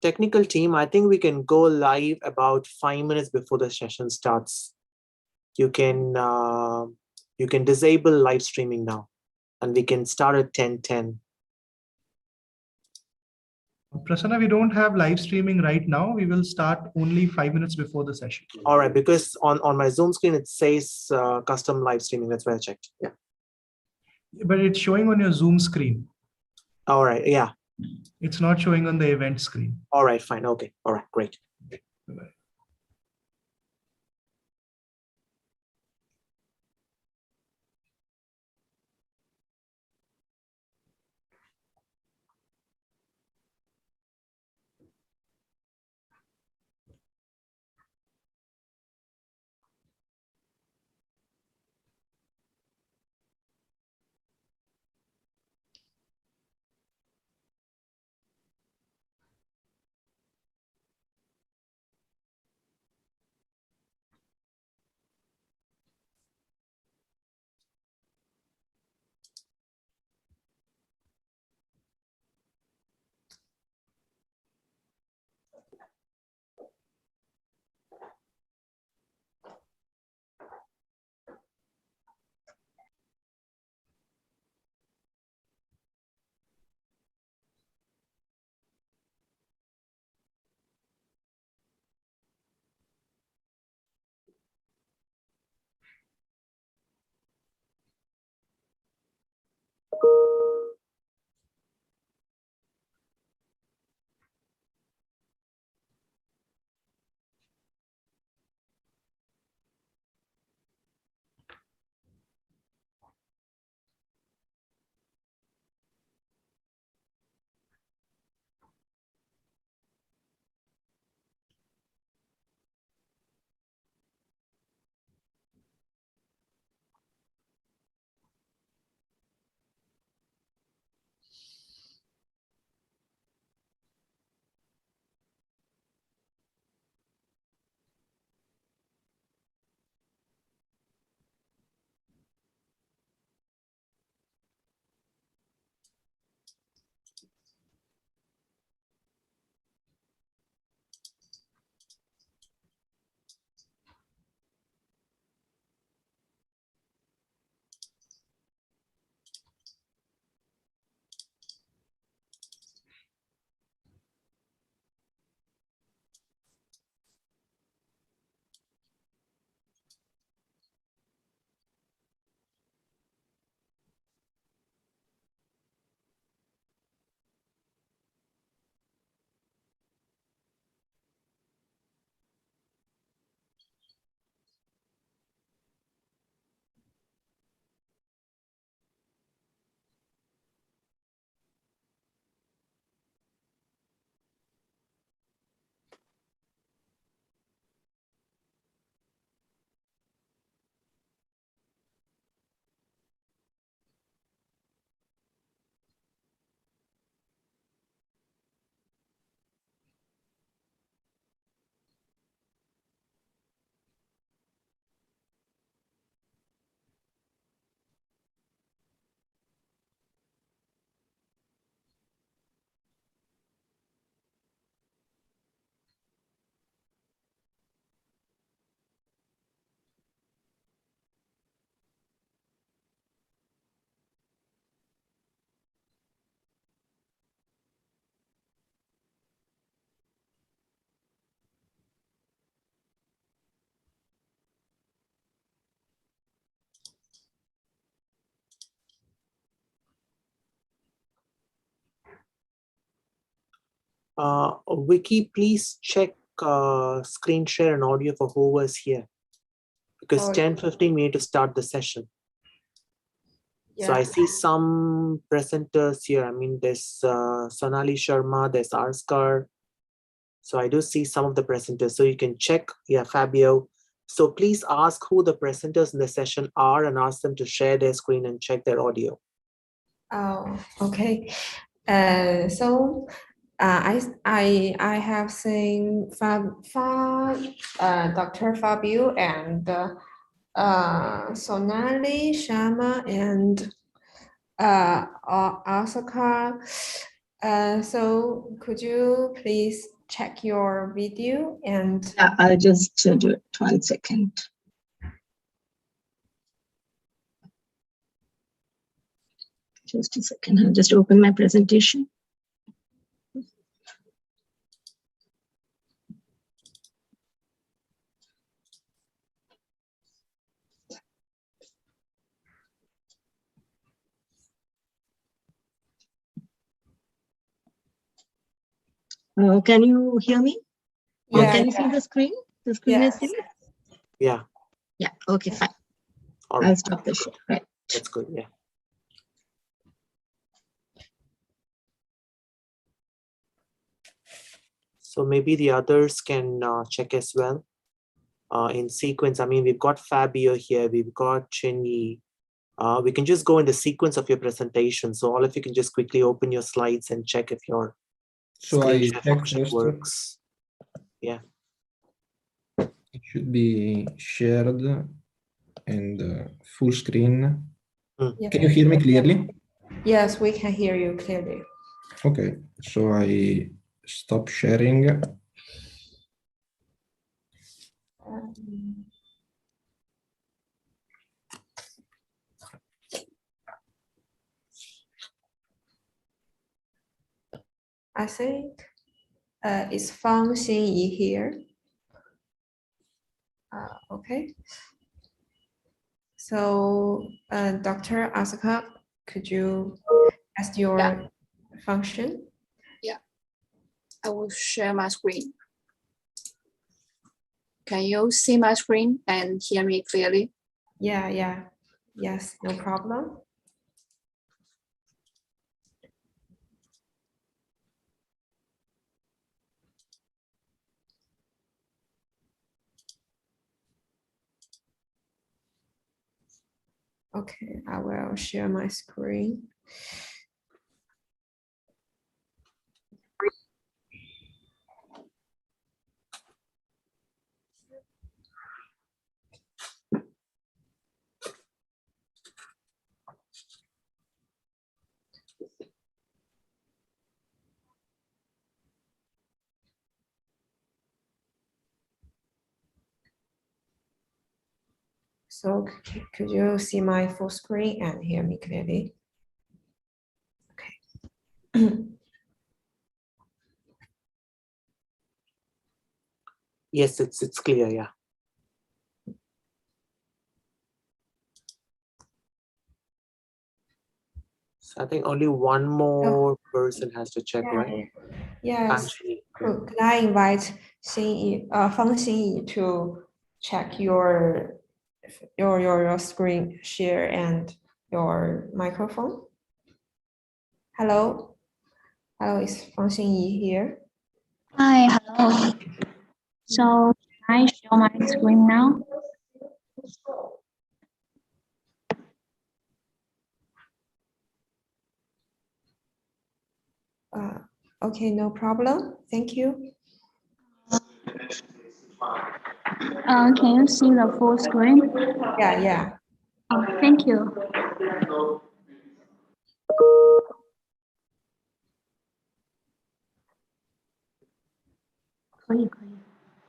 Technical team, I think we can go live about 5 minutes before the session starts. You can disable live streaming now, and we can start at 10:10. Prasanna, we don't have live streaming right now. We will start only 5 minutes before the session. All right, because on my Zoom screen it says custom live streaming. That's why I checked. Yeah. But it's showing on your Zoom screen. All right. Yeah. It's not showing on the event screen. All right. Fine. Okay. All right. Great. Bye-bye. Vicky, please check screen share and audio for whoever's here, because 10:15 we need to start the session. So I see some presenters here. I mean, there's Sonali Sharma, there's Arskar. So I do see some of the presenters. So you can check. Yeah, Fabio. So please ask who the presenters in the session are and ask them to share their screen and check their audio. Oh, okay. I have seen Dr. Fabio and Sonali Sharma and Asaka. So could you please check your video and I'll just do it 1 second. Just a second. I'll just open my presentation. Can you hear me? Or yeah, can you see the screen? The screen is yes. here? Yeah, Yeah, okay, fine. all I'll right, stop the share. Right. that's good. Yeah. So maybe the others can check as well. In sequence, I mean, we've got Fabio here, we've got Chinyi. We can just go in the sequence of your presentation. So all of you can just quickly open your slides and check if your So screen I share check function first. works. It should be shared and full screen. Yeah. Can you hear me clearly? Yes, we can hear you clearly. Okay, so I stop sharing. I think it's Fang Xinyi here. Okay. So, Dr. Asuka, could you ask your function? I will share my screen. Can you see my screen and hear me clearly? Yeah. Yes, no problem. Okay, I will share my screen. So could you see my full screen and hear me clearly? Okay. Yes, it's clear, yeah. So I think only one more person has to check, right? Yes. Anjali, yeah. Could I invite Fang Xinyi to check your screen share and your microphone? Hello, is Fang Xinyi here? Hi, hello. So can I show my screen now? Okay, no problem. Thank you. Can you see the full screen? Yeah. Oh, thank you.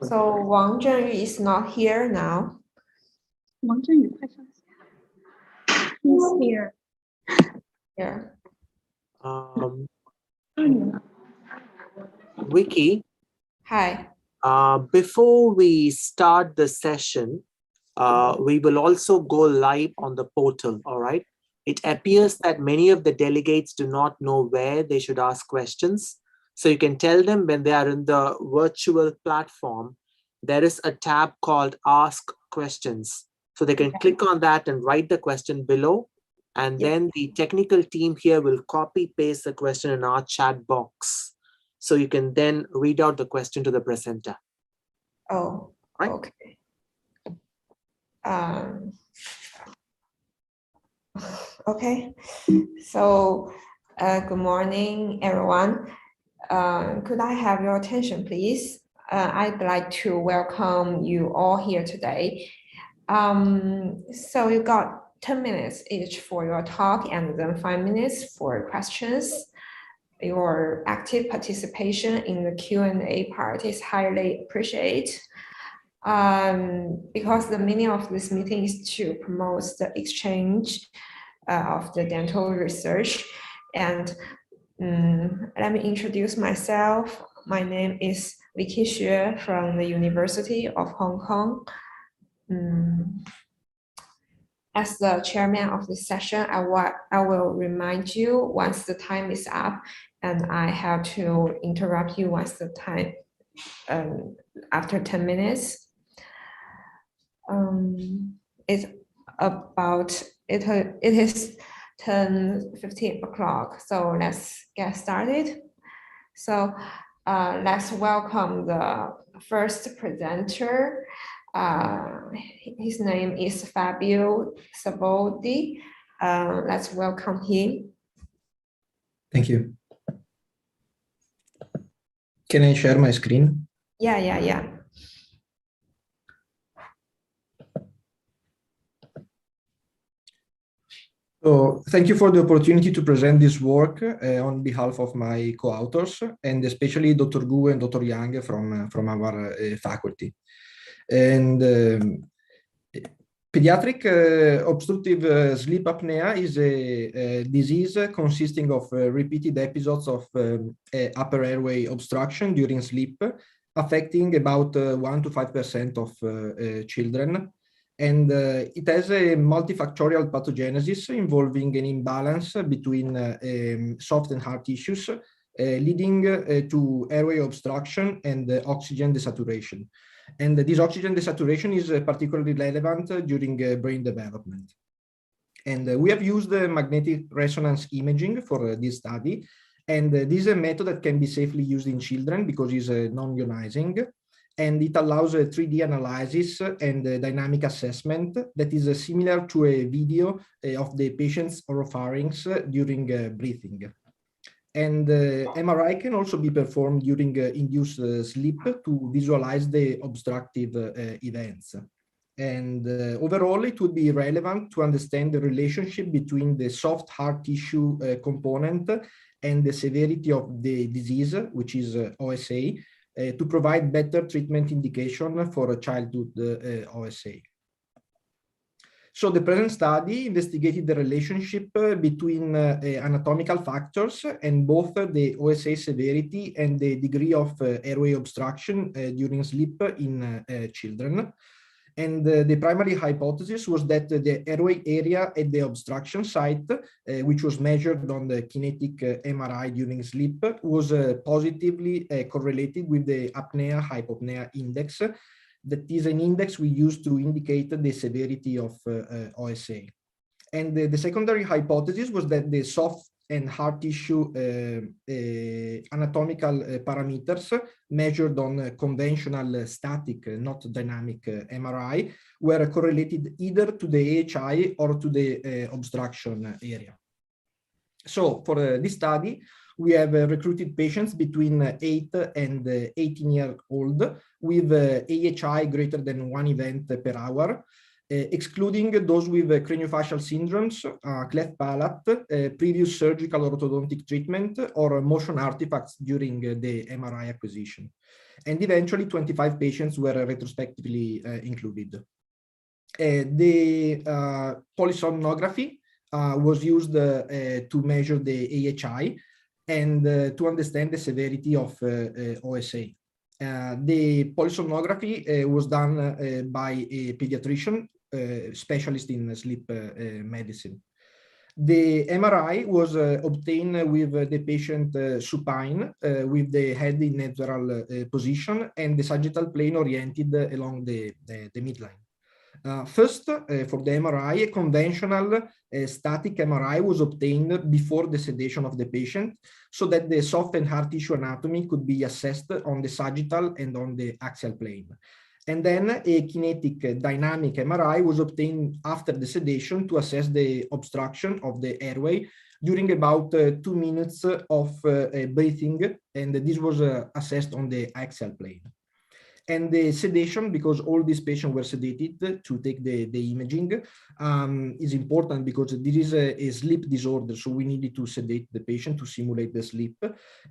So Wang Zhenyu is not here now. He's here. Yeah. Vicky, Hi. before we start the session, we will also go live on the portal, all right? It appears that many of the delegates do not know where they should ask questions. So you can tell them when they are in the virtual platform, there is a tab called Ask Questions. So they can click on that and write the question below. And then the technical team here will copy paste the question in our chat box. So you can then read out the question to the presenter. Oh, right. Okay. Okay. So, good morning, everyone. Could I have your attention, please? I'd like to welcome you all here today. So you got 10 minutes each for your talk and then 5 minutes for questions. your active participation in the Q&A part is highly appreciated. Because the meaning of this meeting is to promote the exchange of the dental research. And let me introduce myself. My name is Vicky Xue from the University of Hong Kong. As the chairman of this session, I will remind you once the time is up, and I have to interrupt you once the time after 10 minutes. It is 10:15 o'clock, so let's get started. So let's welcome the first presenter. His name is Fabio Saboldi. Let's welcome him. Thank you. Can I share my screen? Yeah. So thank you for the opportunity to present this work on behalf of my co-authors, and especially Dr. Gu and Dr. Yang from our faculty. And pediatric obstructive sleep apnea is a disease consisting of repeated episodes of upper airway obstruction during sleep, affecting about 1 to 5% of children. And it has a multifactorial pathogenesis involving an imbalance between soft and hard tissues, leading to airway obstruction and oxygen desaturation. And this oxygen desaturation is particularly relevant during brain development. And we have used magnetic resonance imaging for this study. And this is a method that can be safely used in children because it's non-ionizing. And it allows a 3D analysis and dynamic assessment that is similar to a video of the patient's oropharynx during breathing. And MRI can also be performed during induced sleep to visualize the obstructive events. And overall, it would be relevant to understand the relationship between the soft hard tissue component and the severity of the disease, which is OSA, to provide better treatment indication for a childhood OSA. So the present study investigated the relationship between anatomical factors and both the OSA severity and the degree of airway obstruction during sleep in children. And the primary hypothesis was that the airway area at the obstruction site, which was measured on the kinetic MRI during sleep, was positively correlated with the apnea-hypopnea index. That is an index we use to indicate the severity of OSA. And the secondary hypothesis was that the soft and hard tissue anatomical parameters measured on conventional static, not dynamic MRI, were correlated either to the AHI or to the obstruction area. So for this study, we have recruited patients between 8 and 18 years old with AHI greater than 1 event per hour, excluding those with craniofacial syndromes, cleft palate, previous surgical or orthodontic treatment, or motion artifacts during the MRI acquisition. And eventually 25 patients were retrospectively included. The polysomnography was used to measure the AHI and to understand the severity of OSA. The polysomnography was done by a pediatrician, specialist in sleep medicine. The MRI was obtained with the patient supine, with the head in natural position and the sagittal plane oriented along the midline. First, for the MRI, a conventional static MRI was obtained before the sedation of the patient so that the soft and hard tissue anatomy could be assessed on the sagittal and on the axial plane. And then a kinetic dynamic MRI was obtained after the sedation to assess the obstruction of the airway during about 2 minutes of breathing, and this was assessed on the axial plane. And the sedation, because all these patients were sedated to take the imaging, is important because this is a sleep disorder. So we needed to sedate the patient to simulate the sleep.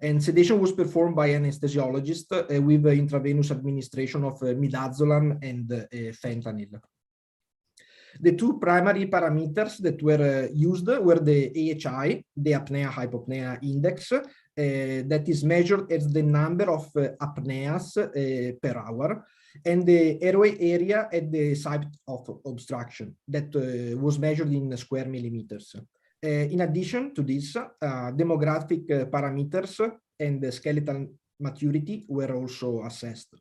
And sedation was performed by an anesthesiologist with intravenous administration of midazolam and fentanyl. The two primary parameters that were used were the AHI, the apnea-hypopnea index, that is measured as the number of apneas per hour, and the airway area at the site of obstruction that was measured in square millimeters. In addition to this, demographic parameters and the skeletal maturity were also assessed.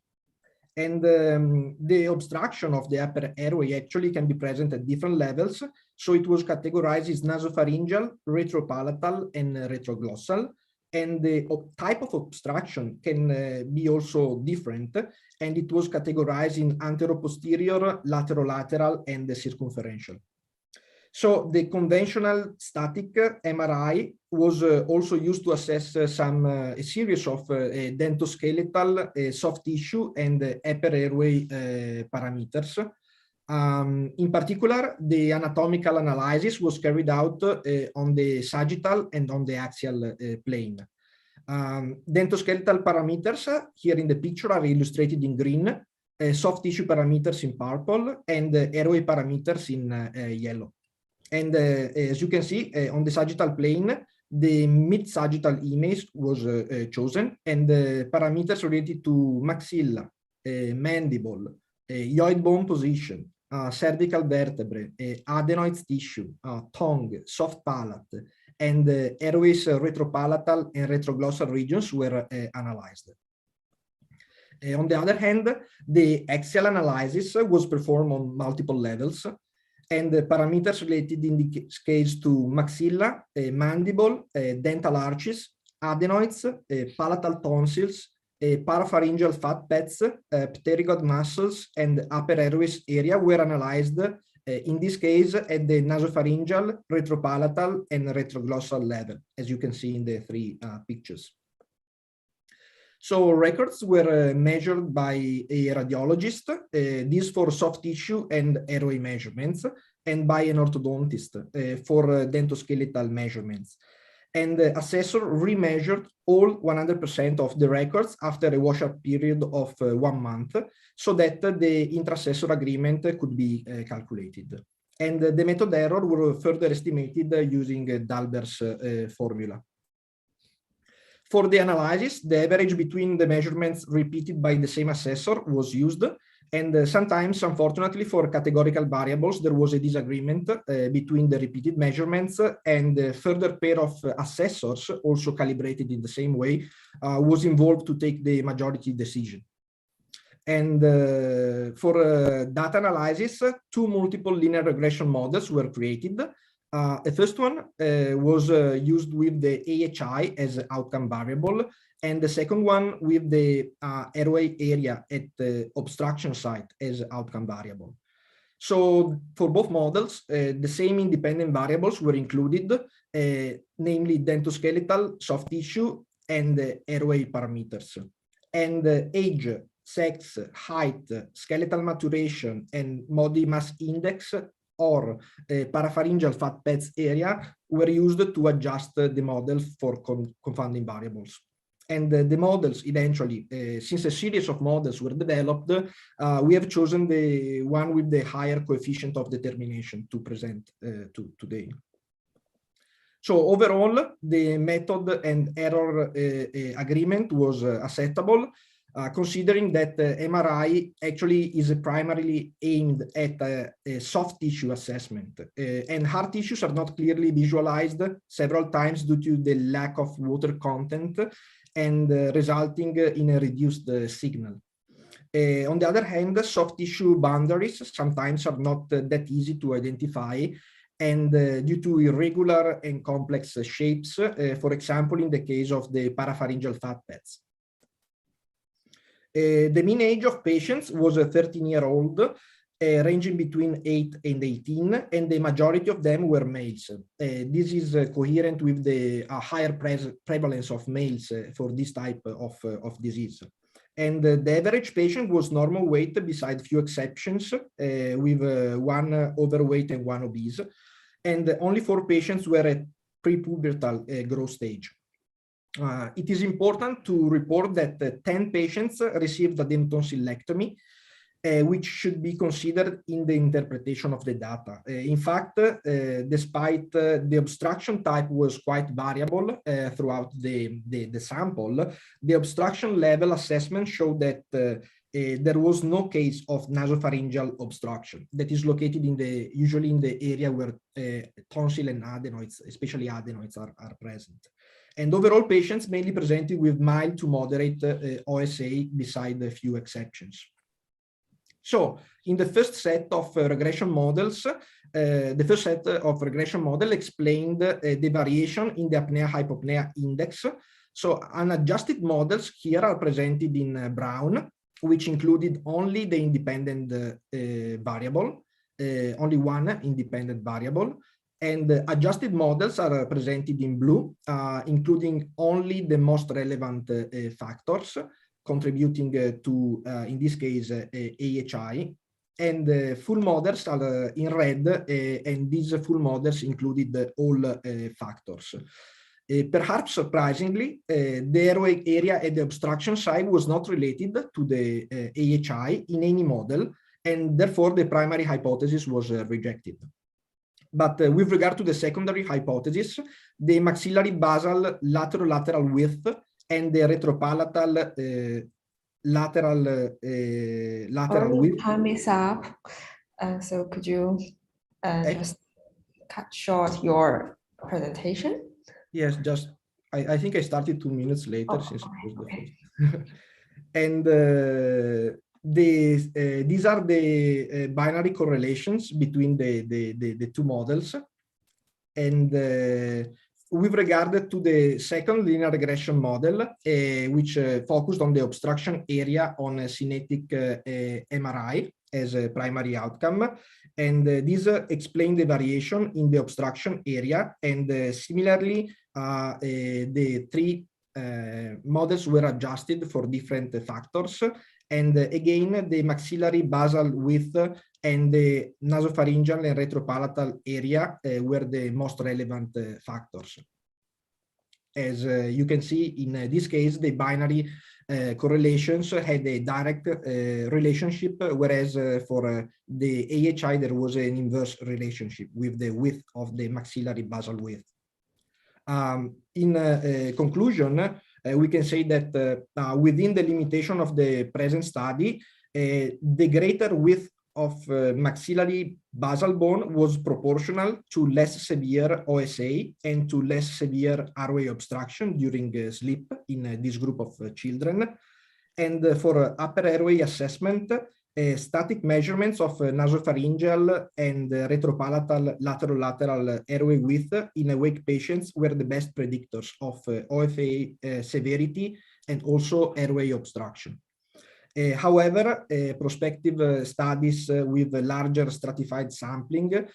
And the obstruction of the upper airway actually can be present at different levels. So it was categorized as nasopharyngeal, retropalatal, and retroglossal. And the type of obstruction can be also different. And it was categorized in anteroposterior, laterolateral, and circumferential. So the conventional static MRI was also used to assess a series of dentoskeletal, soft tissue, and upper airway parameters. In particular, the anatomical analysis was carried out on the sagittal and on the axial plane. Dentoskeletal parameters here in the picture are illustrated in green, soft tissue parameters in purple, and airway parameters in yellow. And as you can see on the sagittal plane, the mid-sagittal image was chosen, and the parameters related to maxilla, mandible, hyoid bone position, cervical vertebrae, adenoid tissue, tongue, soft palate, and airways retropalatal and retroglossal regions were analyzed. On the other hand, the axial analysis was performed on multiple levels, and the parameters related in this case to maxilla, mandible, dental arches, adenoids, palatal tonsils, parapharyngeal fat pads, pterygoid muscles, and upper airways area were analyzed, in this case at the nasopharyngeal, retropalatal, and retroglossal level, as you can see in the three pictures. So records were measured by a radiologist, this for soft tissue and airway measurements, and by an orthodontist for dentoskeletal measurements. And the assessor remeasured all 100% of the records after a washout period of 1 month, so that the intra-assessor agreement could be calculated. And the method error were further estimated using Dalber's formula. For the analysis, the average between the measurements repeated by the same assessor was used, and sometimes, unfortunately, for categorical variables, there was a disagreement between the repeated measurements, and a further pair of assessors, also calibrated in the same way, was involved to take the majority decision. And for data analysis, two multiple linear regression models were created. The first one was used with the AHI as outcome variable, and the second one with the airway area at the obstruction site as outcome variable. So for both models, the same independent variables were included, namely dentoskeletal, soft tissue, and airway parameters. And age, sex, height, skeletal maturation, and body mass index or parapharyngeal fat pads area were used to adjust the model for confounding variables. And the models eventually, since a series of models were developed, we have chosen the one with the higher coefficient of determination to present today. So overall, the method and error agreement was acceptable, considering that MRI actually is primarily aimed at a soft tissue assessment, and hard tissues are not clearly visualized several times due to the lack of water content and resulting in a reduced signal. On the other hand, soft tissue boundaries sometimes are not that easy to identify, and due to irregular and complex shapes, for example, in the case of the parapharyngeal fat pads. The mean age of patients was 13-year-old, ranging between 8 and 18, and the majority of them were males. This is coherent with the higher prevalence of males for this type of disease. And the average patient was normal weight beside few exceptions with one overweight and one obese. And only 4 patients were at pre-pubertal growth stage. It is important to report that 10 patients received adenotonsillectomy, which should be considered in the interpretation of the data. In fact, despite the obstruction type was quite variable throughout the sample, the obstruction level assessment showed that there was no case of nasopharyngeal obstruction that is located usually in the area where tonsil and adenoids, especially adenoids, are present. And overall, patients mainly presented with mild to moderate OSA beside a few exceptions. So in the first set of regression models, the first set of regression model explained the variation in the apnea-hypopnea index. So unadjusted models here are presented in brown, which included only the independent variable, only one independent variable. And adjusted models are presented in blue, including only the most relevant factors contributing to, in this case, AHI. And full models are in red, and these full models included all factors. Perhaps surprisingly, the airway area at the obstruction site was not related to the AHI in any model, and therefore the primary hypothesis was rejected. But with regard to the secondary hypothesis, the maxillary basal lateral width and the retropalatal lateral width. Time is up. So could you just cut short your presentation? Yes, just I think I started 2 minutes later since it was the first. And these are the binary correlations between the two models. And with regard to the second linear regression model, which focused on the obstruction area on a cinetic MRI as a primary outcome, and these explain the variation in the obstruction area. And similarly, the 3 models were adjusted for different factors. And again, the maxillary basal width and the nasopharyngeal and retropalatal area were the most relevant factors. As you can see, in this case, the binary correlations had a direct relationship, whereas for the AHI, there was an inverse relationship with the width of the maxillary basal width. In conclusion, we can say that within the limitation of the present study, the greater width of maxillary basal bone was proportional to less severe OSA and to less severe airway obstruction during sleep in this group of children. And for upper airway assessment, static measurements of nasopharyngeal and retropalatal lateral airway width in awake patients were the best predictors of OSA severity and also airway obstruction. However, prospective studies with a larger stratified sampling,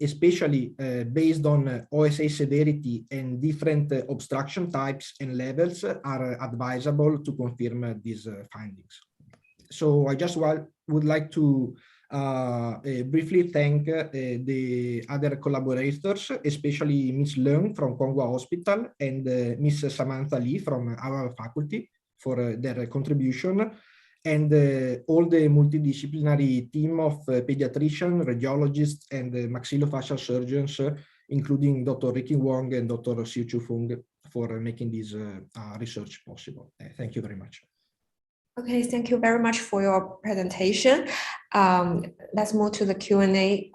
especially based on OSA severity and different obstruction types and levels, are advisable to confirm these findings. So I just would like to briefly thank the other collaborators, especially Ms. Leung from Kwong Hospital and Ms. Samantha Lee from our faculty for their contribution, and all the multidisciplinary team of pediatricians, radiologists, and maxillofacial surgeons, including Dr. Ricky Wong and Dr. Siu Chu Fung, for making this research possible. Thank you very much. Okay, thank you very much for your presentation. Let's move to the Q&A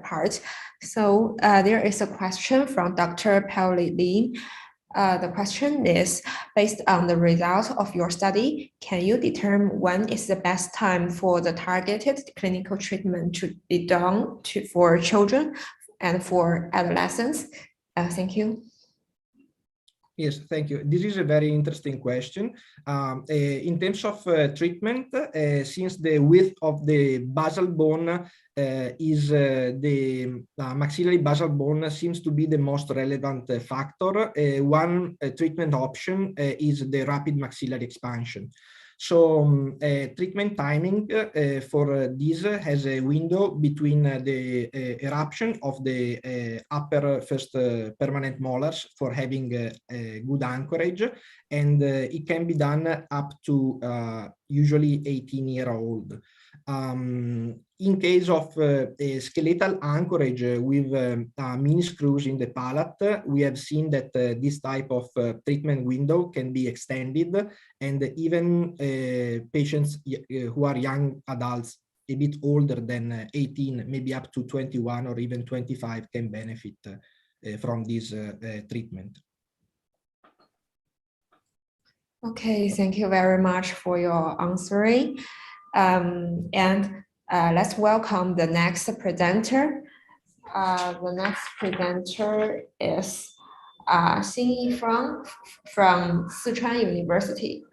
part. So there is a question from Dr. Paoli Lee. The question is, based on the results of your study, can you determine when is the best time for the targeted clinical treatment to be done for children and for adolescents? Thank you. Yes, thank you. This is a very interesting question. In terms of treatment, since the width of the basal bone is the maxillary basal bone seems to be the most relevant factor, one treatment option is the rapid maxillary expansion. So treatment timing for this has a window between the eruption of the upper first permanent molars for having a good anchorage, and it can be done up to usually 18-year-old. In case of a skeletal anchorage with mini screws in the palate, we have seen that this type of treatment window can be extended, and even patients who are young adults a bit older than 18, maybe up to 21 or even 25, can benefit from this treatment. Okay, thank you very much for your answering. Let's welcome the next presenter. The next presenter is Xin Yifang from Sichuan University.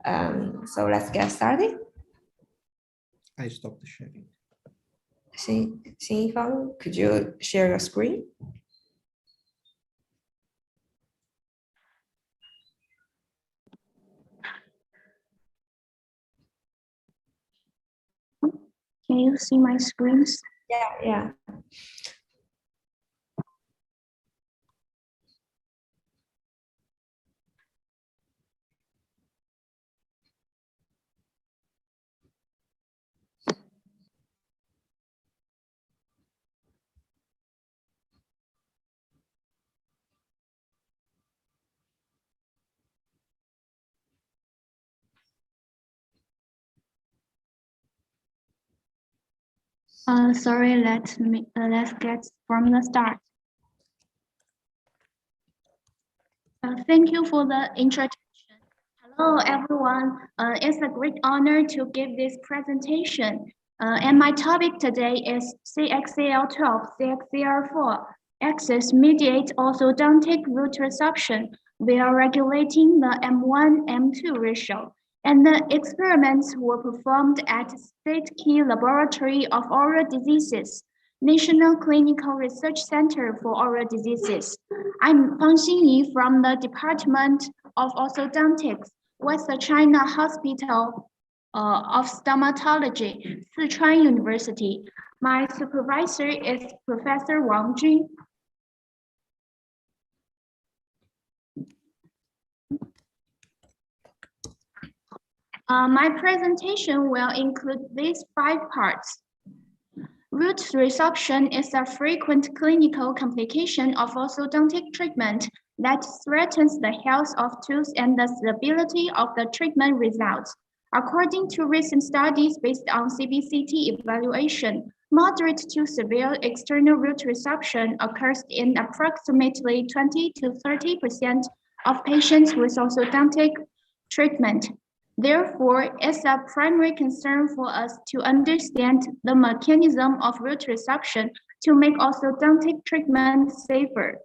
So let's get started. I stopped the sharing. Xin Yifang, could you share your screen? Can you see my screens? Yeah. Sorry, let's get from the start. Thank you for the introduction. Hello, everyone. It's a great honor to give this presentation. And my topic today is CXCL12, CXCR4, axis-mediated orthodontic root resorption. We are regulating the M1-M2 ratio. And the experiments were performed at State Key Laboratory of Oral Diseases, National Clinical Research Center for Oral Diseases. I'm Fang Xinyi from the Department of Orthodontics, West China Hospital of Stomatology, Sichuan University. My supervisor is Professor Wang Jun. My presentation will include these 5 parts. Root resorption is a frequent clinical complication of orthodontic treatment that threatens the health of tooth and the stability of the treatment results. According to recent studies based on CBCT evaluation, moderate to severe external root resorption occurs in approximately 20 to 30% of patients with orthodontic treatment. Therefore, it's a primary concern for us to understand the mechanism of root resorption to make orthodontic treatment safer.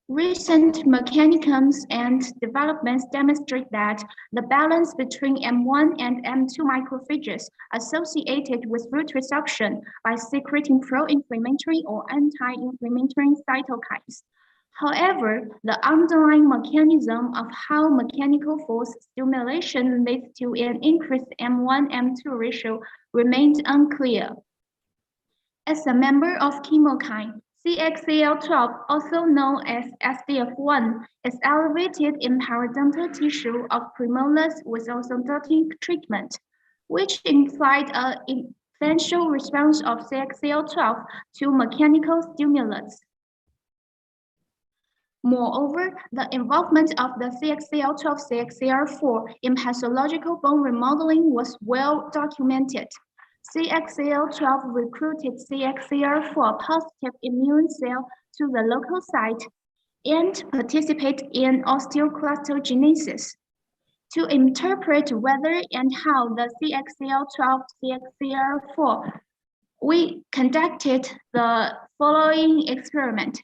Recent mechanisms and developments demonstrate that the balance between M1 and M2 macrophages associated with root resorption by secreting pro-inflammatory or anti-inflammatory cytokines. However, the underlying mechanism of how mechanical force stimulation leads to an increased M1-M2 ratio remains unclear. As a member of chemokine, CXCL12, also known as SDF1, is elevated in periodontal tissue of premolars with orthodontic treatment, which implied an essential response of CXCL12 to mechanical stimulants. Moreover, the involvement of the CXCL12-CXCR4 in pathological bone remodeling was well documented. CXCL12 recruited CXCR4 positive immune cell to the local site and participate in osteoclastogenesis. To interpret whether and how the CXCL12-CXCR4, we conducted the following experiment.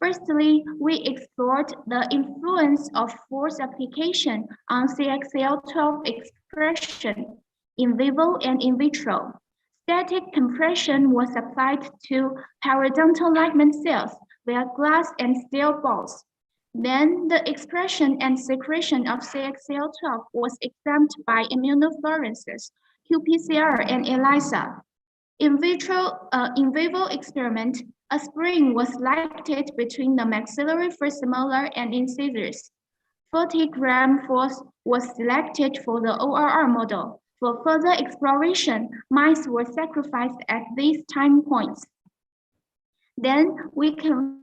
Firstly, we explored the influence of force application on CXCL12 expression in vivo and in vitro. Static compression was applied to periodontal ligament cells via glass and steel balls. Then the expression and secretion of CXCL12 was examined by immunofluorescence, qPCR, and ELISA. In vivo experiment, a spring was lighted between the maxillary first molar and incisors. 40-gram force was selected for the ORR model. For further exploration, mice were sacrificed at these time points. Then we confirmed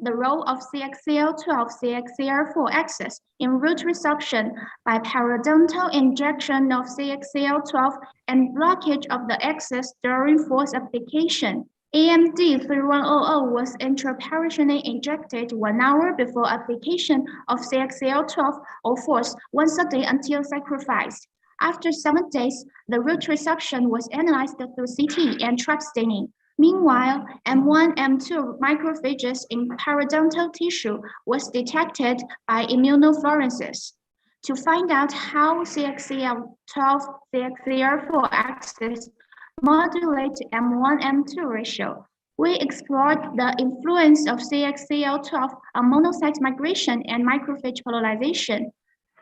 the role of CXCL12, CXCR4 axis in root resorption by periodontal injection of CXCL12 and blockage of the axis during force application. AMD 3100 was intraperitoneally injected 1 hour before application of CXCL12 or force once a day until sacrificed. After 7 days, the root resorption was analyzed through CT and trap staining. Meanwhile, M1, M2 macrophages in periodontal tissue was detected by immunofluorescence. To find out how CXCL12, CXCR4 axis modulate M1, M2 ratio, we explored the influence of CXCL12 on monocyte migration and macrophage polarization,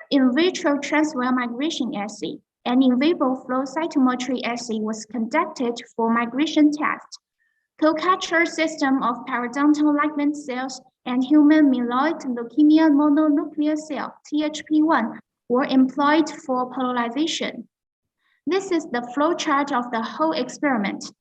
in vitro transfer migration assay, and in vivo flow cytometry assay was conducted for migration test. Co-culture system of periodontal ligament cells and human myeloid leukemia mononuclear cell, THP1, were employed for polarization. This is the flowchart of the whole experiment.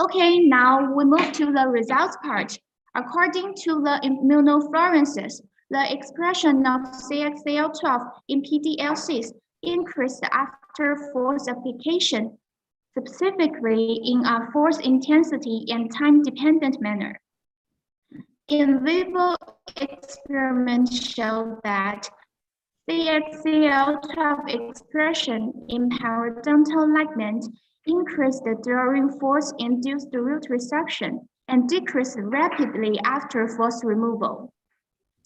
Okay, now we move to the results part. According to the immunofluorescence, the expression of CXCL12 in PDLCs increased after force application, specifically in a force intensity and time-dependent manner. In vivo experiment showed that CXCL12 expression in periodontal ligament increased during force-induced root resorption and decreased rapidly after force removal.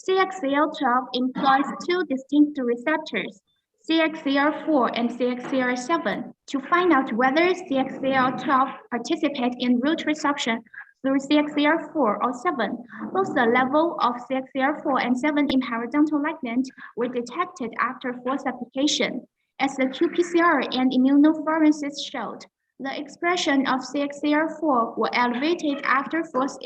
CXCL12 employs 2 distinct receptors, CXCR4 and CXCR7, to find out whether CXCL12 participates in root resorption through CXCR4 or 7. Both the level of CXCR4 and 7 in periodontal ligament were detected after force application. As the qPCR and immunofluorescence showed, the expression of CXCR4 were elevated after force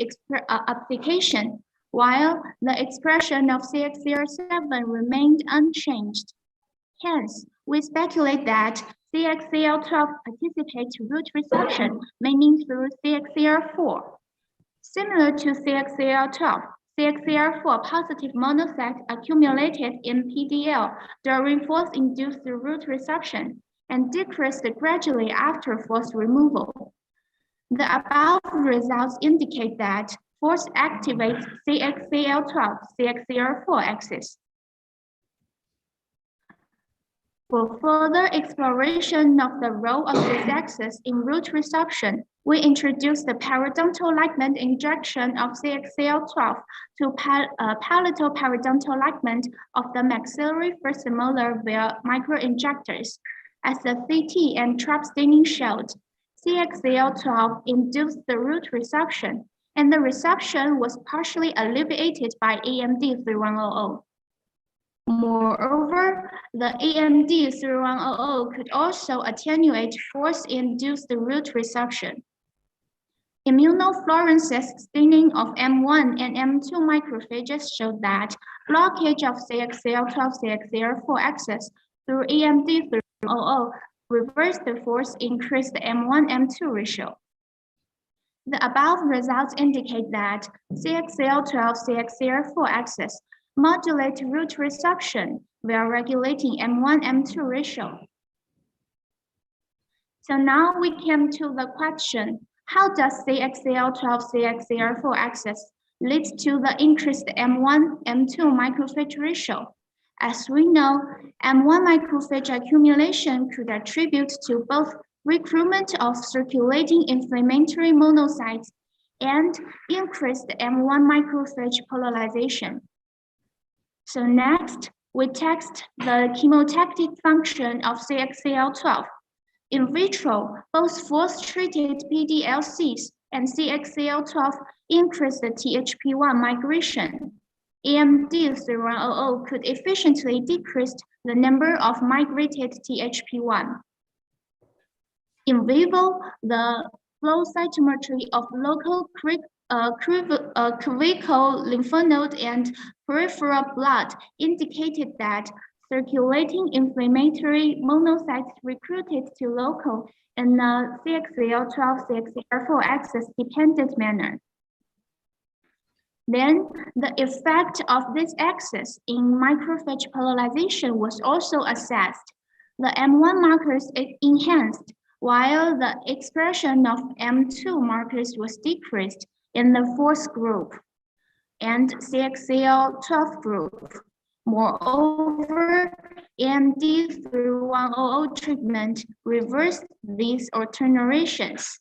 application, while the expression of CXCR7 remained unchanged. Hence, we speculate that CXCL12 participates root resorption, mainly through CXCR4. Similar to CXCL12, CXCR4 positive monocytes accumulated in PDL during force-induced root resorption and decreased gradually after force removal. The above results indicate that force activates CXCL12, CXCR4 axis. For further exploration of the role of this axis in root resorption, we introduced the periodontal ligament injection of CXCL12 to palatal periodontal ligament of the maxillary first molar via microinjectors. As the CT and trap staining showed, CXCL12 induced the root resorption, and the resorption was partially alleviated by AMD 3100. Moreover, the AMD 3100 could also attenuate force-induced root resorption. Immunofluorescence staining of M1 and M2 macrophages showed that blockage of CXCL12, CXCR4 axis through AMD 3100 reversed the force increased M1, M2 ratio. The above results indicate that CXCL12, CXCR4 axis modulate root resorption while regulating M1, M2 ratio. So now we came to the question, how does CXCL12, CXCR4 axis lead to the increased M1, M2 macrophage ratio? As we know, M1 macrophage accumulation could attribute to both recruitment of circulating inflammatory monocytes and increased M1 macrophage polarization. So next, we test the chemotactic function of CXCL12. In vitro, both force-treated PDLCs and CXCL12 increased the THP1 migration. AMD3100 could efficiently decrease the number of migrated THP1. In vivo, the flow cytometry of local cervical lymph node and peripheral blood indicated that circulating inflammatory monocytes recruited to local in a CXCL12 CXCR4 axis-dependent manner. Then, the effect of this axis in macrophage polarization was also assessed. The M1 markers enhanced, while the expression of M2 markers was decreased in the fourth group and CXCL12 group. Moreover, AMD3100 treatment reversed these alterations.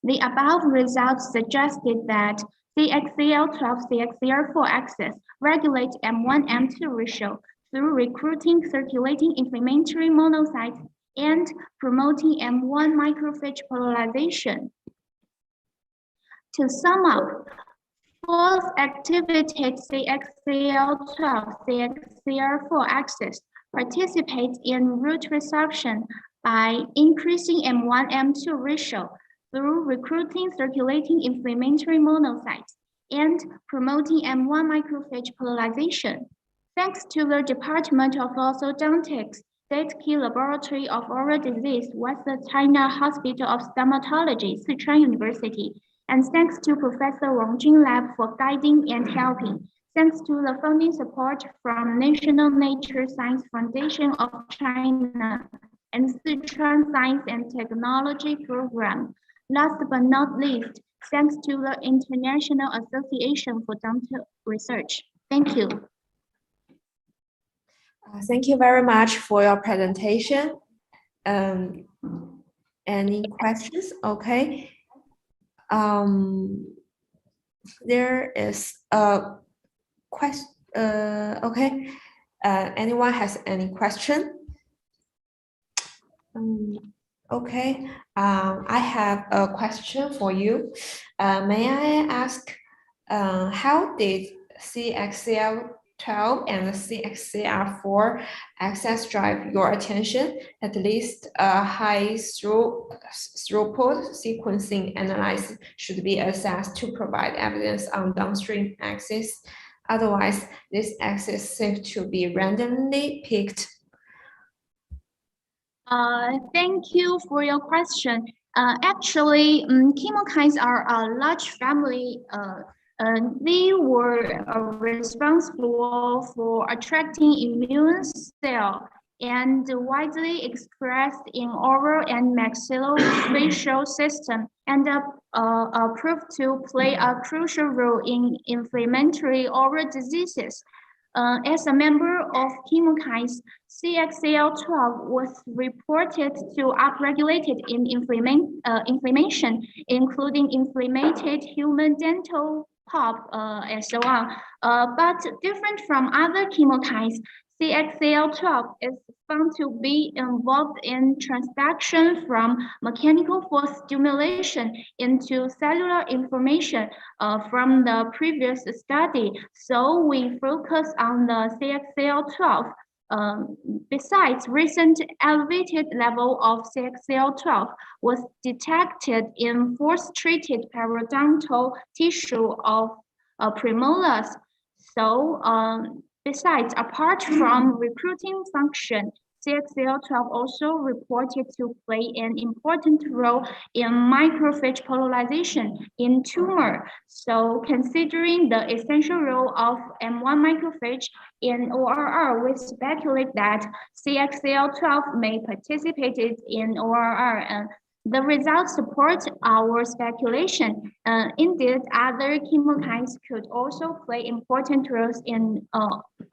The above results suggested that CXCL12 CXCR4 axis regulates M1-M2 ratio through recruiting circulating inflammatory monocytes and promoting M1 macrophage polarization. To sum up, false activated CXCL12 CXCR4 axis participates in root resorption by increasing M1-M2 ratio through recruiting circulating inflammatory monocytes and promoting M1 macrophage polarization. Thanks to the Department of Orthodontics, State Key Laboratory of Oral Disease, West China Hospital of Stomatology, Sichuan University, and thanks to Professor Wang Jun Lab for guiding and helping. Thanks to the funding support from National Nature Science Foundation of China and Sichuan Science and Technology Program. Last but not least, thanks to the International Association for Dental Research. Thank you. Thank you very much for your presentation. Any questions? Okay. There is a question. Okay. Anyone has any question? Okay. I have a question for you. May I ask, how did CXCL12 and CXCR4 axis drive your attention? At least a high throughput sequencing analysis should be assessed to provide evidence on downstream axis. Otherwise, this axis seems to be randomly picked. Thank you for your question. Actually, chemokines are a large family. They were responsible for attracting immune cells and widely expressed in oral and maxillofacial system, and proved to play a crucial role in inflammatory oral diseases. As a member of chemokines, CXCL12 was reported to upregulated in inflammation, including inflamed human dental pulp and so on. But different from other chemokines, CXCL12 is found to be involved in transduction from mechanical force stimulation into cellular information from the previous study. So we focus on the CXCL12. Besides, recent elevated level of CXCL12 was detected in force-treated periodontal tissue of premolars. So, besides, apart from recruiting function, CXCL12 also reported to play an important role in macrophage polarization in tumor. So considering the essential role of M1 macrophage in ORR, we speculate that CXCL12 may participate in ORR. And the results support our speculation. Indeed, other chemokines could also play important roles in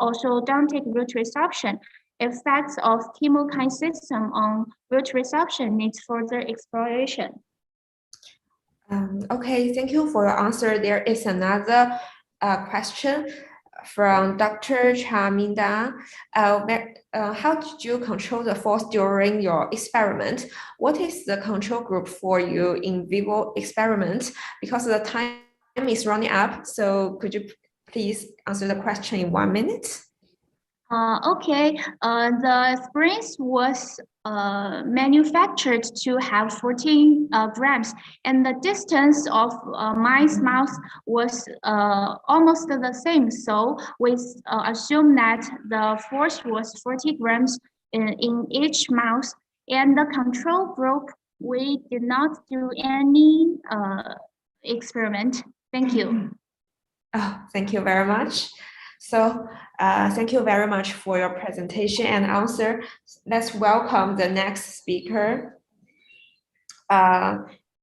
orthodontic root resorption. Effects of chemokine system on root resorption needs further exploration. Okay, thank you for your answer. There is another question from Dr. Chaminda. How did you control the force during your experiment? What is the control group for your in vivo experiment? Because the time is running up, so could you please answer the question in 1 minute? Okay, the springs was manufactured to have 14 grams, and the distance of mice mouse was almost the same. So we assume that the force was 40 grams in each mouse. And the control group, we did not do any experiment. Thank you. Oh, thank you very much. So thank you very much for your presentation and answer. Let's welcome the next speaker.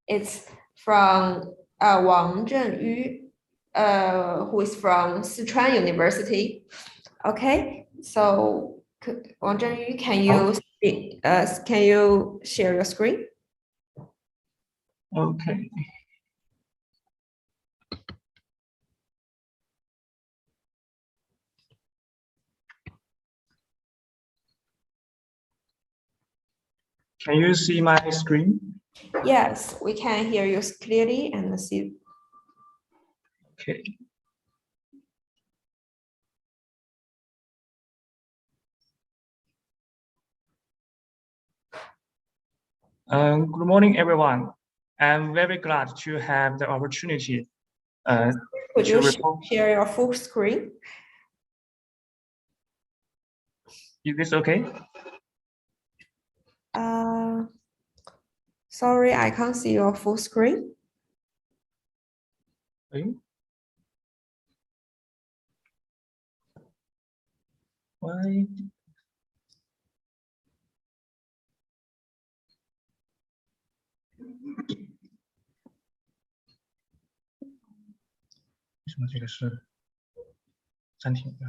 It's from Wang Zhenyu, who is from Sichuan University. Okay, so Wang Zhenyu, can you speak? Can you share your screen? Okay. Can you see my screen? Yes, we can hear you clearly and see. Okay. Good morning, everyone. I'm very glad to have the opportunity. Could you share your full screen? Is this okay? Sorry, I can't see your full screen. Okay. Why? 为什么这个是暂停的？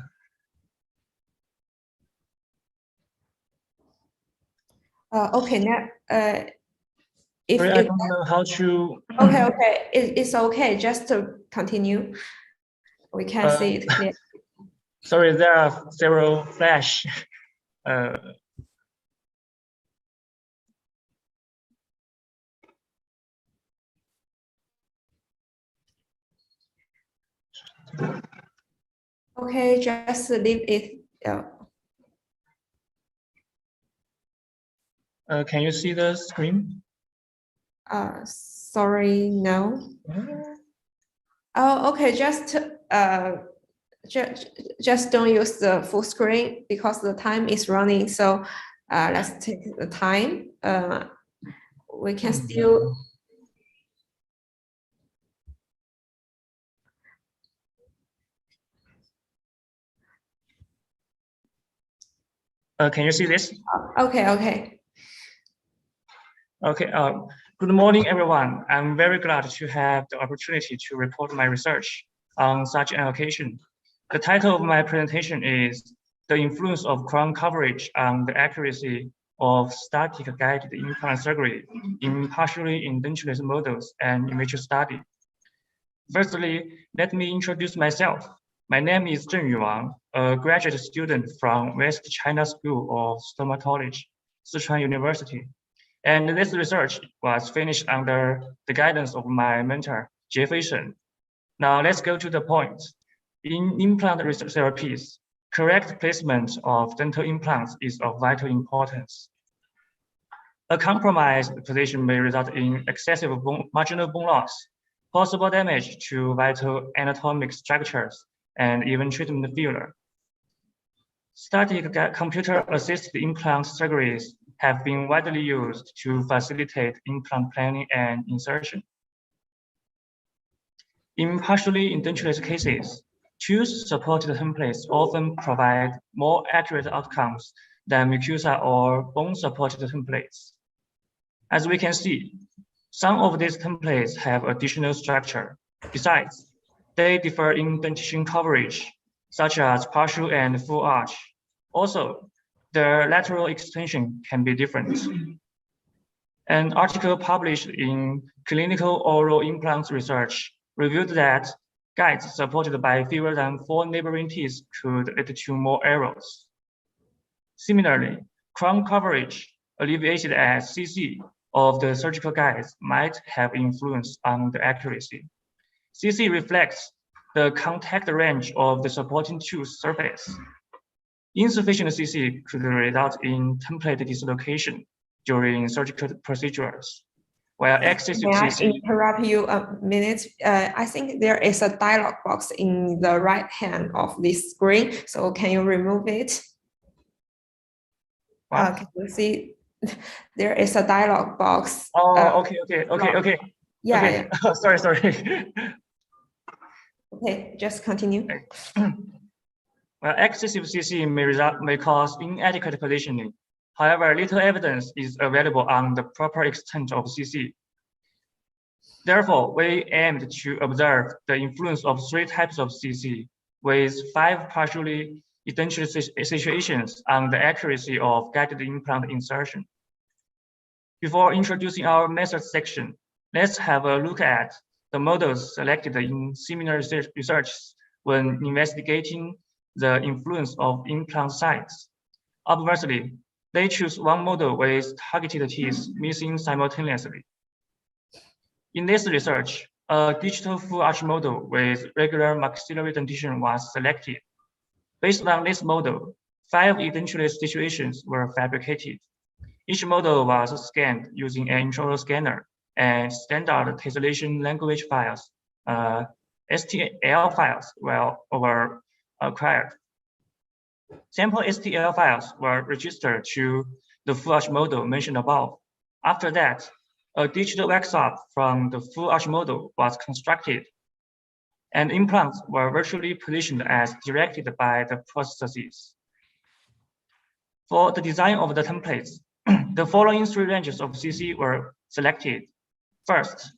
Okay, now, if Sorry, I don't know how to. okay, it's okay. Just to continue, we can see it clearly. Sorry, there are several flash. Okay, just leave it. Can you see the screen? Sorry, no. Oh, okay. Just don't use the full screen because the time is running. So let's take the time. We can still. Can you see this? Okay, okay. Okay. Good morning, everyone. I'm very glad to have the opportunity to report my research on such an occasion. The title of my presentation is The Influence of Crown Coverage on the Accuracy of Static Guided Implant Surgery in Partially Edentulous Models and in Vitro Study. Firstly, let me introduce myself. My name is Zhenyu Wang, a graduate student from West China School of Stomatology, Sichuan University. And this research was finished under the guidance of my mentor, Jie Shen. Now let's go to the point. In implant research therapies, correct placement of dental implants is of vital importance. A compromised position may result in excessive marginal bone loss, possible damage to vital anatomic structures, and even treatment failure. Static computer-assisted implant surgeries have been widely used to facilitate implant planning and insertion. In partially edentulous cases, tooth-supported templates often provide more accurate outcomes than mucosa or bone-supported templates. As we can see, some of these templates have additional structure. Besides, they differ in dentition coverage, such as partial and full arch. Also, the lateral extension can be different. An article published in Clinical Oral Implants Research revealed that guides supported by fewer than 4 neighboring teeth could lead to more errors. Similarly, crown coverage alleviated at CC of the surgical guides might have influence on the accuracy. CC reflects the contact range of the supporting tooth surface. Insufficient CC could result in template dislocation during surgical procedures, while excessive May I CC. interrupt you a minute? I think there is a dialog box in the right hand of this screen. So can you remove it? What? Can you see? There is a dialog box. Oh, okay. Yeah, Okay. yeah. Sorry. Okay, just continue. Well, excessive CC may cause inadequate positioning. However, little evidence is available on the proper extent of CC. Therefore, we aimed to observe the influence of 3 types of CC with 5 partially identical situations on the accuracy of guided implant insertion. Before introducing our method section, let's have a look at the models selected in similar research when investigating the influence of implant size. Obviously, they choose one model with targeted teeth missing simultaneously. In this research, a digital full arch model with regular maxillary dentition was selected. Based on this model, 5 edentulous situations were fabricated. Each model was scanned using an intraoral scanner and standard tessellation language files, STL files, were acquired. Sample STL files were registered to the full arch model mentioned above. After that, a digital workshop from the full arch model was constructed, and implants were virtually positioned as directed by the processes. For the design of the templates, the following 3 ranges of CC were selected. First,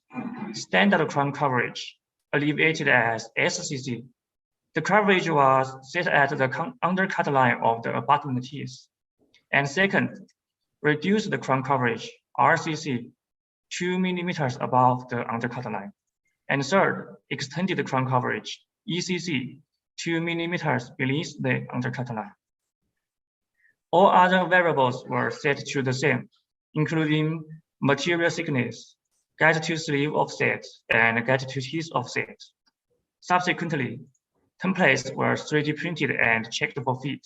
standard crown coverage, alleviated as SCC. The coverage was set at the undercut line of the abutment teeth. And second, reduce the crown coverage, RCC, 2 millimeters above the undercut line. And third, extended the crown coverage, ECC, 2 millimeters beneath the undercut line. All other variables were set to the same, including material thickness, guide to sleeve offset, and guide to teeth offset. Subsequently, templates were 3D printed and checked for fit.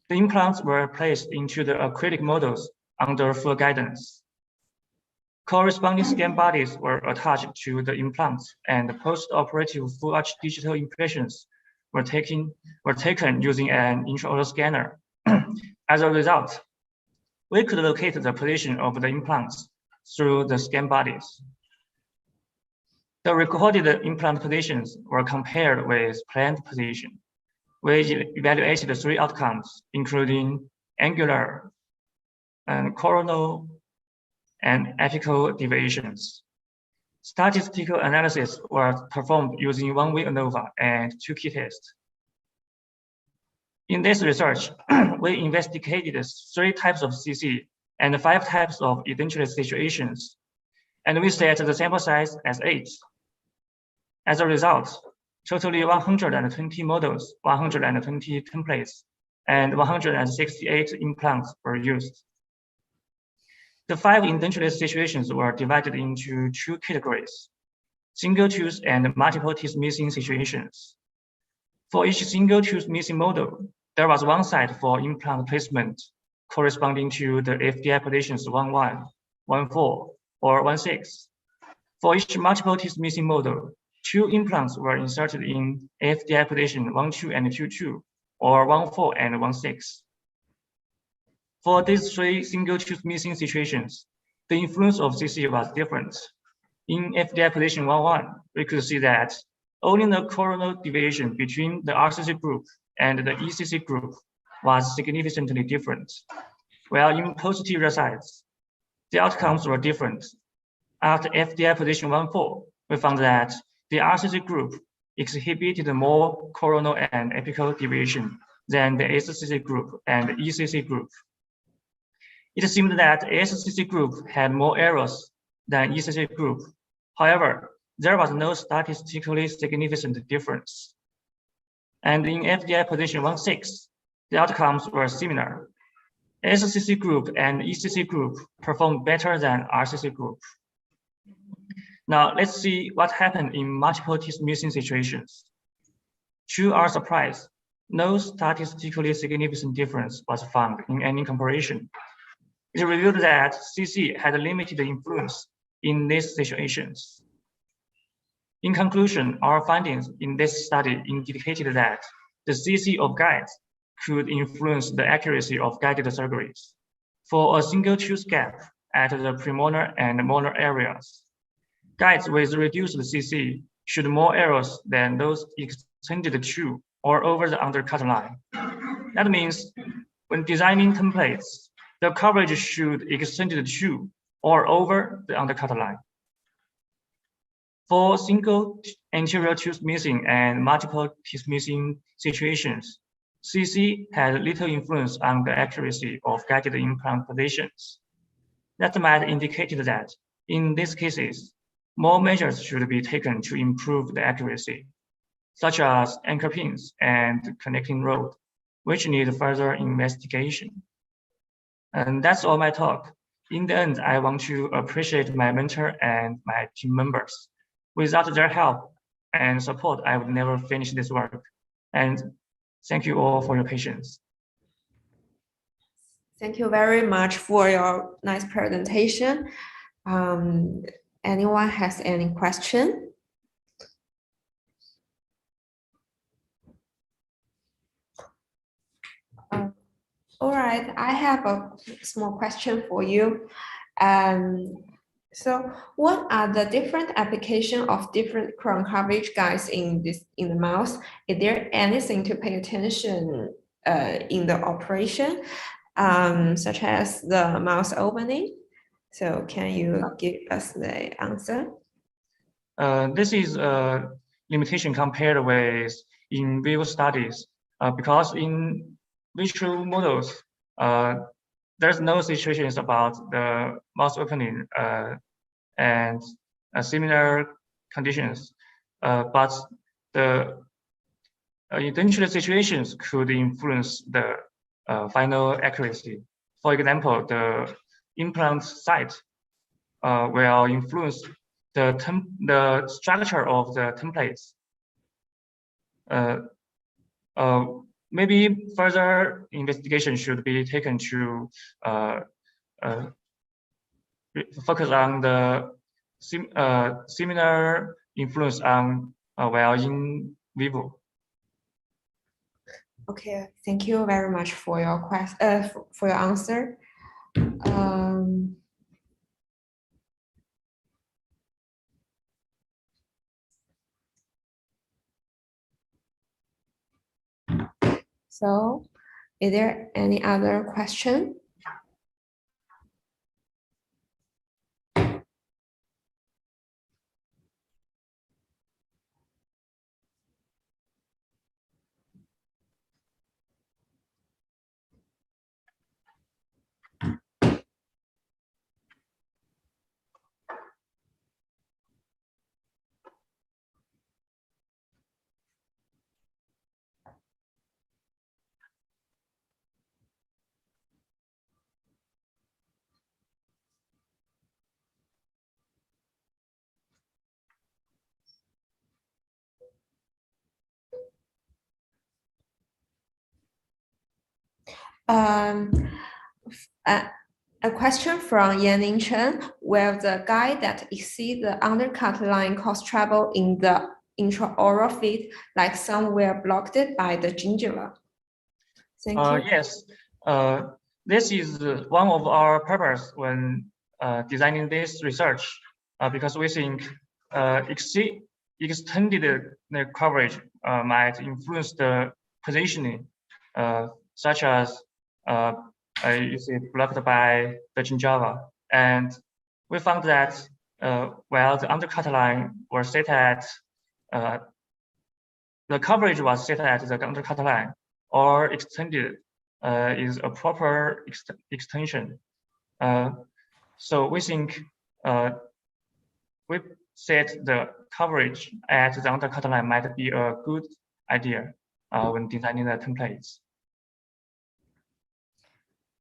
The implants were placed into the acrylic models under full guidance. Corresponding scan bodies were attached to the implants, and post-operative full arch digital impressions were taken using an intraoral scanner. As a result, we could locate the position of the implants through the scan bodies. The recorded implant positions were compared with planned position. We evaluated 3 outcomes, including angular and coronal and apical deviations. Statistical analysis was performed using 1-way ANOVA and 2 key tests. In this research, we investigated 3 types of CC and 5 types of edentulous situations, and we set the sample size as 8. As a result, totally 120 models, 120 templates, and 168 implants were used. The 5 edentulous situations were divided into 2 categories: single tooth and multiple teeth missing situations. For each single tooth missing model, there was 1 site for implant placement corresponding to the FDI positions 11, 14, or 16. For each multiple teeth missing model, 2 implants were inserted in FDI position 12 and 22, or 14 and 16. For these 3 single tooth missing situations, the influence of CC was different. In FDI position 11, we could see that only the coronal deviation between the RCC group and the ECC group was significantly different, while in posterior sides, the outcomes were different. At FDI position 14, we found that the RCC group exhibited more coronal and apical deviation than the SCC group and the ECC group. It seemed that SCC group had more errors than ECC group. However, there was no statistically significant difference. And in FDI position 1.6, the outcomes were similar. SCC group and ECC group performed better than RCC group. Now let's see what happened in multiple t-smoothing situations. To our surprise, no statistically significant difference was found in any comparison. It revealed that CC had limited influence in these situations. In conclusion, our findings in this study indicated that the CC of guides could influence the accuracy of guided surgeries for a single tooth gap at the premolar and molar areas. Guides with reduced CC showed more errors than those extended to or over the undercut line. That means when designing templates, the coverage should extend to or over the undercut line. For single anterior tooth missing and multiple teeth missing situations, CC had little influence on the accuracy of guided implant positions. That might indicate that in these cases, more measures should be taken to improve the accuracy, such as anchor pins and connecting rod, which need further investigation. And that's all my talk. In the end, I want to appreciate my mentor and my team members. Without their help and support, I would never finish this work. And thank you all for your patience. Thank you very much for your nice presentation. Anyone has any question? All right, I have a small question for you. So what are the different application of different crown coverage guides in the mouse? Is there anything to pay attention in the operation, such as the mouse opening? So can you give us the answer? This is a limitation compared with in vivo studies because in visual models, there's no situations about the mouse opening and similar conditions, but the intentional situations could influence the final accuracy. For example, the implant site will influence the structure of the templates. Maybe further investigation should be taken to focus on the similar influence on while in vivo. Okay, thank you very much for your for your answer. So, is there any other question? A question from Yanning Chen: will the guide that exceeds the undercut line cause trouble in the intraoral feed, like some were blocked by the gingiva? Thank you. Yes, this is one of our purpose when designing this research, because we think extended the coverage might influence the positioning, such as is it blocked by the gingiva. And we found that while the undercut line was set at, the coverage was set at the undercut line or extended is a proper extension. So we think we set the coverage at the undercut line might be a good idea when designing the templates.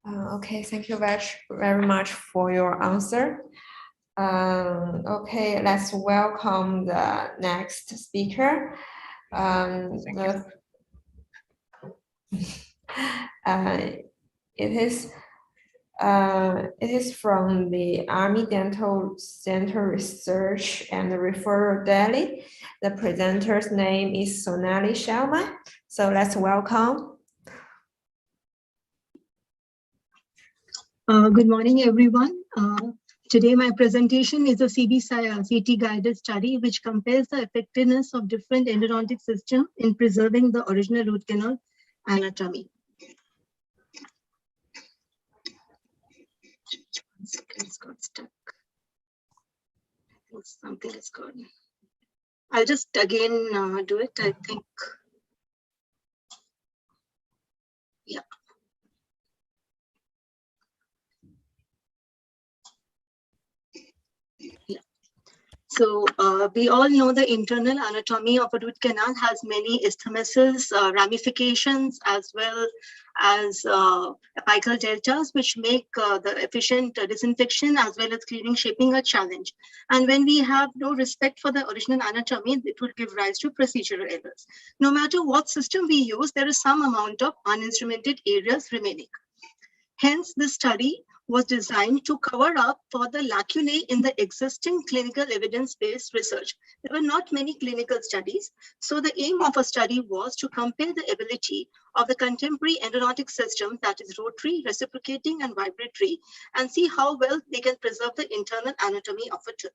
Okay, thank you very much for your answer. Okay, let's welcome the next speaker. It is from the Army Dental Center Research and Referral Delhi. The presenter's name is Sonali Sharma. So let's welcome. Good morning, everyone. Today, my presentation is a CT guided study which compares the effectiveness of different endodontic systems in preserving the original root canal anatomy. It's got stuck. Something is gone. I'll just again do it, I think. Yeah. So we all know the internal anatomy of a root canal has many isthmuses, ramifications, as well as apical deltas, which make the efficient disinfection as well as cleaning shaping a challenge. And when we have no respect for the original anatomy, it will give rise to procedural errors. No matter what system we use, there is some amount of uninstrumented areas remaining. Hence, this study was designed to cover up for the lacunae in the existing clinical evidence-based research. There were not many clinical studies, so the aim of a study was to compare the ability of the contemporary endodontic system, that is rotary, reciprocating, and vibratory, and see how well they can preserve the internal anatomy of a tooth.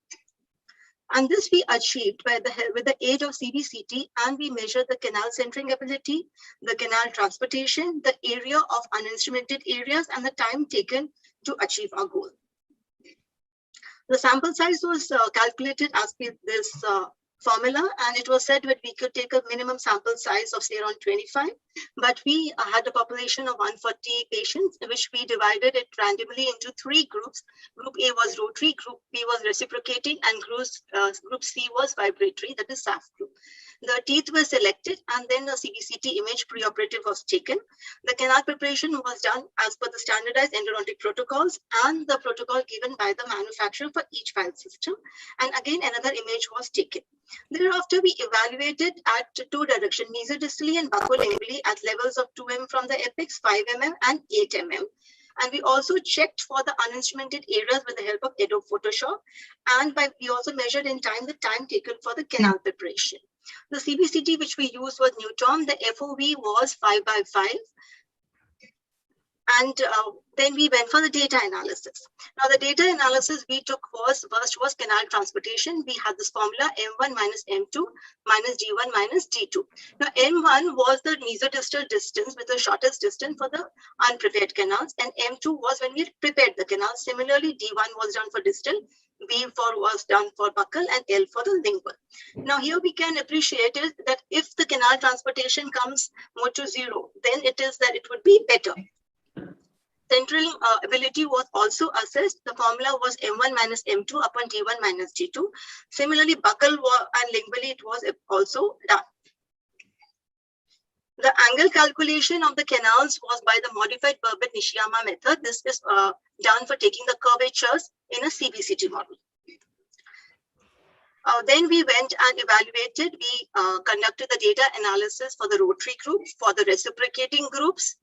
And this we achieved with the aid of CBCT, and we measured the canal centering ability, the canal transportation, the area of uninstrumented areas, and the time taken to achieve our goal. The sample size was calculated as per this formula, and it was said that we could take a minimum sample size of say around 25, but we had a population of 140 patients, which we divided it randomly into 3 groups. Group A was rotary, Group B was reciprocating, and Group C was vibratory, that is SAF group. The teeth were selected, and then a CBCT image preoperative was taken. The canal preparation was done as per the standardized endodontic protocols and the protocol given by the manufacturer for each file system. And again, another image was taken. Thereafter, we evaluated at 2 directions, mesodistally and buccolingually, at levels of 2 mm from the apex, 5 mm, and 8 mm. And we also checked for the uninstrumented areas with the help of Adobe Photoshop. And we also measured in time the time taken for the canal preparation. The CBCT which we used was Newton. The FOV was 5/5. And then we went for the data analysis. Now, the data analysis we took first was canal transportation. We had this formula M1 minus M2 minus D1 minus D2. Now, M1 was the mesodistal distance with the shortest distance for the unprepared canals, and M2 was when we prepared the canal. Similarly, D1 was done for distal, B4 was done for buccal, and L for the lingual. Now, here we can appreciate it that if the canal transportation comes more to 0, then it is that it would be better. Central ability was also assessed. The formula was M1 minus M2 upon D1 minus D2. Similarly, buccal and lingually, it was also done. The angle calculation of the canals was by the modified Burbid-Nishiyama method. This is done for taking the curvatures in a CBCT model. Then we went and evaluated. We conducted the data analysis for the rotary group, for the reciprocating groups,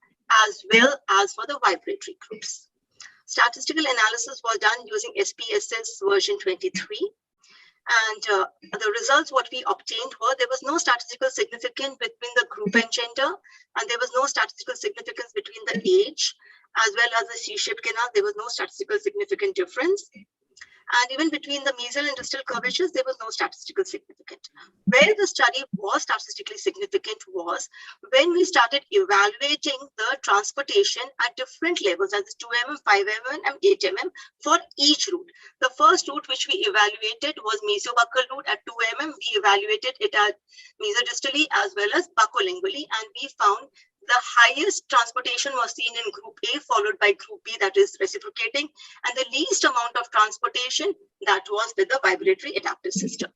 as well as for the vibratory groups. Statistical analysis was done using SPSS version 23. And the results, what we obtained were there was no statistical significance between the group and gender, and there was no statistical significance between the age, as well as the C-shaped canal. There was no statistical significant difference. And even between the mesial and distal curvatures, there was no statistical significance. Where the study was statistically significant was when we started evaluating the transportation at different levels, as 2 mm, 5 mm, and 8 mm for each root. The first root which we evaluated was mesiobuccal root at 2 mm. We evaluated it at mesodistally as well as buccolingually, and we found the highest transportation was seen in group A, followed by group B, that is reciprocating, and the least amount of transportation, that was with the vibratory adaptive system.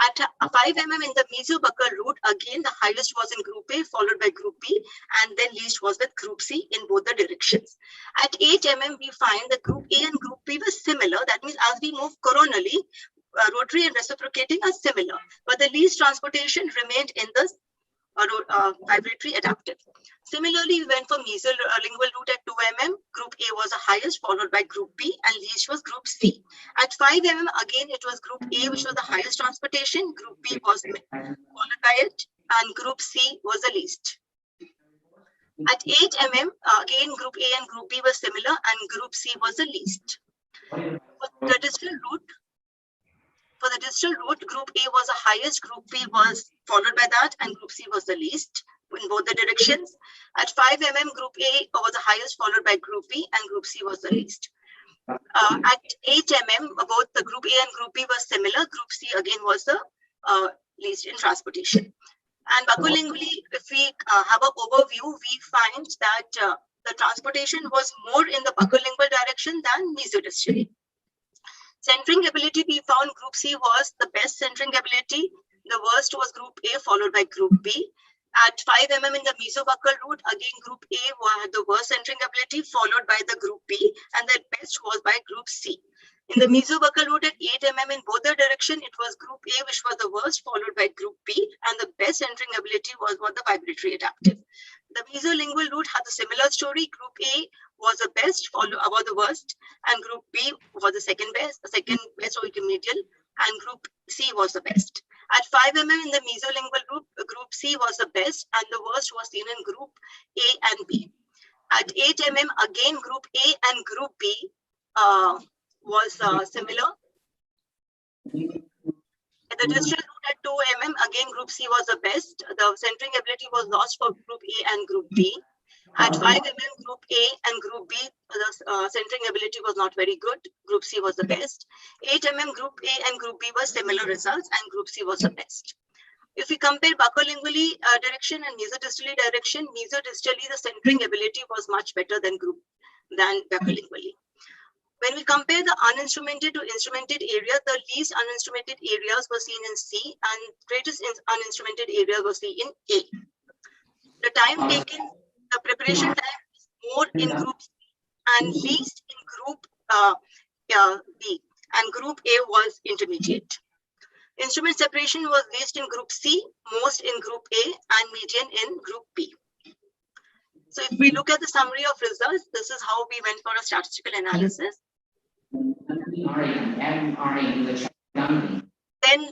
At 5 mm in the mesobuccal root, again, the highest was in group A, followed by group B, and then least was with group C in both the directions. At 8 mm, we find that group A and group B were similar. That means as we move coronally, rotary and reciprocating are similar, but the least transportation remained in the vibratory adaptive. Similarly, we went for mesolingual root at 2 mm. Group A was the highest, followed by group B, and least was group C. At 5 mm, again, it was group A, which was the highest transportation. Group B was followed by it, and group C was the least. At 8 mm, again, group A and group B were similar, and group C was the least. For the distal root, group A was the highest, group B was followed by that, and group C was the least in both the directions. At 5 mm, group A was the highest, followed by group B, and group C was the least. At 8 mm, both the group A and group B were similar. Group C again was the least in transportation. And buccolingually, if we have an overview, we find that the transportation was more in the buccolingual direction than mesodistally. Centering ability, we found group C was the best centering ability. The worst was group A, followed by group B. At 5 mm in the mesobuccal root, again, group A had the worst centering ability, followed by the group B, and the best was by group C. In the mesobuccal root at 8 mm in both the direction, it was group A, which was the worst, followed by group B, and the best centering ability was the vibratory adaptive. The mesolingual root had a similar story. Group A was the best, followed about the worst, and group B was the second best or intermediate, and group C was the best. At 5 mm in the mesolingual group C was the best, and the worst was seen in group A and B. At 8 mm, again, group A and group B was similar. At the distal root at 2 mm, again, group C was the best. The centering ability was lost for group A and group B. At 5 mm, group A and group B, the centering ability was not very good. Group C was the best. 8 mm, group A and group B were similar results, and group C was the best. If we compare buccolingually direction and mesodistally direction, mesodistally the centering ability was much better than buccolingually. When we compare the uninstrumented to instrumented area, the least uninstrumented areas were seen in C, and greatest uninstrumented areas were seen in A. The time taken, the preparation time is more in group C and least in group B, and group A was intermediate. Instrument separation was least in group C, most in group A, and median in group B. So if we look at the summary of results, this is how we went for a statistical analysis. Then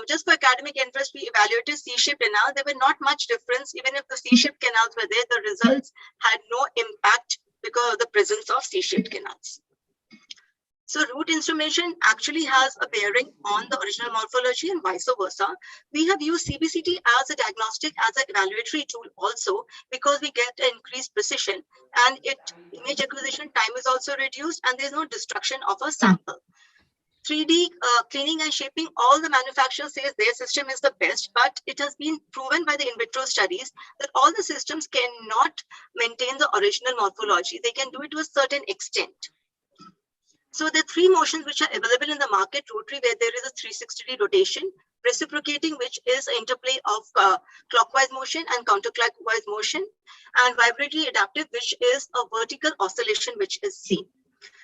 just for academic interest, we evaluated C-shaped canal. There were not much difference. Even if the C-shaped canals were there, the results had no impact because of the presence of C-shaped canals. So root instrumentation actually has a bearing on the original morphology and vice versa. We have used CBCT as a diagnostic, as an evaluatory tool also, because we get increased precision, and image acquisition time is also reduced, and there's no destruction of a sample. 3D cleaning and shaping, all the manufacturers say their system is the best, but it has been proven by the in vitro studies that all the systems cannot maintain the original morphology. They can do it to a certain extent. So the three motions which are available in the market: rotary, where there is a 360-degree rotation; reciprocating, which is an interplay of clockwise motion and counterclockwise motion; and vibratory adaptive, which is a vertical oscillation which is seen.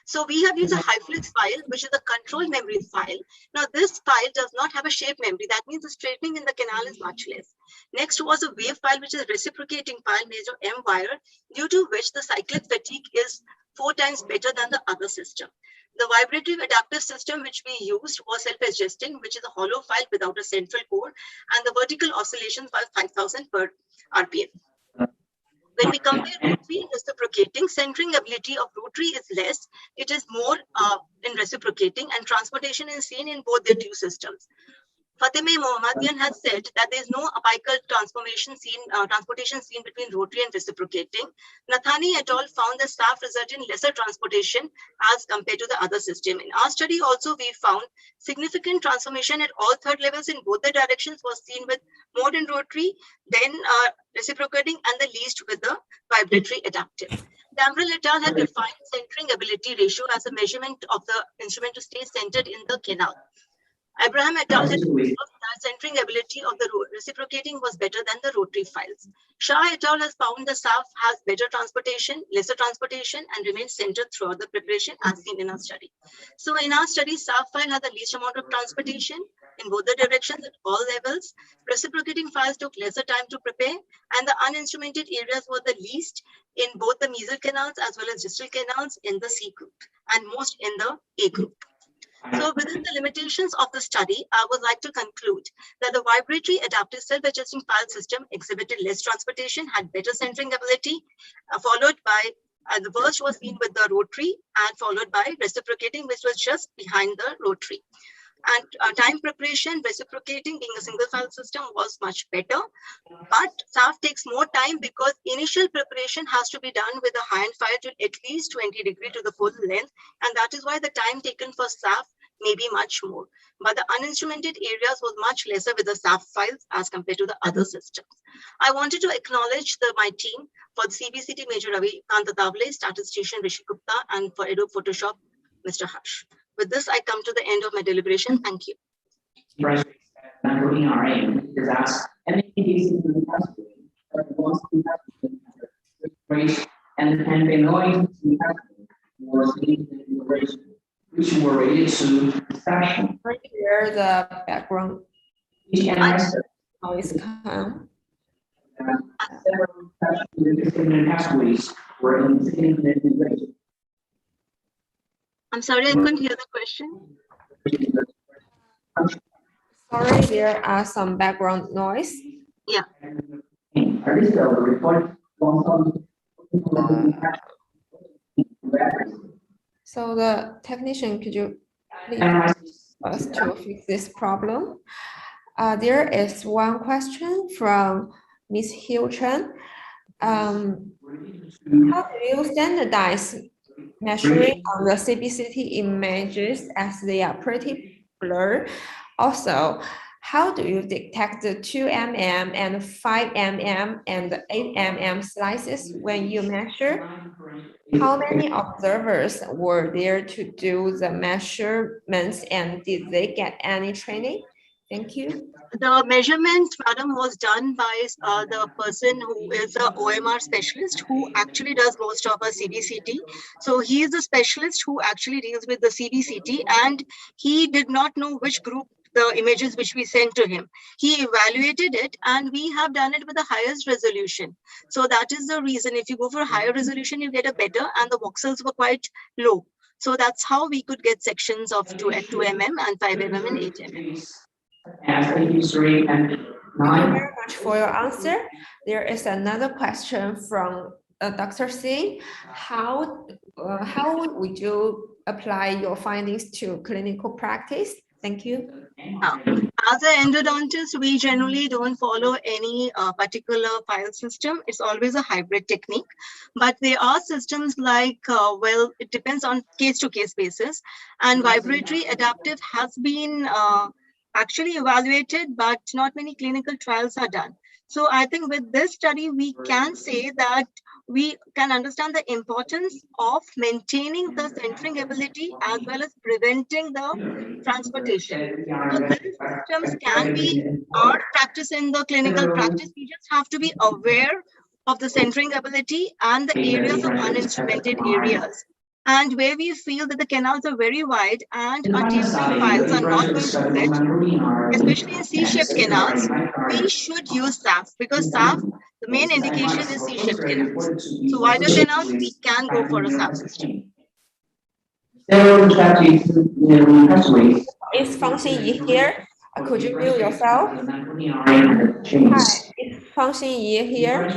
So we have used a HyFlex file, which is a control memory file. Now this file does not have a shape memory. That means the straightening in the canal is much less. Next was a wave file, which is a reciprocating file made of M wire, due to which the cyclic fatigue is 4 times better than the other system. The vibratory adaptive system which we used was self-adjusting, which is a hollow file without a central core, and the vertical oscillations were 5,000 per RPM. When we compare rotary and reciprocating, centering ability of rotary is less. It is more in reciprocating, and transportation is seen in both the two systems. Fatime Mohammadian has said that there is no apical transportation seen between rotary and reciprocating. Nathani et al. Found the SAF result in lesser transportation as compared to the other system. In our study also, we found significant transformation at all third levels in both the directions was seen with more in rotary, then reciprocating, and the least with the vibratory adaptive. Dambrell et al. Had defined centering ability ratio as a measurement of the instrument to stay centered in the canal. Abraham et al. Had observed that centering ability of the reciprocating was better than the rotary files. Shah et al. Has found the SAF has better transportation, lesser transportation, and remains centered throughout the preparation as seen in our study. So in our study, SAF file had the least amount of transportation in both the directions at all levels. Reciprocating files took lesser time to prepare, and the uninstrumented areas were the least in both the mesial canals as well as distal canals in the C group, and most in the A group. So within the limitations of the study, I would like to conclude that the vibratory adaptive self-adjusting file system exhibited less transportation, had better centering ability, followed by the worst was seen with the rotary, and followed by reciprocating, which was just behind the rotary. And time preparation, reciprocating being a single file system was much better, but SAF takes more time because initial preparation has to be done with a high-end file to at least 20 degrees to the full length, and that is why the time taken for SAF may be much more. But the uninstrumented areas was much lesser with the SAF files as compared to the other systems. I wanted to acknowledge my team for the CBCT Major Ravi Kantatavle, statistician Rishi Gupta, and for Adobe Photoshop, Mr. Harsh. With this, I come to the end of my deliberation. Thank you. Which were related to fashion. Hear the background noise come. Pathways were in I'm sorry, I couldn't hear the question. Sorry, there are some background noise. Yeah. So the technician, could you please help us to fix this problem? There is one question from Ms. Hiu Chen. How do you standardize measuring on the CBCT images as they are pretty blurred? Also, how do you detect the 2 mm and 5 mm and 8 mm slices when you measure? How many observers were there to do the measurements, and did they get any training? Thank you. The measurement, madam, was done by the person who is a OMR specialist who actually does most of our CBCT. So he is the specialist who actually deals with the CBCT, and he did not know which group the images which we sent to him. He evaluated it, and we have done it with the highest resolution. So that is the reason. If you go for a higher resolution, you get a better, and the voxels were quite low. So that's how we could get sections of 2 mm and 5 mm and 8 mm. Thank you very much for your answer. There is another question from Dr. Singh. How would you apply your findings to clinical practice? Thank you. As an endodontist, we generally don't follow any particular file system. It's always a hybrid technique. But there are systems like, well, it depends on case-to-case basis. And vibratory adaptive has been actually evaluated, but not many clinical trials are done. So I think with this study, we can say that we can understand the importance of maintaining the centering ability as well as preventing the transportation. So these systems can be our practice in the clinical practice. We just have to be aware of the centering ability and the areas of uninstrumented areas. And where we feel that the canals are very wide and our tapering files are not going to fit, especially in C-shaped canals, we should use SAF, because SAF, the main indication is C-shaped canals. So wider canals, we can go for a SAF system. Is Function Yi here? Could you mute yourself? Hi, is Function Yi here?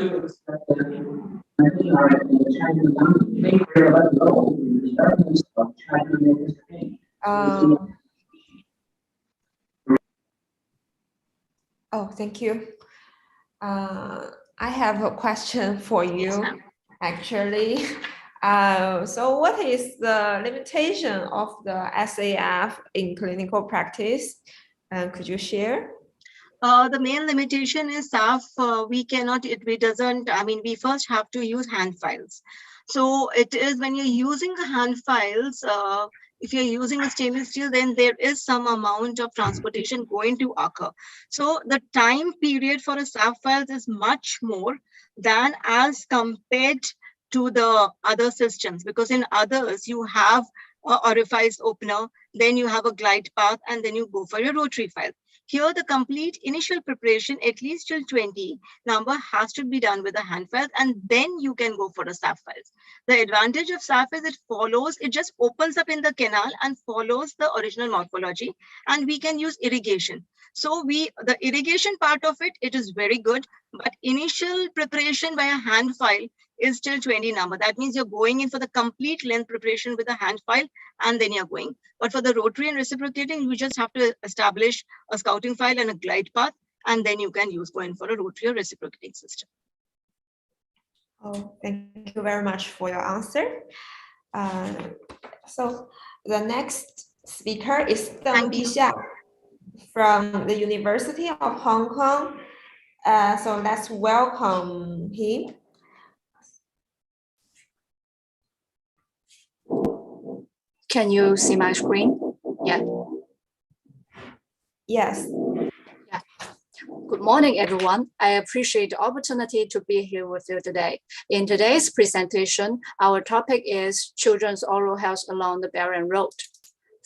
Oh, thank you. I have a question for you, actually. So what is the limitation of the SAF in clinical practice? Could you share? The main limitation is SAF. We doesn't, I mean, we first have to use hand files. So it is when you're using the hand files, if you're using a stainless steel, then there is some amount of transportation going to occur. So the time period for a SAF files is much more than as compared to the other systems, because in others you have a orifice opener, then you have a glide path, and then you go for your rotary file. Here, the complete initial preparation, at least till 20 number, has to be done with a hand file, and then you can go for a SAF files. The advantage of SAF is it just opens up in the canal and follows the original morphology, and we can use irrigation. So the irrigation part of it is very good, but initial preparation by a hand file is till 20 number. That means you're going in for the complete length preparation with a hand file, and then you're going. But for the rotary and reciprocating, you just have to establish a scouting file and a glide path, and then you can go in for a rotary or reciprocating system. Oh, thank you very much for your answer. So the next speaker is Deng Bixia from the University of Hong Kong. So let's welcome him. Can you see my screen? Yeah. Yes. Yeah. Good morning, everyone. I appreciate the opportunity to be here with you today. In today's presentation, our topic is children's oral health along the Belt and Road.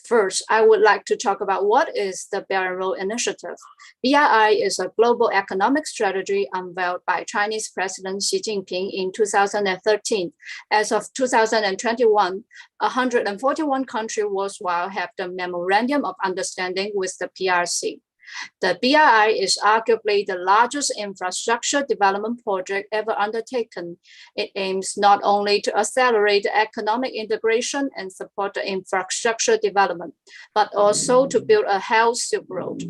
First, I would like to talk about what is the Belt and Road Initiative. BRI is a global economic strategy unveiled by Chinese President Xi Jinping in 2013. As of 2021, 141 countries worldwide have the Memorandum of Understanding with the PRC. The BRI is arguably the largest infrastructure development project ever undertaken. It aims not only to accelerate the economic integration and support the infrastructure development, but also to build a health Silk Road.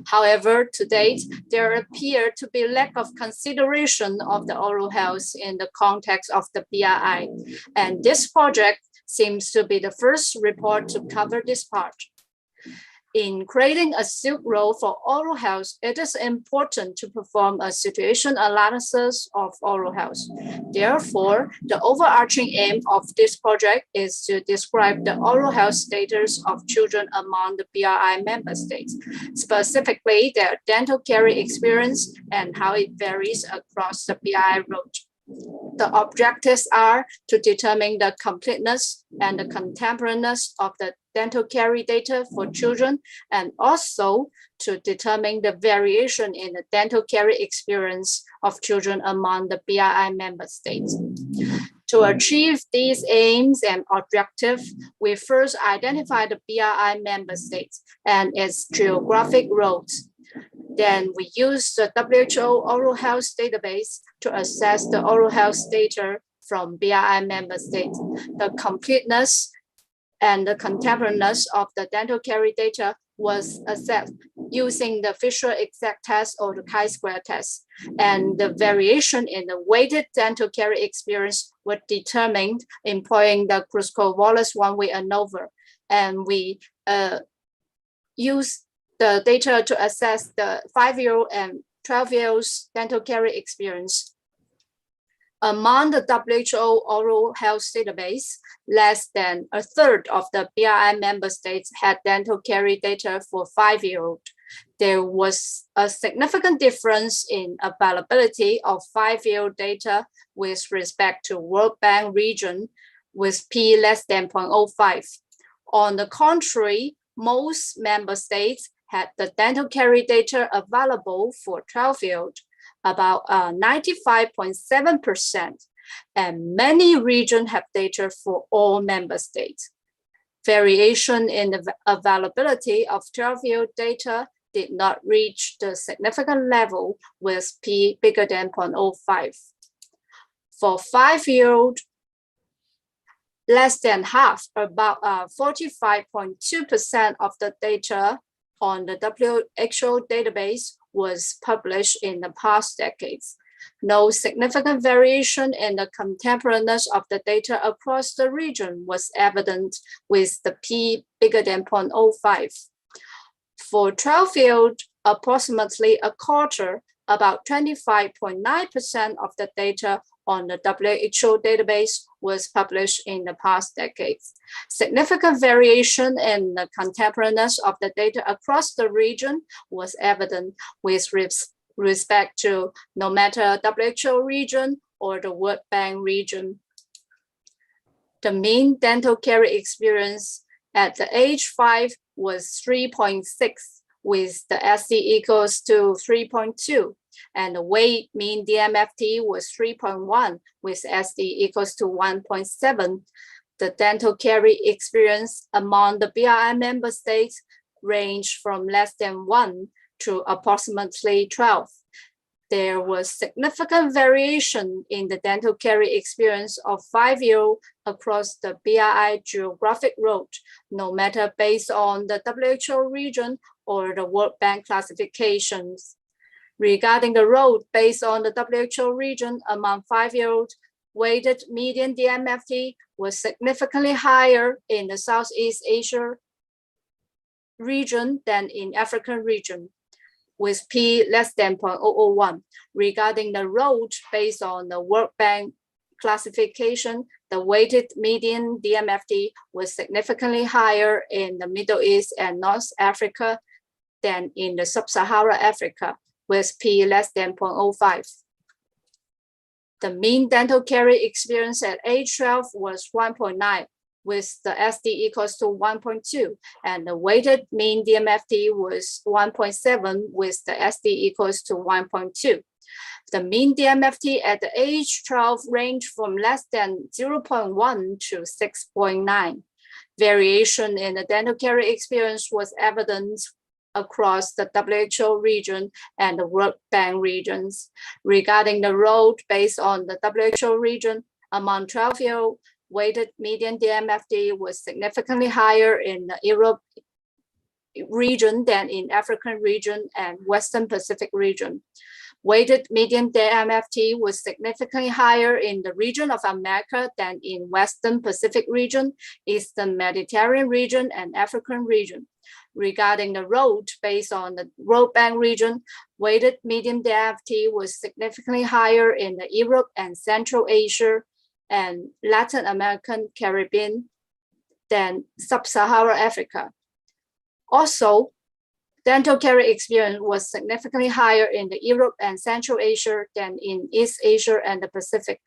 However, to date, there appear to be lack of consideration of the oral health in the context of the BRI, and this project seems to be the first report to cover this part. In creating a Silk Road for oral health, it is important to perform a situation analysis of oral health. Therefore, the overarching aim of this project is to describe the oral health status of children among the BRI member states, specifically their dental care experience and how it varies across the BRI road. The objectives are to determine the completeness and the contemporaneous of the dental care data for children, and also to determine the variation in the dental care experience of children among the BRI member states. To achieve these aims and objectives, we first identify the BRI member states and its geographic roads. Then we use the WHO Oral Health Database to assess the oral health data from BRI member states. The completeness and the contemporaneous of the dental care data was assessed using the Fisher exact test or the chi-square test. And the variation in the weighted dental care experience was determined employing the Kruskal-Wallis one-way ANOVA. And we use the data to assess the 5-year-old and 12-year-old dental care experience. Among the WHO oral health database, less than a third of the BRI member states had dental care data for 5-year-old. There was a significant difference in availability of 5-year-old data with respect to World Bank region with P less than 0.05. On the contrary, most member states had the dental care data available for 12-year-old, about 95.7%, and many regions have data for all member states. Variation in the availability of 12-year-old data did not reach the significant level with P bigger than 0.05. For 5-year-old, less than half, about 45.2% of the data on the WHO database was published in the past decades. No significant variation in the contemporaneous of the data across the region was evident with the p bigger than 0.05. For 12-year-old, approximately a quarter, about 25.9% of the data on the WHO database was published in the past decades. Significant variation in the contemporaneous of the data across the region was evident with respect to no matter WHO region or the World Bank region. The mean dental care experience at the age 5 was 3.6, with the SD equals to 3.2, and the weight mean DMFT was 3.1, with SD equals to 1.7. The dental caries experience among the BRI member states range from less than 1 to approximately 12. There was significant variation in the dental caries experience of 5-year-old across the BRI geographic road, no matter based on the WHO region or the World Bank classifications. Regarding the road based on the WHO region among 5-year-olds, weighted median DMFT was significantly higher in the Southeast Asia region than in African region, with p less than 0.001. Regarding the road based on the World Bank classification, the weighted median DMFT was significantly higher in the Middle East and North Africa than in the Sub-Saharan Africa, with p less than 0.05. The mean dental caries experience at age 12 was 1.9, with the SD equals to 1.2, and the weighted mean DMFT was 1.7, with the SD equals to 1.2. The mean DMFT at the age 12 ranged from less than 0.1 to 6.9. Variation in the dental caries experience was evident across the WHO region and the World Bank regions. Regarding the road based on the WHO region, among 12-year-old, weighted median DMFT was significantly higher in the Europe region than in African region and Western Pacific region. Weighted median DMFT was significantly higher in the region of America than in Western Pacific region, Eastern Mediterranean region, and African region. Regarding the road based on the World Bank region, weighted median DMFT was significantly higher in the Europe and Central Asia and Latin American Caribbean than Sub-Saharan Africa. Also, dental caries experience was significantly higher in the Europe and Central Asia than in East Asia and the Pacific.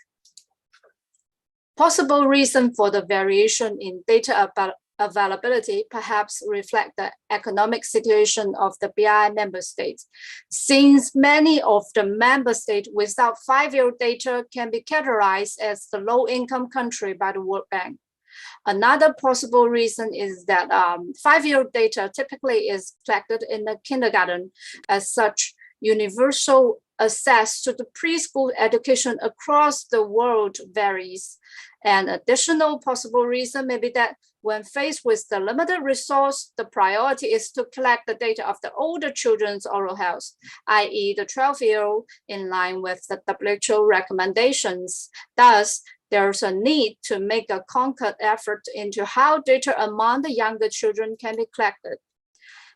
Possible reason for the variation in data availability perhaps reflect the economic situation of the BRI member states, since many of the member states without 5-year data can be categorized as the low-income country by the World Bank. Another possible reason is that 5-year data typically is collected in the kindergarten. As such, universal access to the preschool education across the world varies. An additional possible reason may be that when faced with the limited resource, the priority is to collect the data of the older children's oral health, i.e. the 12-year-old, in line with the WHO recommendations. Thus, there's a need to make a concerted effort into how data among the younger children can be collected.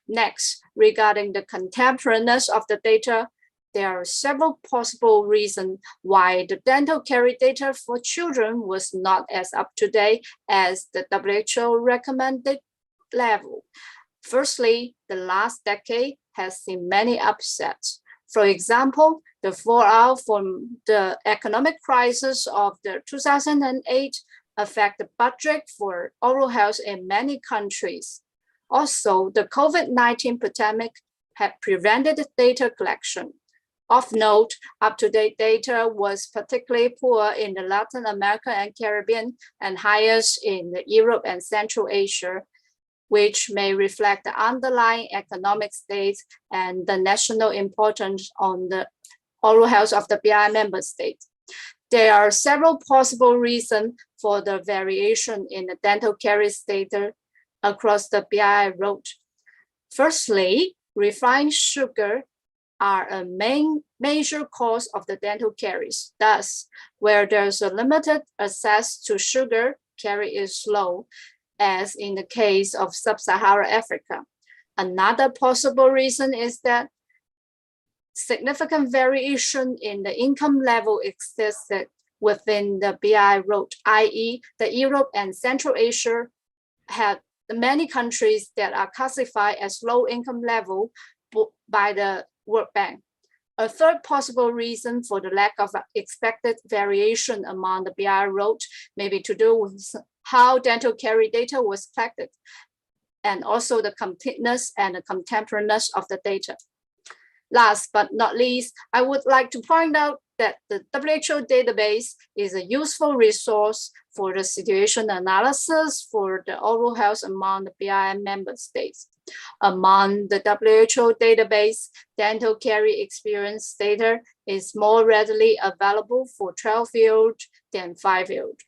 Next, regarding the contemporaneous of the data, there are several possible reasons why the dental caries data for children was not as up-to-date as the WHO recommended level. Firstly, the last decade has seen many upsets. For example, the fallout from the economic crisis of the 2008 affect the budget for oral health in many countries. Also, the COVID-19 pandemic had prevented data collection. Of note, up-to-date data was particularly poor in the Latin America and Caribbean and highest in the Europe and Central Asia, which may reflect the underlying economic states and the national importance on the oral health of the BRI member states. There are several possible reasons for the variation in the dental caries data across the BRI road. Firstly, refined sugar are a major cause of the dental caries. Thus, where there's a limited access to sugar, caries is low, as in the case of sub-Saharan Africa. Another possible reason is that significant variation in the income level existed within the BRI road, i.e. the Europe and Central Asia had many countries that are classified as low income level by the World Bank. A third possible reason for the lack of expected variation among the BRI road may be to do with how dental caries data was collected, and also the completeness and the contemporaneous of the data. Last but not least, I would like to point out that the WHO database is a useful resource for the situation analysis for the oral health among the BRI member states. Among the WHO database, dental caries experience data is more readily available for 12-year-old than 5-year-old.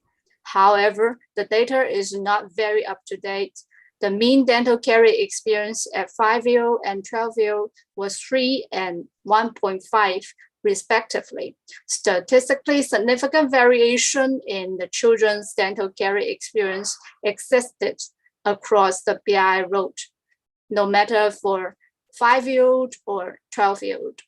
However, the data is not very up-to-date. The mean dental caries experience at 5-year-old and 12-year-old was 3 and 1.5 respectively. Statistically significant variation in the children's dental caries experience existed across the BRI road, no matter for 5-year-old or 12-year-old.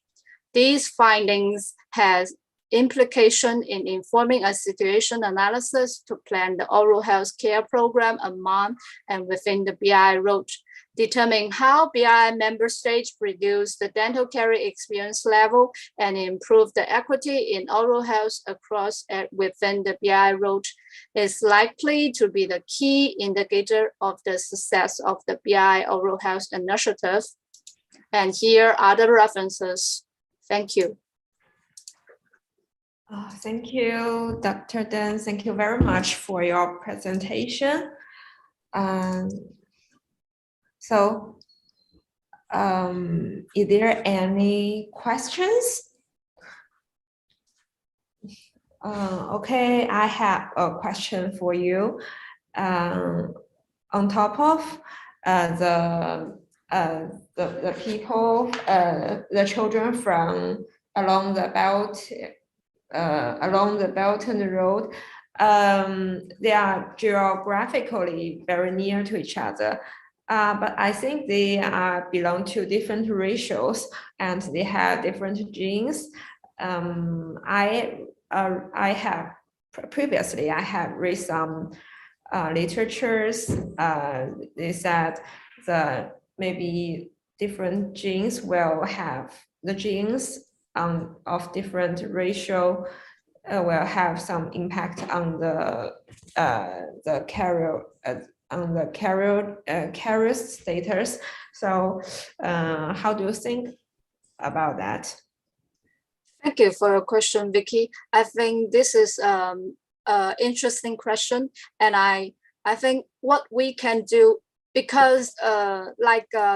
These findings has implication in informing a situation analysis to plan the oral health care program among and within the BRI road, determine how BRI member states reduce the dental caries experience level and improve the equity in oral health across and within the BRI road is likely to be the key indicator of the success of the BRI oral health initiative. And here are the references. Thank you. Thank you, Dr. Dan. Thank you very much for your presentation. Is there any questions? Okay, I have a question for you. On top of the people, the children from along the Belt and the Road, they are geographically very near to each other. But I think they belong to different ratios and they have different genes. I have previously read some literatures. They said that maybe different genes will have the genes of different ratio will have some impact on the carrier status. So how do you think about that? Thank you for your question, Vicky. I think this is an interesting question, and I think what we can do, because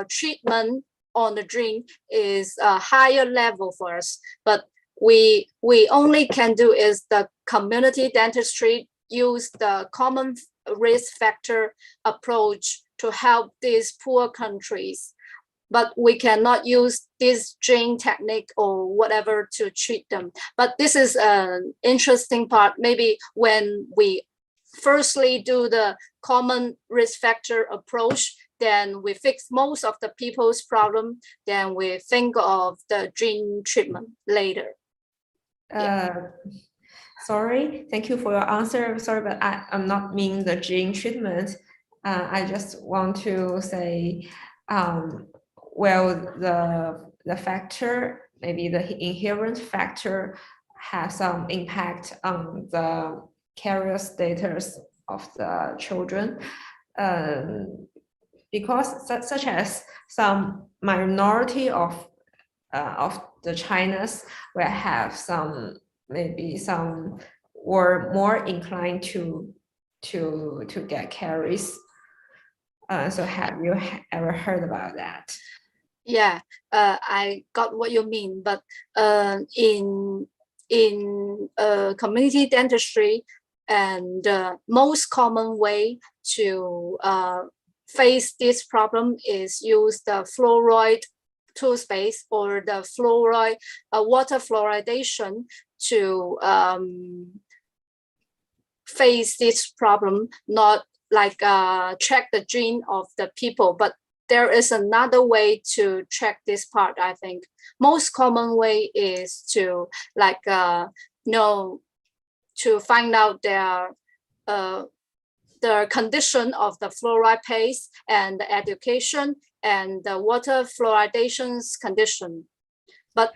treatment on the gene is a higher level for us, but we only can do is the community dentistry use the common risk factor approach to help these poor countries. But we cannot use this gene technique or whatever to treat them. But this is an interesting part. Maybe when we firstly do the common risk factor approach, then we fix most of the people's problem, then we think of the gene treatment later. Sorry, thank you for your answer. Sorry, but I'm not mean the gene treatment. I just want to say, well, the factor, maybe the inherent factor has some impact on the carrier status of the children. Because such as some minority of the Chinas will have some, maybe some, or more inclined to get caries. So have you ever heard about that? Yeah, I got what you mean, but in community dentistry, and most common way to face this problem is use the fluoride toothpaste or the fluoride water fluoridation to face this problem, not like check the gene of the people, but there is another way to check this part. I think most common way is to like to find out the condition of the fluoride paste and the education and the water fluoridation's condition. But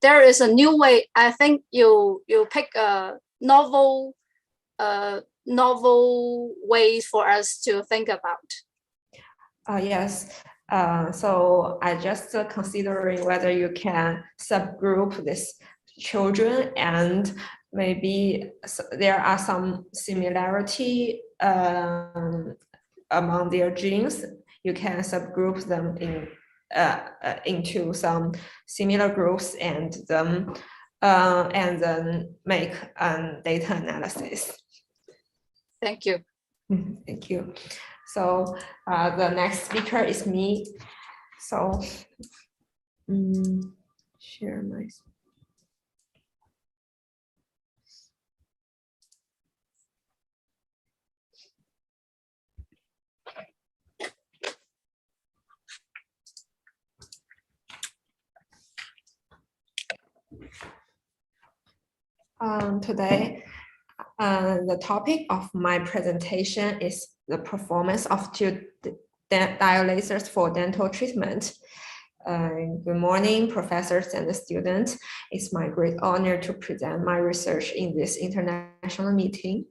there is a new way. I think you pick a novel ways for us to think about. Yes. So I just considering whether you can subgroup these children, and maybe there are some similarity among their genes. You can subgroup them into some similar groups and then make data analysis. Thank you. Thank you. So the next speaker is me. So share my. Today, the topic of my presentation is the performance of two diolasers for dental treatment. Good morning, professors and students. It's my great honor to present my research in this international meeting.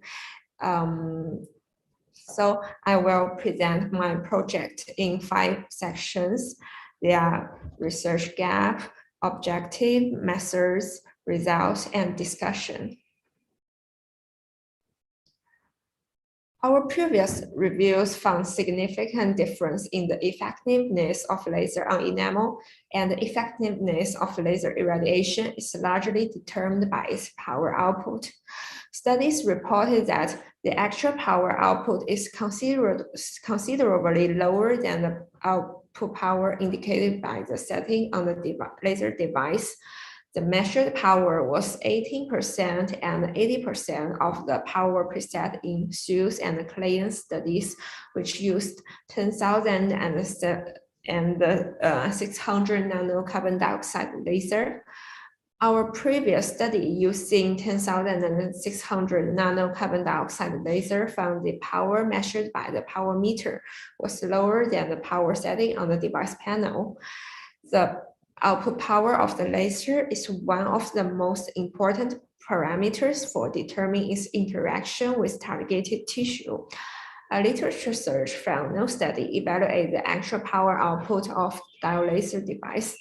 So I will present my project in 5 sections. They are research gap, objective, methods, results, and discussion. Our previous reviews found significant difference in the effectiveness of laser on enamel, and the effectiveness of laser irradiation is largely determined by its power output. Studies reported that the actual power output is considerably lower than the output power indicated by the setting on the laser device. The measured power was 18% and 80% of the power preset in Hsu's and Clayton's studies, which used 10,000 and 600 nano carbon dioxide laser. Our previous study using 10,000 and 600 nano carbon dioxide laser found the power measured by the power meter was lower than the power setting on the device panel. The output power of the laser is one of the most important parameters for determining its interaction with targeted tissue. A literature search found no study evaluate the actual power output of diolaser device,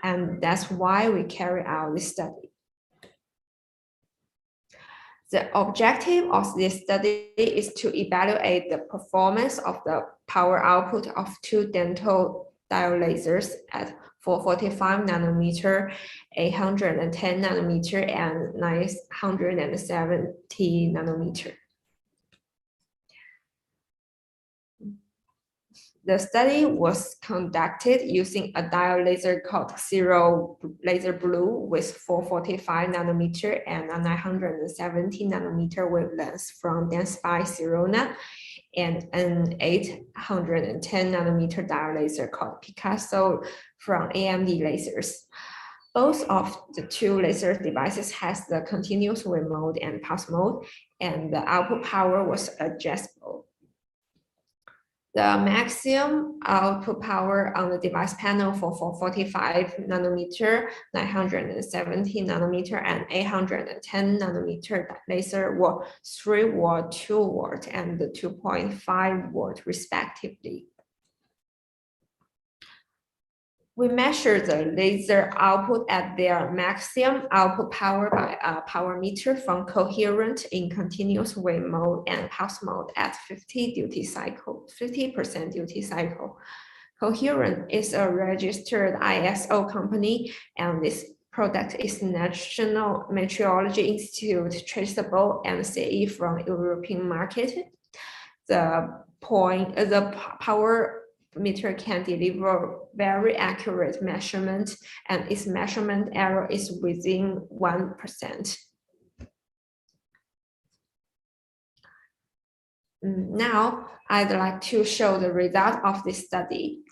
and that's why we carry out this study. The objective of this study is to evaluate the performance of the power output of 2 dental diolasers at 445 nanometer, 810 nanometer, and 970 nanometer. The study was conducted using a diolaser called Zero Laser Blue with 445 nanometer and a 970 nanometer wavelengths from Dentsply Sirona, and an 810 nanometer diolaser called Picasso from AMD Lasers. Both of the 2 laser devices has the continuous wave mode and pulse mode, and the output power was adjustable. The maximum output power on the device panel for 445 nanometer, 970 nanometer, and 810 nanometer laser were 3 watt, 2 watt, and 2.5 watt respectively. We measure the laser output at their maximum output power by a power meter from coherent in continuous wave mode and pulse mode at 50% duty cycle. Coherent is a registered ISO company, and this product is National Metrology Institute traceable and CE from European market. The power meter can deliver very accurate measurement, and its measurement error is within 1%. Now, I'd like to show the result of this study.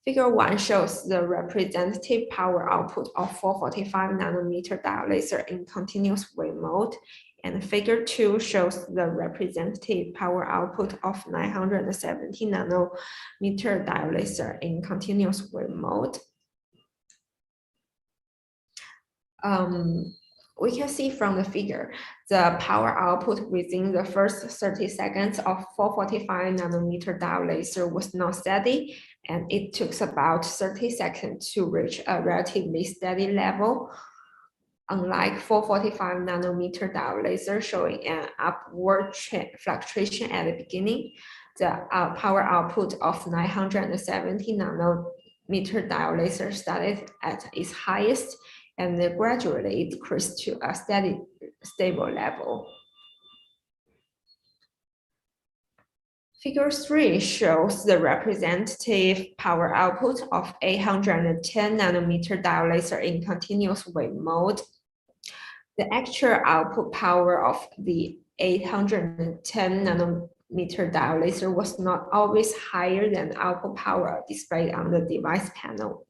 Figure 1 shows the representative power output of 445 nanometer diode laser in continuous wave mode, and Figure 2 shows the representative power output of 970 nanometer diode laser in continuous wave mode. We can see from the figure, the power output within the first 30 seconds of 445 nanometer diode laser was not steady, and it took about 30 seconds to reach a relatively steady level. Unlike 445 nanometer diode laser showing an upward fluctuation at the beginning, the power output of 970 nanometer diode laser started at its highest and gradually decreased to a stable level. Figure 3 shows the representative power output of 810 nanometer diode laser in continuous wave mode. The actual output power of the 810 nanometer diode laser was not always higher than the output power displayed on the device panel.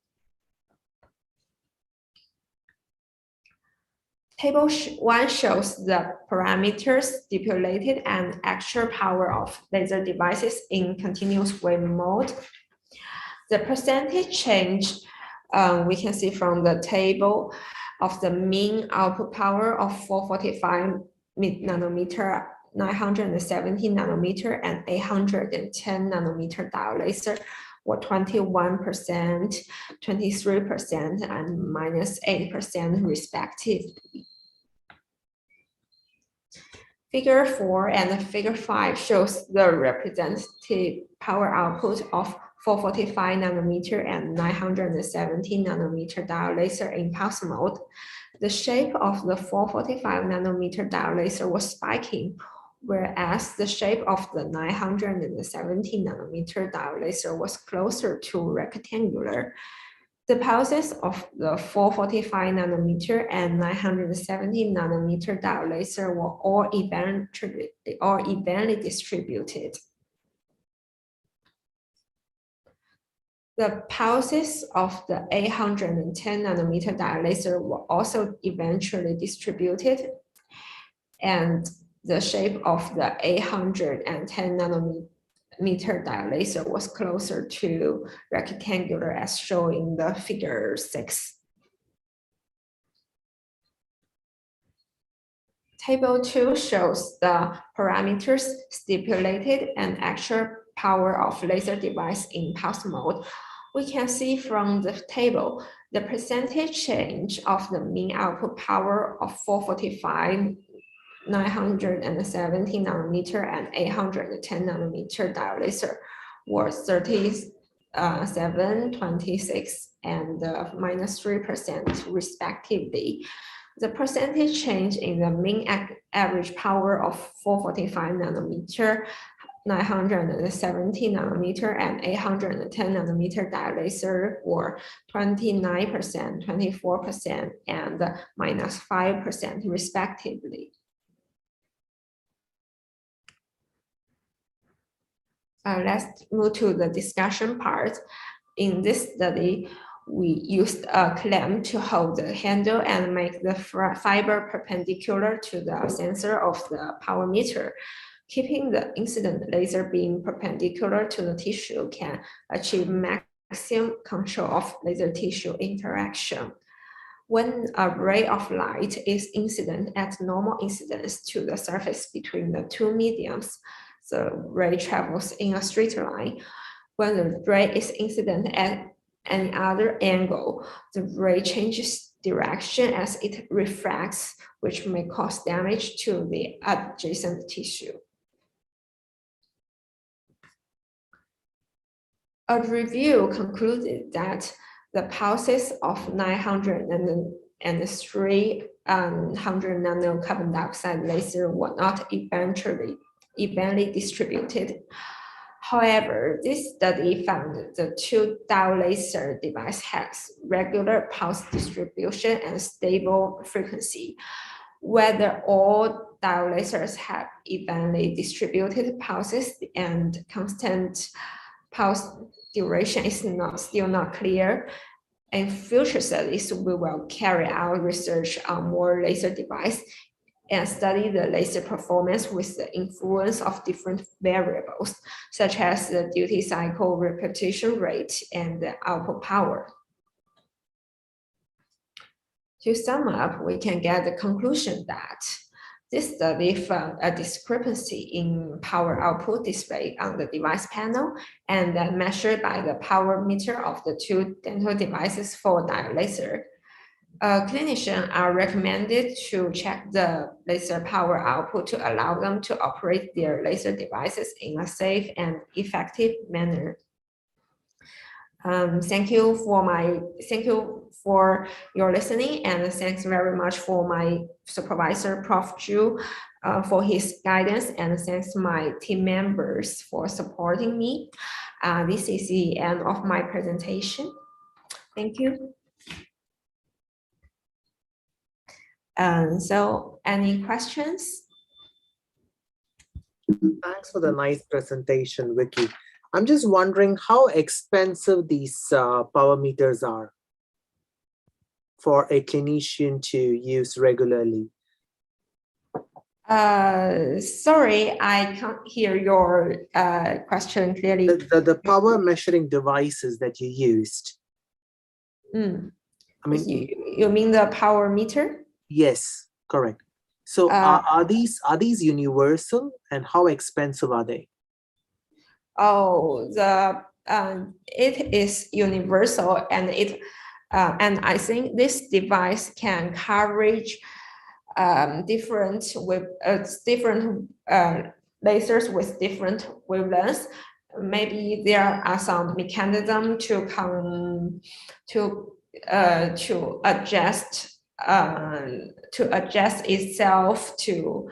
Table 1 shows the parameters stipulated and actual power of laser devices in continuous wave mode. The percentage change we can see from the table of the mean output power of 445 nanometer, 970 nanometer, and 810 nanometer diode laser were 21%, 23%, and -8% respectively. Figure 4 and Figure 5 shows the representative power output of 445 nanometer and 970 nanometer diode laser in pulse mode. The shape of the 445 nanometer diode laser was spiking, whereas the shape of the 970 nanometer diode laser was closer to rectangular. The pulses of the 445 nanometer and 970 nanometer diode laser were all evenly distributed. The pulses of the 810 nanometer diode laser were also eventually distributed, and the shape of the 810 nanometer diode laser was closer to rectangular as shown in the figure 6. Table 2 shows the parameters stipulated and actual power of laser device in pulse mode. We can see from the table the percentage change of the mean output power of 445 970 nanometer and 810 nanometer diode laser were 37, 26, and -3% respectively. The percentage change in the mean average power of 445 nanometer, 970 nanometer, and 810 nanometer diode laser were 29%, 24%, and -5% respectively. Let's move to the discussion part. In this study, we used a clamp to hold the handle and make the fiber perpendicular to the sensor of the power meter. Keeping the incident laser beam perpendicular to the tissue can achieve maximum control of laser tissue interaction. When a ray of light is incident at normal incidence to the surface between the two mediums, the ray travels in a straight line. When the ray is incident at any other angle, the ray changes direction as it refracts, which may cause damage to the adjacent tissue. A review concluded that the pulses of 900 and 300 nano carbon dioxide laser were not evenly distributed. However, this study found the 2-diode laser device has regular pulse distribution and stable frequency. Whether all diode lasers have evenly distributed pulses and constant pulse duration is still not clear. In future studies, we will carry out research on more laser devices and study the laser performance with the influence of different variables, such as the duty cycle repetition rate and the output power. To sum up, we can get the conclusion that this study found a discrepancy in power output displayed on the device panel and then measured by the power meter of the 2 dental devices for diode laser. Clinicians are recommended to check the laser power output to allow them to operate their laser devices in a safe and effective manner. Thank you for your listening, and thanks very much for my supervisor, Prof. Zhu, for his guidance, and thanks to my team members for supporting me. This is the end of my presentation. Thank you. So any questions? Thanks for the nice presentation, Vicky. I'm just wondering how expensive these power meters are for a clinician to use regularly. Sorry, I can't hear your question clearly. The power measuring devices that you used. I mean, you mean the power meter? Yes, correct. So are these universal, and how expensive are they? Oh, it is universal, and and I think this device can coverage different lasers with different wavelengths. Maybe there are some mechanism to adjust itself to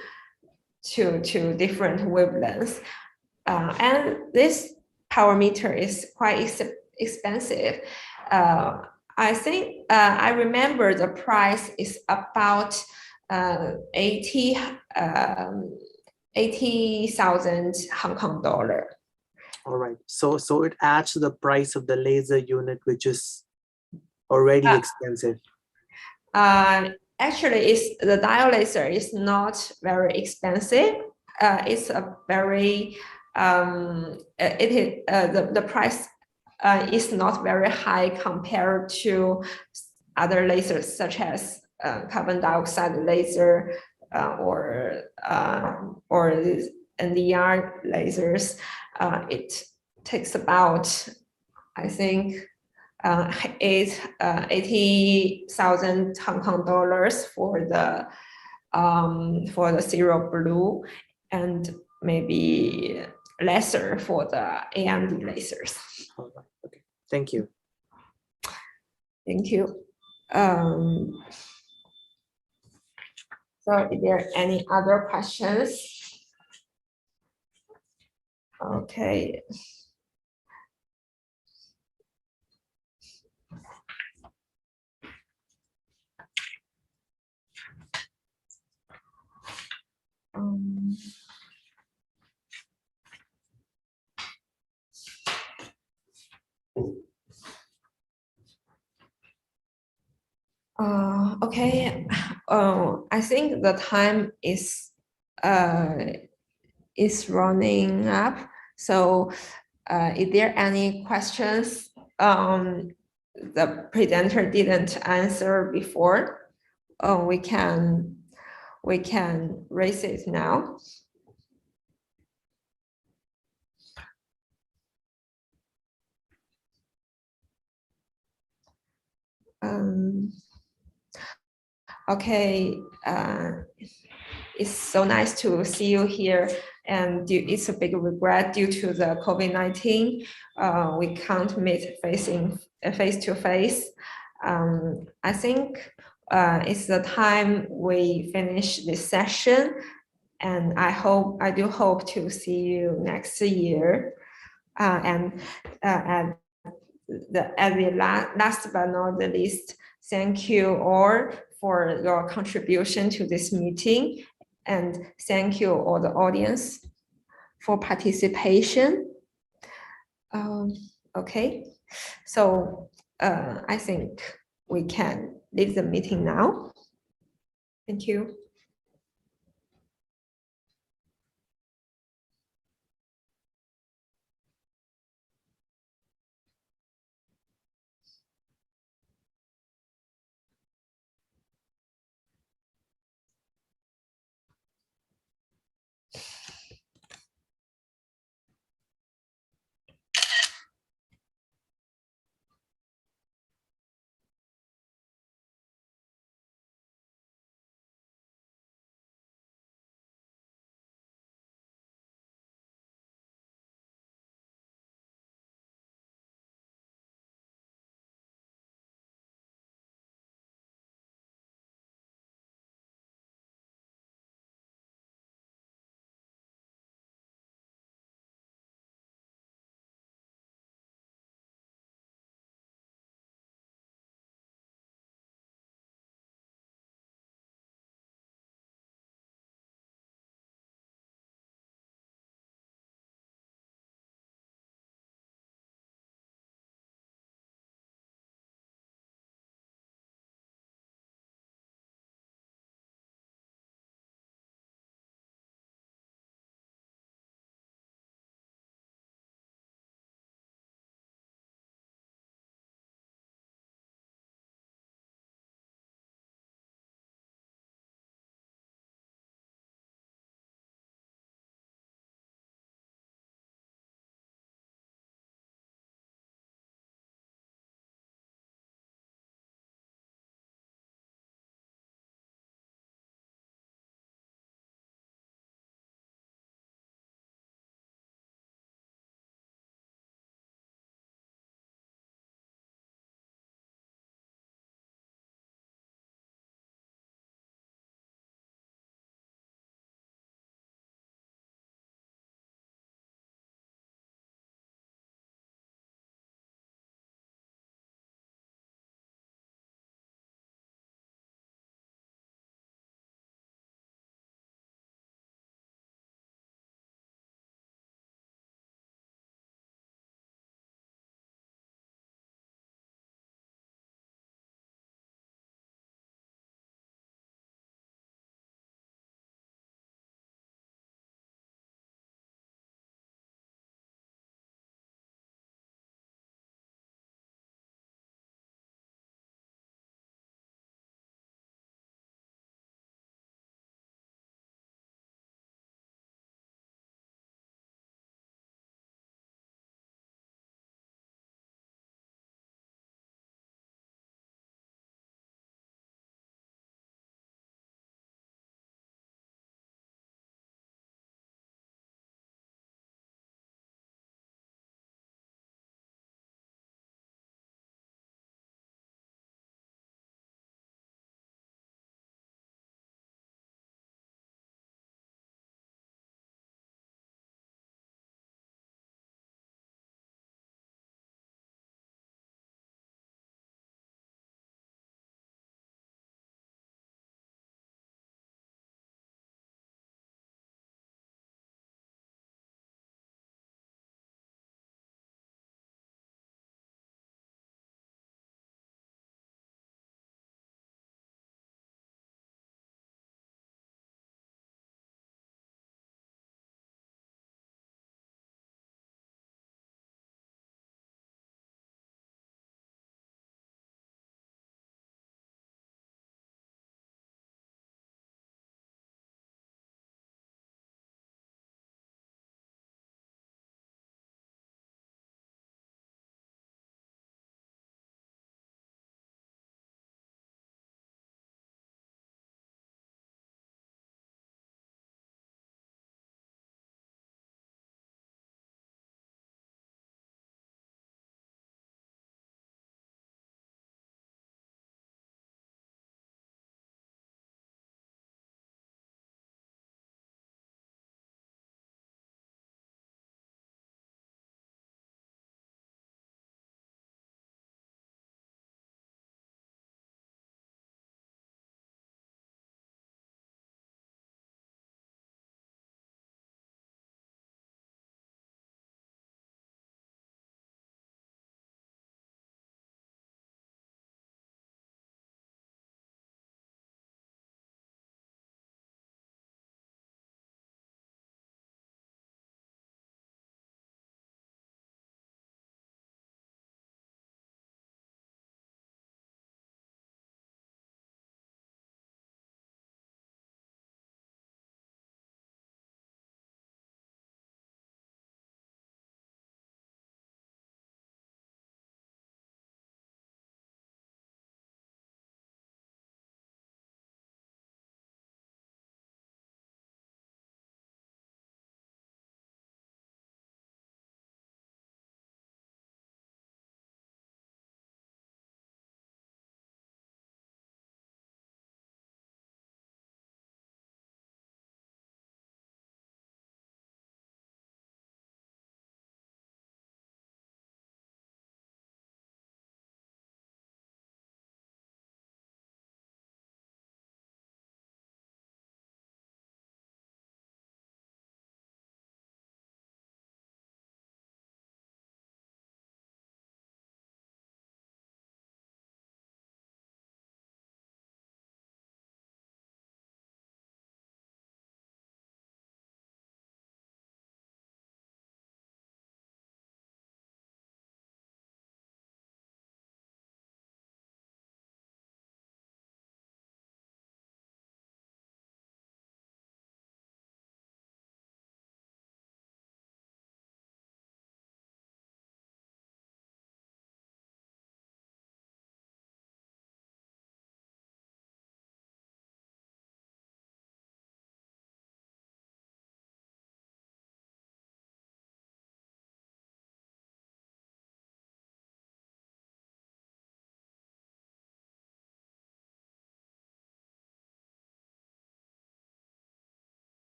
different wavelengths. And this power meter is quite expensive. I think I remember the price is about 80,000 Hong Kong dollar. All right. So it adds to the price of the laser unit, which is already expensive. Actually, the diode laser is not very expensive. It's a very the price is not very high compared to other lasers such as carbon dioxide laser or NDR lasers. It takes about, I think, 80,000 Hong Kong dollars for the Zero Blue, and maybe lesser for the AMD lasers. All right. Okay. Thank you. Thank you. So is there any other questions? Okay. Okay. I think the time is running up. So, is there any questions the presenter didn't answer before? We can raise it now. Okay, it's so nice to see you here, and it's a big regret due to the COVID-19. We can't meet face to face. I think it's the time we finish this session, and I do hope to see you next year. At the last but not the least, thank you all for your contribution to this meeting, and thank you all the audience for participation. Okay, so I think we can leave the meeting now. Thank you.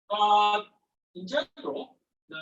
In general, the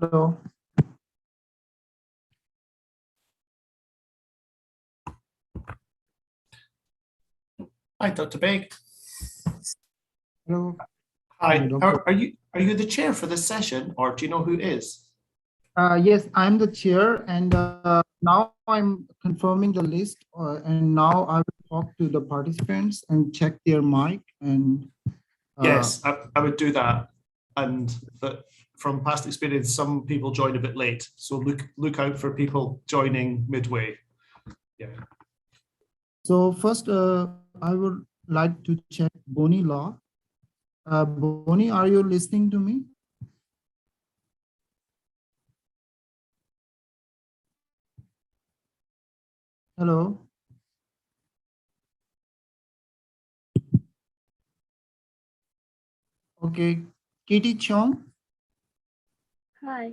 Hello. Hi, Dr. Baig. Hello. Hi. Hello, Doctor. Are you the chair for this session, or do you know who is? Yes, I'm the chair, and now I'm confirming the list, and now I will talk to the participants and check their mic. And Yes, I would do that. And that from past experience, some people join a bit late, so look out for people joining midway. Yeah. So first, I would like to check Bonnie Law. Bonnie, are you listening to me? Hello. Okay, Kitty Chong. Hi.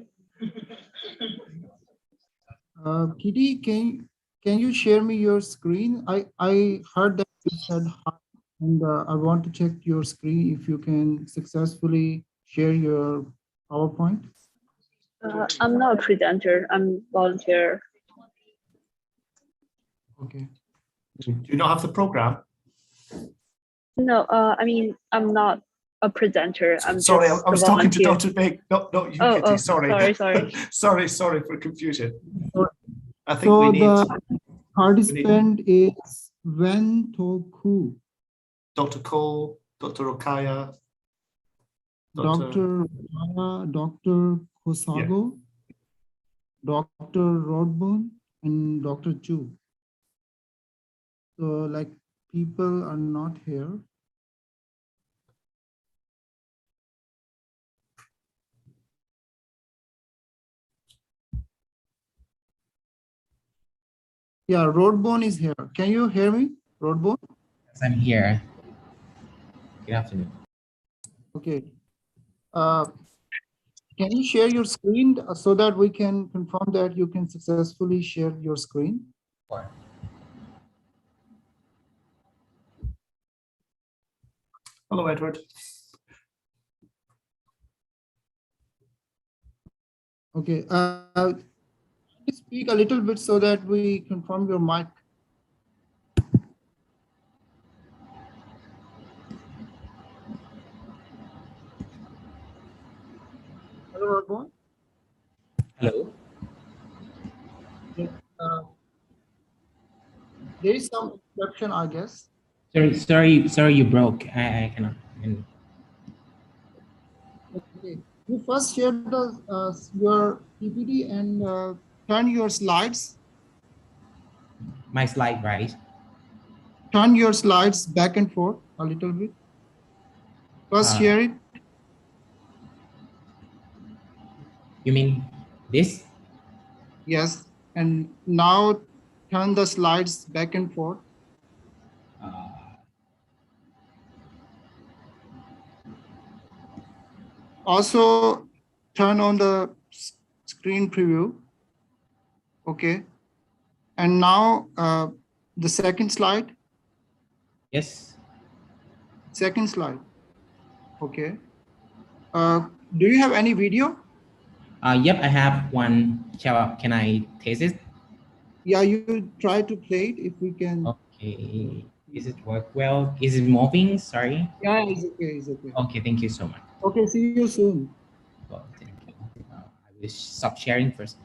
Kitty, can you share me your screen? I heard that you said hi, and I want to check your screen if you can successfully share your PowerPoint. I'm not a presenter. I'm volunteer. Okay. Do you not have the program? No, I mean, I'm not a presenter. I'm Sorry, just I was a talking to volunteer. Dr. Baig, not you, Oh, Kitty. Sorry. sorry. sorry for confusion. I think So we need the participant is Wen To Ku, Dr. Cole, Dr. Okaya, Dr. Kosago, Dr. Rodbone, and Dr. Chu. So like people are not here. Yeah, Rodbone is here. Can you hear me, Rodbone? Yes, I'm here. Good afternoon. Okay. Can you share your screen so that we can confirm that you can successfully share your screen? Sure. Hello, Edward. Okay. Speak a little bit so that we confirm your mic. Hello, Rodbone. Hello. Okay. There is some interruption, I guess. Sorry, you broke. I cannot. Okay. You first share the your PPT and turn your slides. My slide, right? Turn your slides back and forth a little bit. First share it. You mean this? Yes. And now turn the slides back and forth. Also turn on the screen preview. Okay. And now the second slide. Yes. Second slide. Okay. Do you have any video? Yep, I have one. Can I taste it? Yeah, you try to play it if we can. Okay. Is it work well? Is it moving? Sorry. Yeah, it's okay. It's okay. Okay, thank you so much. Okay, see you soon. Well, thank you. I will stop sharing first.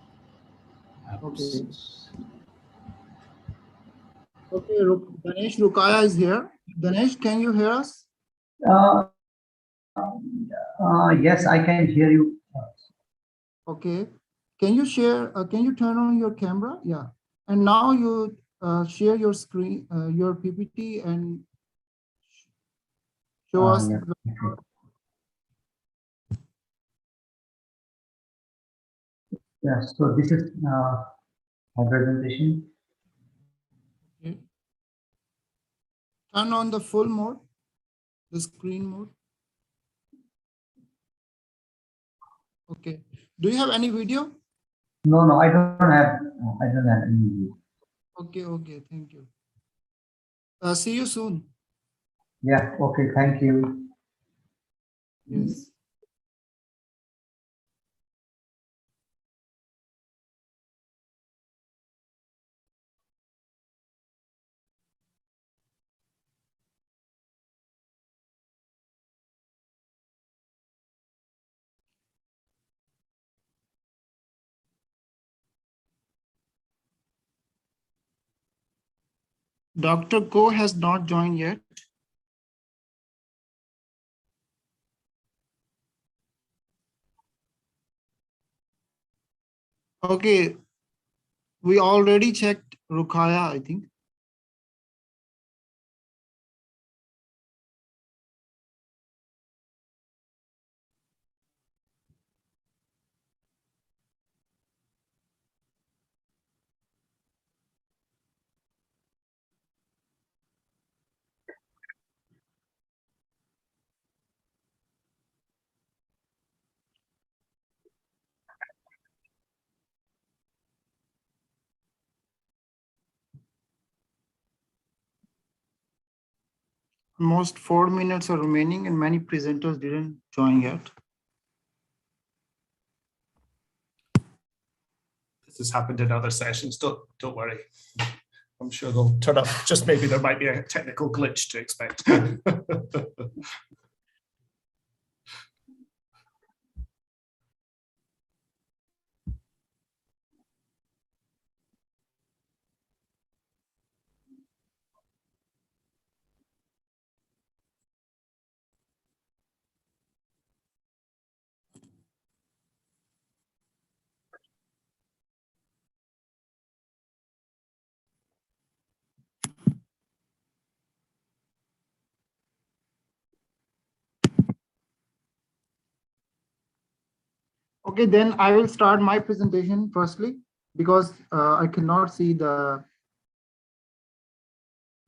Okay. Okay, Ganesh Rukaya is here. Ganesh, can you hear us? Yes, I can hear you. Okay. Can you share, can you turn on your camera? Yeah. And now you share your screen, your PPT and show us. Yeah. Yes, so this is my presentation. Okay. Turn on the full mode, the screen mode. Okay. Do you have any video? No, I don't have any video. Okay, thank you. See you soon. Yeah, okay, thank you. Yes. Dr. Ko has not joined yet. Okay, we already checked Rukhaya, I think. Almost 4 minutes are remaining and many presenters didn't join yet. This has happened in other sessions. Don't worry. I'm sure they'll turn up. Just maybe there might be a technical glitch to expect. Okay, then I will start my presentation firstly, because I cannot see the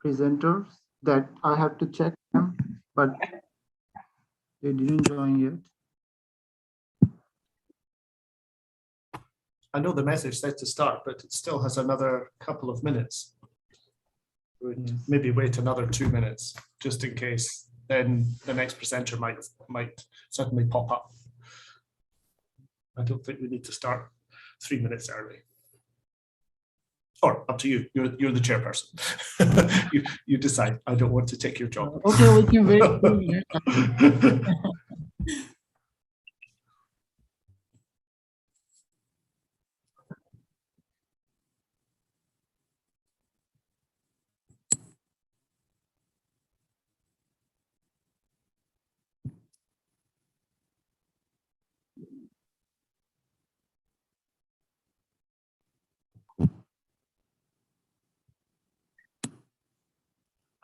presenters that I have to check them, but they didn't join yet. I know the message said to start, but it still has another couple of minutes. We'd maybe wait another 2 minutes, just in case. Then the next presenter might suddenly pop up. I don't think we need to start 3 minutes early. Or up to you. You're the chairperson. you decide. I don't want to take your job. Okay, we can wait 2 minutes.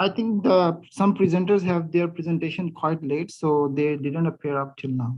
I think some presenters have their presentation quite late, so they didn't appear up till now.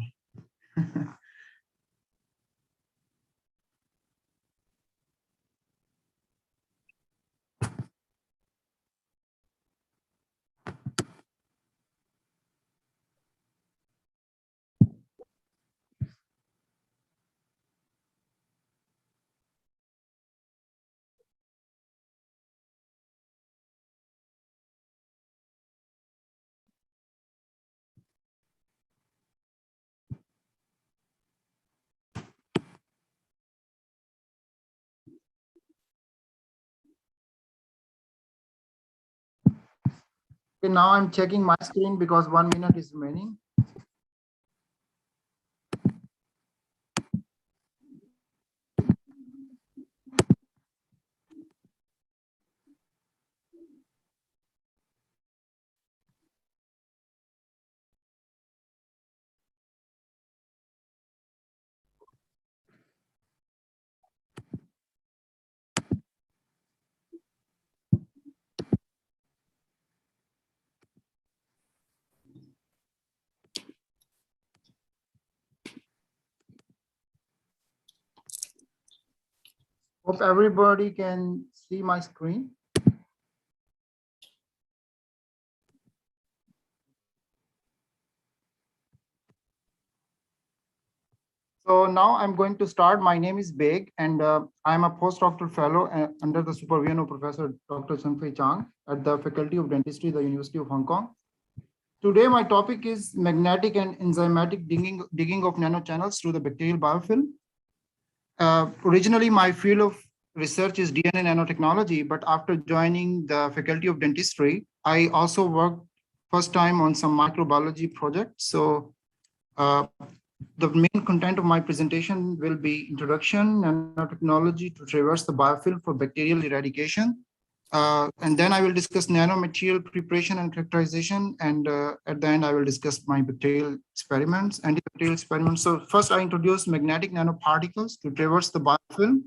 Okay, now I'm checking my screen because 1 minute is remaining. Hope everybody can see my screen. So now I'm going to start. My name is Beg, and I'm a postdoctoral fellow under the supervision of Professor Dr. Chun-Fei Chang at the Faculty of Dentistry, the University of Hong Kong. Today, my topic is magnetic and enzymatic digging of nanochannels through the bacterial biofilm. Originally, my field of research is DNA nanotechnology, but after joining the Faculty of Dentistry, I also worked first time on some microbiology projects. So the main content of my presentation will be introduction, nanotechnology to traverse the biofilm for bacterial eradication, And then I will discuss nanomaterial preparation and characterization. And at the end, I will discuss my bacterial experiments, antibacterial experiments. So first, I introduced magnetic nanoparticles to traverse the biofilm.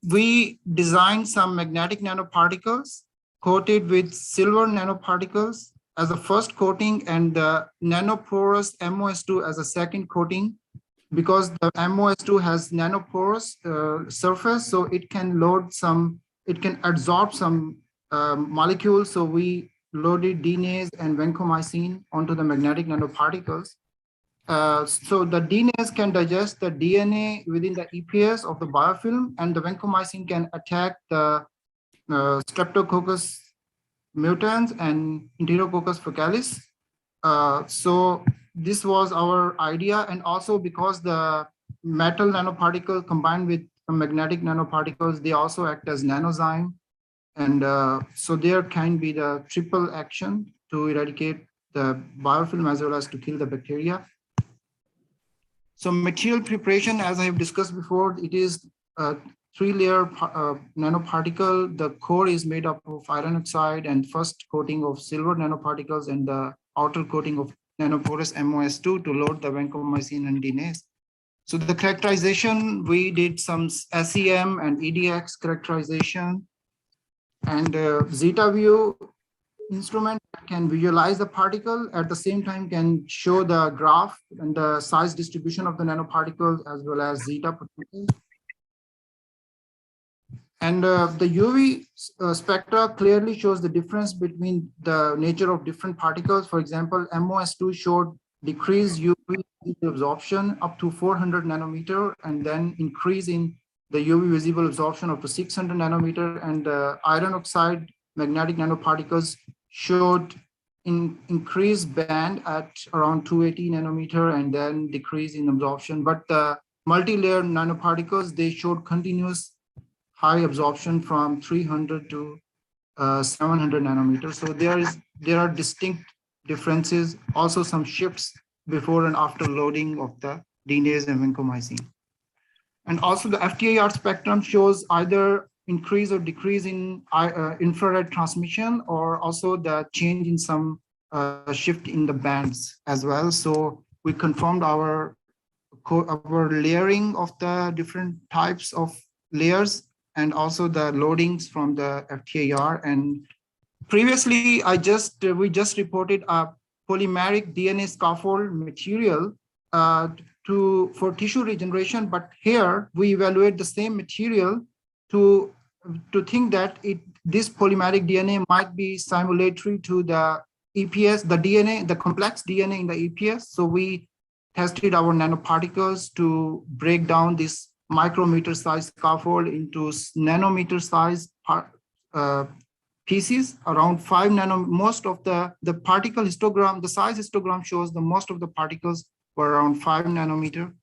We designed some magnetic nanoparticles coated with silver nanoparticles as a first coating and the nanoporous MOS2 as a second coating, because the MOS2 has nanoporous surface, so it can load some, it can absorb some molecules. So we loaded DNase and vancomycin onto the magnetic nanoparticles. So the DNase can digest the DNA within the EPS of the biofilm, and the vancomycin can attack the Streptococcus mutans and Enterococcus faecalis. So this was our idea, and also because the metal nanoparticle combined with the magnetic nanoparticles, they also act as nanozyme. And so there can be the triple action to eradicate the biofilm as well as to kill the bacteria. So material preparation, as I have discussed before, it is a 3-layer nanoparticle. The core is made up of iron oxide and first coating of silver nanoparticles and the outer coating of nanoporous MOS2 to load the vancomycin and DNase. So the characterization, we did some SEM and EDX characterization, and ZetaView instrument can visualize the particle, at the same time can show the graph and the size distribution of the nanoparticles as well as zeta potential. And the UV spectra clearly shows the difference between the nature of different particles. For example, MOS2 showed decreased UV absorption up to 400 nanometer, and then increase in the UV visible absorption up to 600 nanometer. And iron oxide magnetic nanoparticles showed increased band at around 280 nanometer and then decrease in absorption. But the multi-layer nanoparticles, they showed continuous high absorption from 300 to 700 nanometers. So there are distinct differences, also some shifts before and after loading of the DNase and vancomycin. And also the FTIR spectrum shows either increase or decrease in infrared transmission, or also the change in some shift in the bands as well. So we confirmed our layering of the different types of layers and also the loadings from the FTIR. And previously, we just reported a polymeric DNA scaffold material for tissue regeneration, but here we evaluate the same material to think that this polymeric DNA might be simulatory to the EPS, the DNA, the complex DNA in the EPS. So we tested our nanoparticles to break down this micrometer size scaffold into nanometer size pieces around 5 nanometers. Most of the particle histogram, the size histogram shows the most of the particles were around 5 nanometer.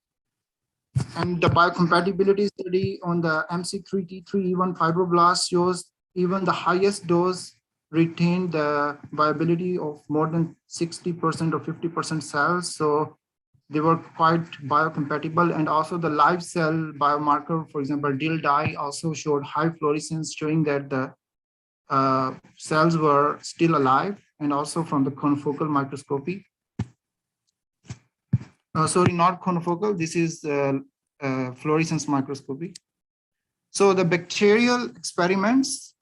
And the biocompatibility study on the MC3T3E1 fibroblast shows even the highest dose retained the viability of more than 60% or 50% cells. So they were quite biocompatible. And also the live cell biomarker, for example, DIL-dye also showed high fluorescence, showing that the cells were still alive, and also from the confocal microscopy. Sorry, not confocal, this is fluorescence microscopy. So the bacterial experiments,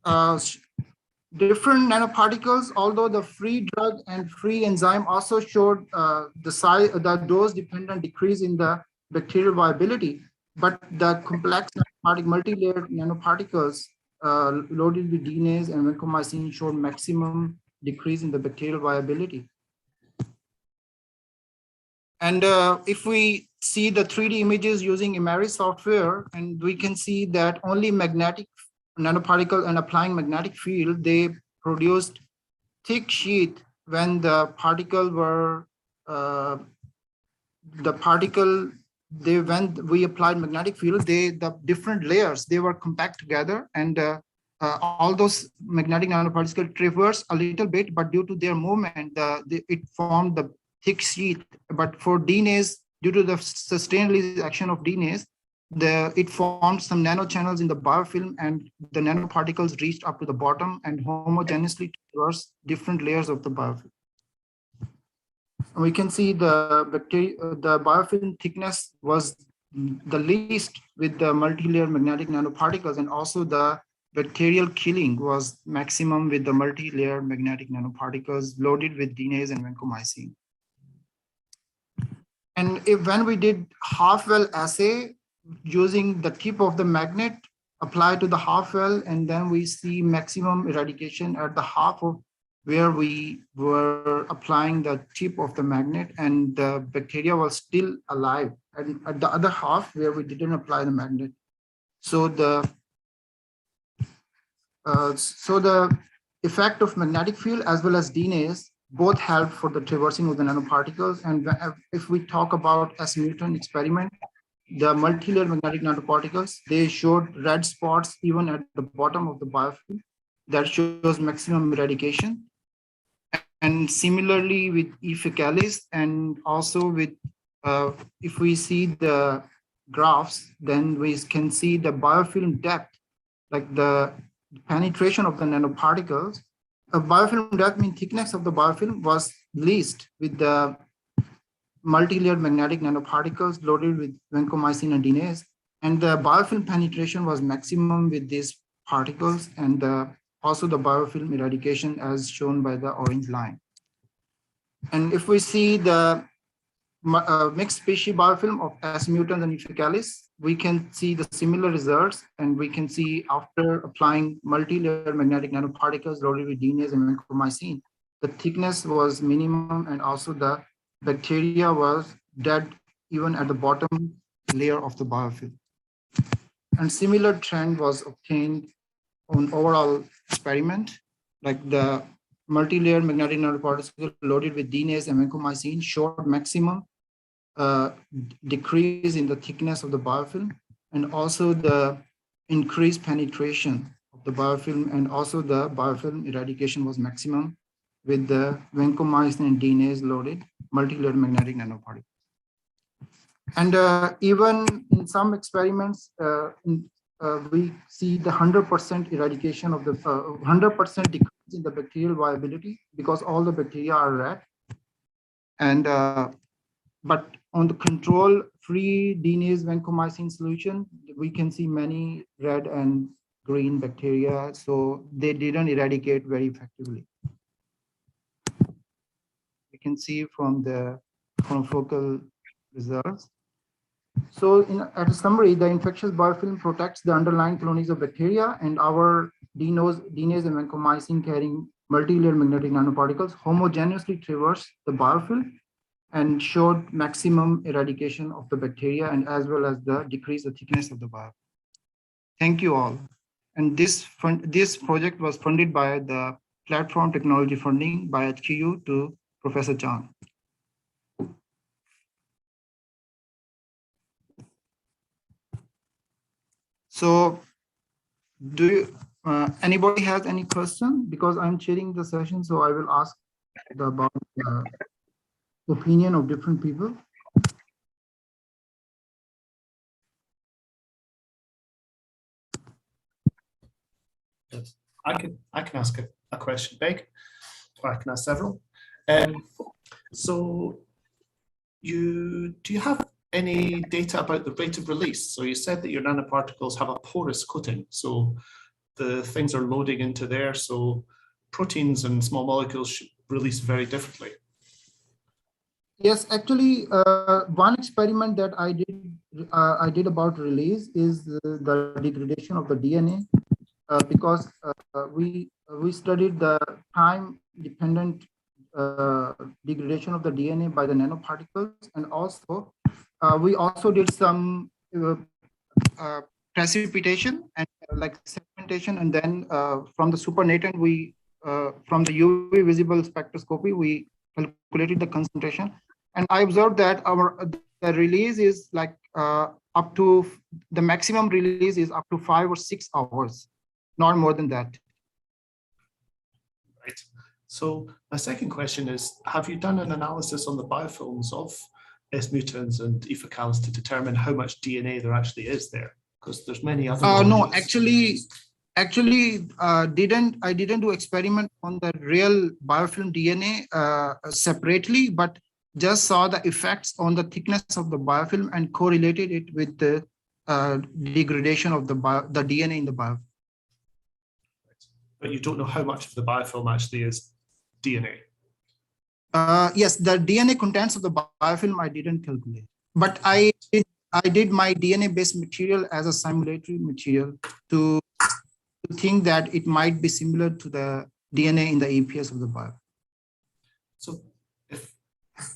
different nanoparticles, although the free drug and free enzyme also showed the size, the dose-dependent decrease in the bacterial viability, but the complex multi-layered nanoparticles loaded with DNase and vancomycin showed maximum decrease in the bacterial viability. And if we see the 3D images using Imaris software, and we can see that only magnetic nanoparticle and applying magnetic field, they produced thick sheet when the particle were, when we applied magnetic field, the different layers, they were compact together, and all those magnetic nanoparticles traverse a little bit, but due to their movement, it formed the thick sheet. But for DNase, due to the sustained release action of DNase, it formed some nanochannels in the biofilm, and the nanoparticles reached up to the bottom and homogeneously traversed different layers of the biofilm. We can see the biofilm thickness was the least with the multi-layer magnetic nanoparticles, and also the bacterial killing was maximum with the multi-layer magnetic nanoparticles loaded with DNase and vancomycin. And when we did half-well assay using the tip of the magnet applied to the half-well, and then we see maximum eradication at the half of where we were applying the tip of the magnet, and the bacteria was still alive, and at the other half where we didn't apply the magnet. So the effect of magnetic field as well as DNase both help for the traversing of the nanoparticles. And if we talk about S-mutant experiment, the multi-layer magnetic nanoparticles, they showed red spots even at the bottom of the biofilm. That shows maximum eradication. And similarly with E. faecalis, and also with, if we see the graphs, then we can see the biofilm depth, like the penetration of the nanoparticles. A biofilm depth means thickness of the biofilm was least with the multi-layered magnetic nanoparticles loaded with vancomycin and DNase, and the biofilm penetration was maximum with these particles, and also the biofilm eradication as shown by the orange line. And if we see the mixed species biofilm of S. mutans and E. faecalis, we can see the similar results, and we can see after applying multi-layer magnetic nanoparticles loaded with DNase and vancomycin, the thickness was minimum, and also the bacteria was dead even at the bottom layer of the biofilm. And similar trend was obtained on overall experiment, like the multi-layer magnetic nanoparticles loaded with DNase and vancomycin showed maximum decrease in the thickness of the biofilm, and also the increased penetration of the biofilm, and also the biofilm eradication was maximum with the vancomycin and DNase loaded multi-layer magnetic nanoparticles. And even in some experiments, we see the 100% eradication of the 100% decrease in the bacterial viability, because all the bacteria are red. And but on the control-free DNase vancomycin solution, we can see many red and green bacteria, so they didn't eradicate very effectively. We can see from the confocal results. So at a summary, the infectious biofilm protects the underlying colonies of bacteria, and our DNase and vancomycin carrying multi-layer magnetic nanoparticles homogeneously traverse the biofilm and showed maximum eradication of the bacteria, and as well as the decrease the thickness of the biofilm. Thank you all. And this project was funded by the Platform Technology Funding by HKU to Professor Chan. So do you, anybody has any question? Because I'm chairing the session, so I will ask about the opinion of different people. Yes. I can ask a question, Beg, or I can ask several. So do you have any data about the rate of release? So you said that your nanoparticles have a porous coating, so the things are loading into there, so proteins and small molecules should release very differently. Yes, actually, one experiment that I did about release is the degradation of the DNA, because we studied the time-dependent degradation of the DNA by the nanoparticles, and also we also did some precipitation and like segmentation, and then from the supernatant, we from the UV visible spectroscopy, we calculated the concentration, and I observed that the release is like up to the maximum release is up to 5 or 6 hours, not more than that. Right. So my second question is, have you done an analysis on the biofilms of S mutans and EFOCALs to determine how much DNA there actually is there? Because there's many other. No, molecules. actually, I didn't do experiment on the real biofilm DNA separately, but just saw the effects on the thickness of the biofilm and correlated it with the degradation of the DNA in the biofilm. But you don't know how much of the biofilm actually is DNA. Yes, the DNA contents of the biofilm I didn't calculate, but I did my DNA-based material as a simulatory material to think that it might be similar to the DNA in the EPS of the biofilm. So if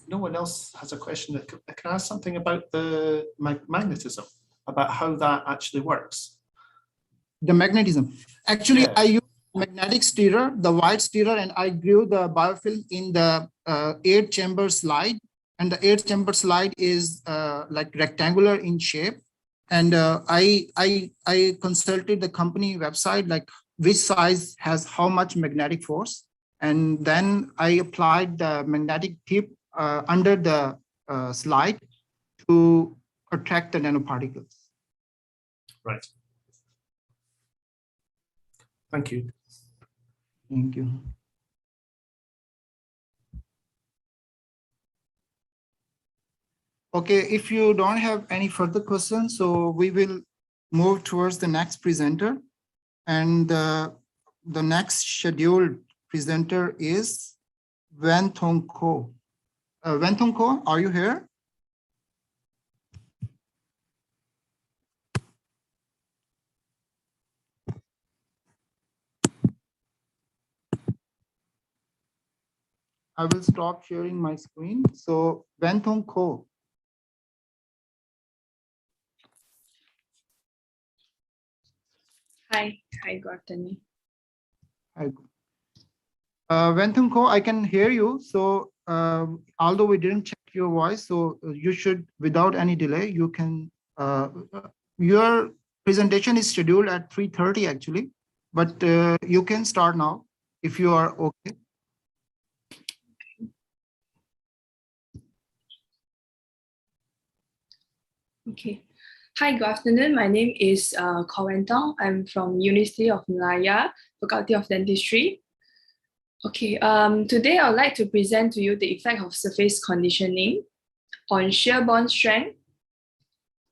no one else has a question, I can ask something about the magnetism, about how that actually works. The magnetism. Actually, Yeah. I used magnetic stirrer, the white stirrer, and I grew the biofilm in the 8-chamber slide. And the 8-chamber slide is like rectangular in shape. And I consulted the company website, like which size has how much magnetic force. And then I applied the magnetic tip under the slide to attract the nanoparticles. Right. Thank you. Thank you. Okay, if you don't have any further questions, so we will move towards the next presenter. And the next scheduled presenter is Wen Thong Ko. Wen Thong Ko, are you here? I will stop sharing my screen. So Wen Thong Ko. Hi, good afternoon. Wen Thong Ko, I can hear you. So although we didn't check your voice, so you should, without any delay, you can, your presentation is scheduled at 3:30 actually, but you can start now if you are okay. Okay. Hi, good afternoon. My name is Ko Wen Thong. I'm from University of Malaya, Faculty of Dentistry. Okay, today I would like to present to you the effect of surface conditioning on shear bond strength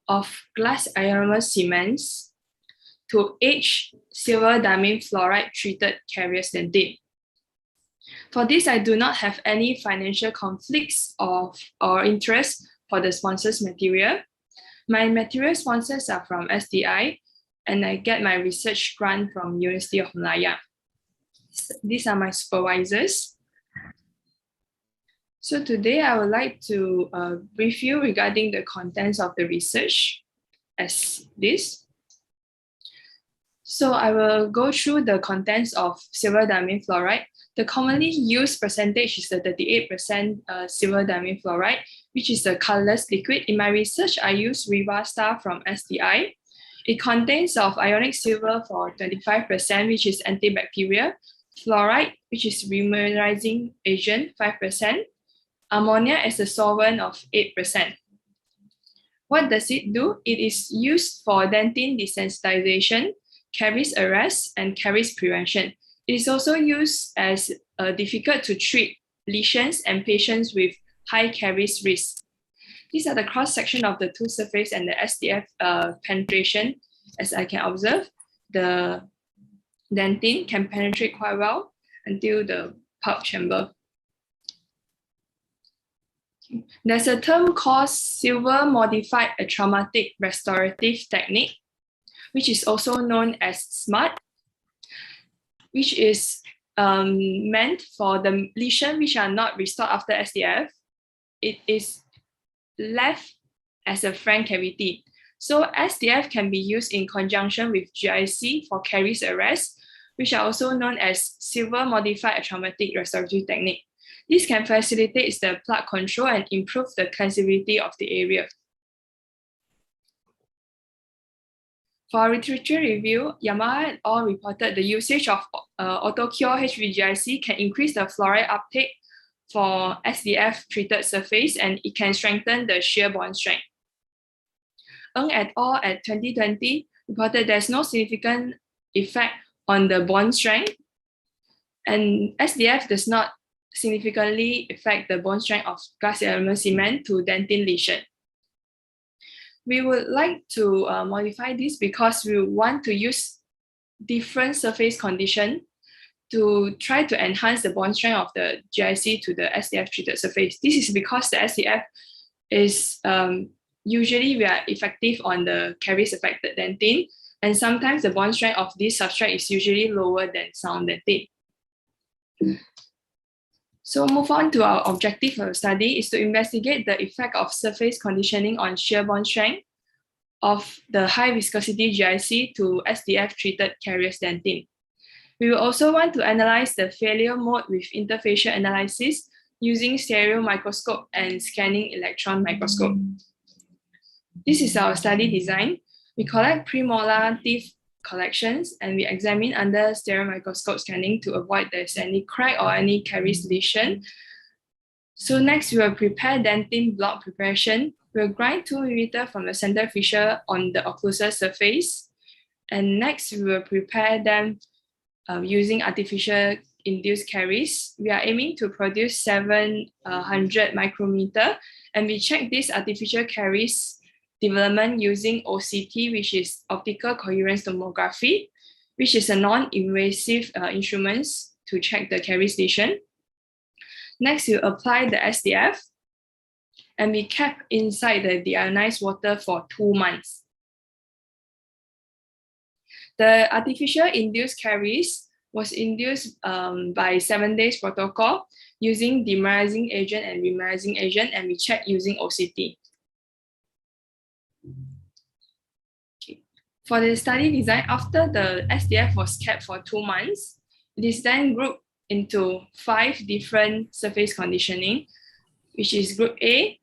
of glass ionomers cements to etch silver diamine fluoride treated carriers dentine. For this, I do not have any financial conflicts or interest for the sponsors material. My material sponsors are from SDI, and I get my research grant from University of Malaya. These are my supervisors. So today I would like to brief you regarding the contents of the research as this. So I will go through the contents of silver diamine fluoride. The commonly used percentage is the 38% silver diamine fluoride, which is a colorless liquid. In my research, I use Rivastar from SDI. It contains of ionic silver for 25%, which is antibacterial, fluoride, which is remineralizing agent, 5%, ammonia as a solvent of 8%. What does it do? It is used for dentine desensitization, caries arrest, and caries prevention. It is also used as difficult to treat lesions and patients with high caries risk. These are the cross-section of the tooth surface and the SDF penetration. As I can observe, the dentine can penetrate quite well until the pulp chamber. There's a term called silver modified traumatic restorative technique, which is also known as SMART, which is meant for the lesion which are not restored after SDF. It is left as a frank cavity. So SDF can be used in conjunction with GIC for caries arrest, which are also known as silver modified traumatic restorative technique. This can facilitate the plaque control and improve the cleanability of the area. For literature review, Yamaha et al. Reported the usage of AutoCure HVGIC can increase the fluoride uptake for SDF treated surface, and it can strengthen the shear bond strength. Ng et al. At 2020 reported there's no significant effect on the bond strength, and SDF does not significantly affect the bond strength of glass element cement to dentin lesion. We would like to modify this because we want to use different surface condition to try to enhance the bond strength of the GIC to the SDF treated surface. This is because the SDF is usually very effective on the caries affected dentin, and sometimes the bond strength of this substrate is usually lower than sound dentin. So move on to our objective of the study is to investigate the effect of surface conditioning on shear bond strength of the high viscosity GIC to SDF treated carriers dentin. We will also want to analyze the failure mode with interfacial analysis using stereo microscope and scanning electron microscope. This is our study design. We collect premolar teeth collections and we examine under stereo microscope scanning to avoid there's any crack or any caries lesion. So next we will prepare dentin block preparation. We'll grind 2 mm from the center fissure on the occlusal surface. And next we will prepare them using artificial induced caries. We are aiming to produce 700 micrometer, and we check this artificial caries development using OCT, which is optical coherence tomography, which is a non-invasive instrument to check the caries lesion. Next, we apply the SDF, and we kept inside the deionized water for 2 months. The artificial induced caries was induced by 7 days protocol using demineralizing agent and remineralizing agent, and we checked using OCT. Okay. For the study design, after the SDF was kept for 2 months, it is then grouped into 5 different surface conditioning, which is group A,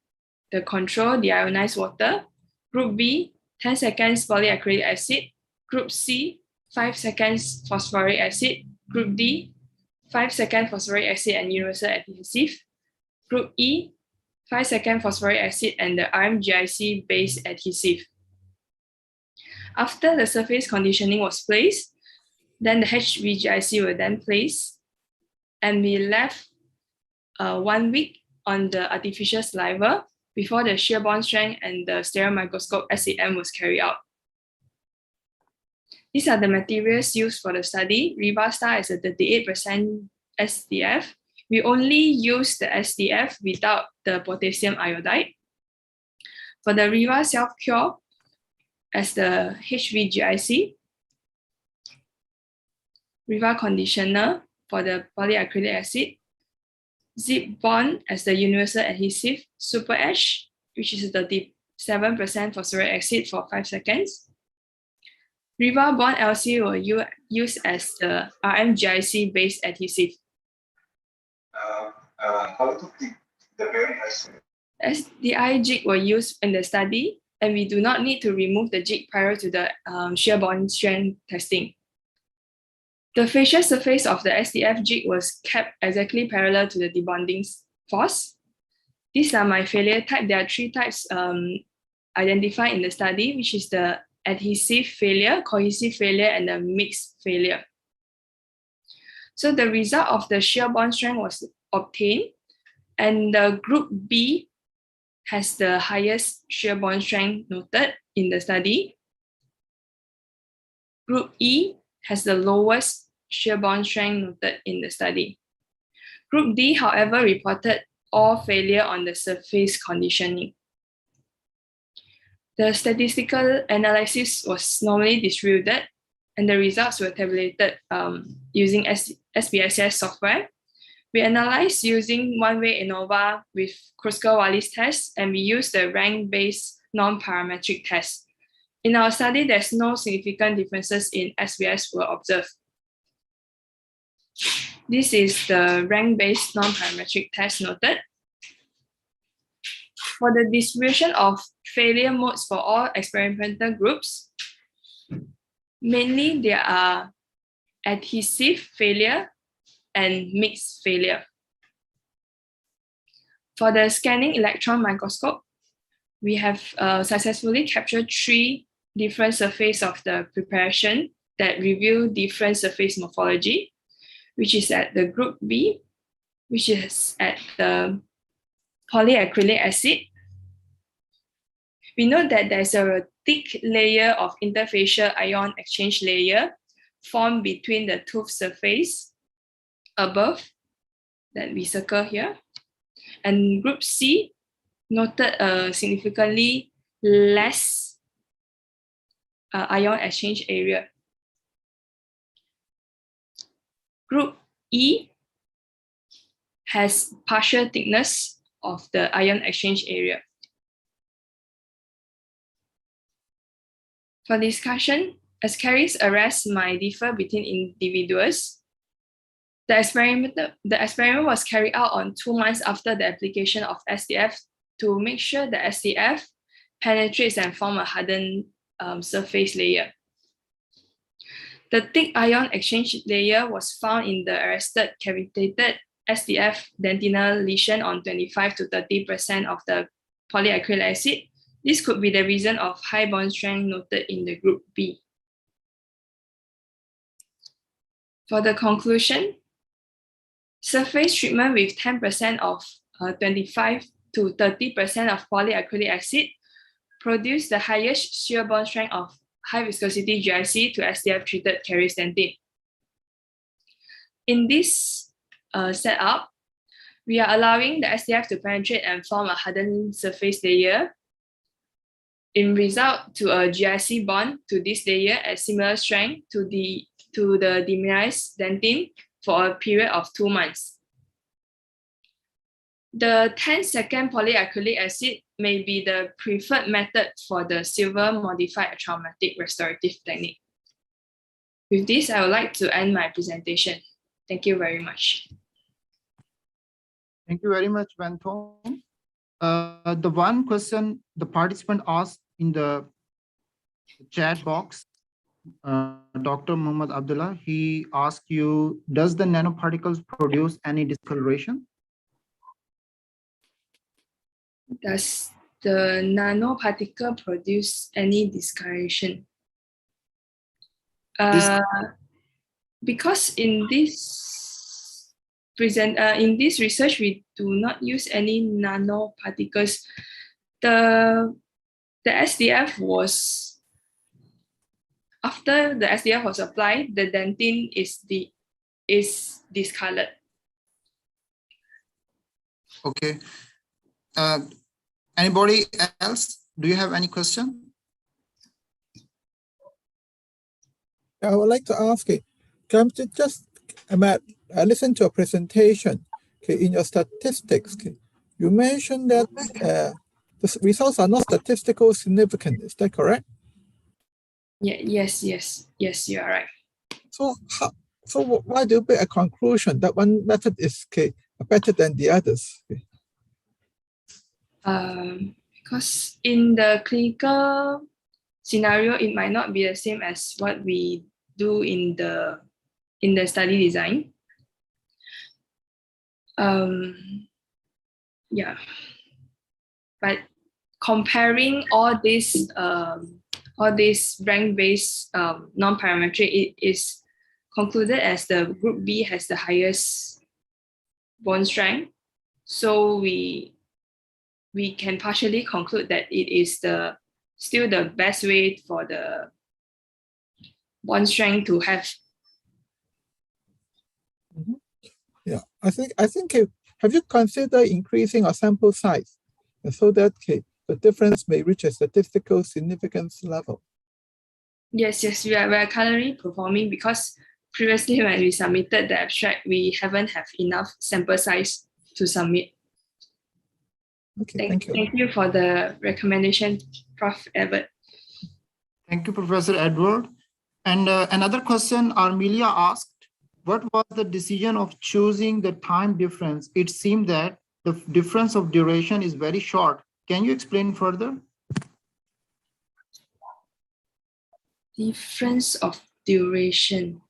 the control deionized water, group B, 10 seconds polyacrylic acid, group C, 5 seconds phosphoric acid, group D, 5 seconds phosphoric acid and universal adhesive, group E, 5 seconds phosphoric acid and the RMGIC based adhesive. After the surface conditioning was placed, then the HVGIC were then placed, and we left 1 week on the artificial saliva before the shear bond strength and the stereo microscope SEM was carried out. These are the materials used for the study. Rivastar is a 38% SDF. We only use the SDF without the potassium iodide. For the Riva self-cure as the HVGIC, Riva conditioner for the polyacrylic acid, Zip bond as the universal adhesive, Super Ash, which is 37% phosphoric acid for 5 seconds. Riva bond LC will use as the RMGIC based adhesive. How to keep the very SDI jig were used in the study, and we do not need to remove the jig prior to the shear bond strength testing. The facial surface of the SDF jig was kept exactly parallel to the debonding force. These are my failure type. There are 3 types identified in the study, which is the adhesive failure, cohesive failure, and the mixed failure. So the result of the shear bond strength was obtained, and the group B has the highest shear bond strength noted in the study. Group E has the lowest shear bond strength noted in the study. Group D, however, reported all failure on the surface conditioning. The statistical analysis was normally distributed, and the results were tabulated using SPSS software. We analyzed using one-way ANOVA with Kruskal-Wallis test, and we used the rank-based non-parametric test. In our study, there's no significant differences in SBS were observed. This is the rank-based non-parametric test noted. For the distribution of failure modes for all experimental groups, mainly there are adhesive failure and mixed failure. For the scanning electron microscope, we have successfully captured 3 different surfaces of the preparation that reveal different surface morphology, which is at the group B, which is at the polyacrylic acid. We know that there's a thick layer of interfacial ion exchange layer formed between the tooth surface above that we circle here. And group C noted a significantly less ion exchange area. Group E has partial thickness of the ion exchange area. For discussion, as Carrie's arrest might differ between individuals, the experiment was carried out on 2 months after the application of SDF to make sure the SDF penetrates and forms a hardened surface layer. The thick ion exchange layer was found in the arrested cavitated SDF dentinal lesion on 25 to 30% of the polyacrylic acid. This could be the reason of high bond strength noted in the group B. For the conclusion, surface treatment with 10% of 25 to 30% of polyacrylic acid produced the highest shear bond strength of high viscosity GIC to SDF treated caries dentin. In this setup, we are allowing the SDF to penetrate and form a hardened surface layer. In result to a GIC bond to this layer at similar strength to the demineralized dentin for a period of 2 months. The 10-second polyacrylic acid may be the preferred method for the silver modified traumatic restorative technique. With this, I would like to end my presentation. Thank you very much. Thank you very much, Van Thong. The one question the participant asked in the chat box, Dr. Muhammad Abdullah, he asked you, does the nanoparticles produce any discoloration? Does the nanoparticle produce any discoloration? Because in this research, we do not use any nanoparticles. The SDF was, after the SDF was applied, the dentin is discolored. Okay. Anybody else? Do you have any question? I would like to ask you, can you just listen to a presentation? Okay, in your statistics, you mentioned that the results are not statistically significant. Is that correct? Yeah. Yes. You are right. So why do you make a conclusion that one method is better than the others? Because in the clinical scenario, it might not be the same as what we do in the study design. Yeah, but comparing all these rank-based non-parametric, it is concluded as the group B has the highest bond strength. So we can partially conclude that it is still the best way for the bond strength to have. Yeah, I think have you considered increasing our sample size so that the difference may reach a statistical significance level? Yes, we are currently performing, because previously when we submitted the abstract, we haven't have enough sample size to submit. Okay, thank you. Thank you for the recommendation, Prof. Edward. Thank you, Professor Edward. And another question Armelia asked, what was the decision of choosing the time difference? It seemed that the difference of duration is very short. Can you explain further? Difference of duration.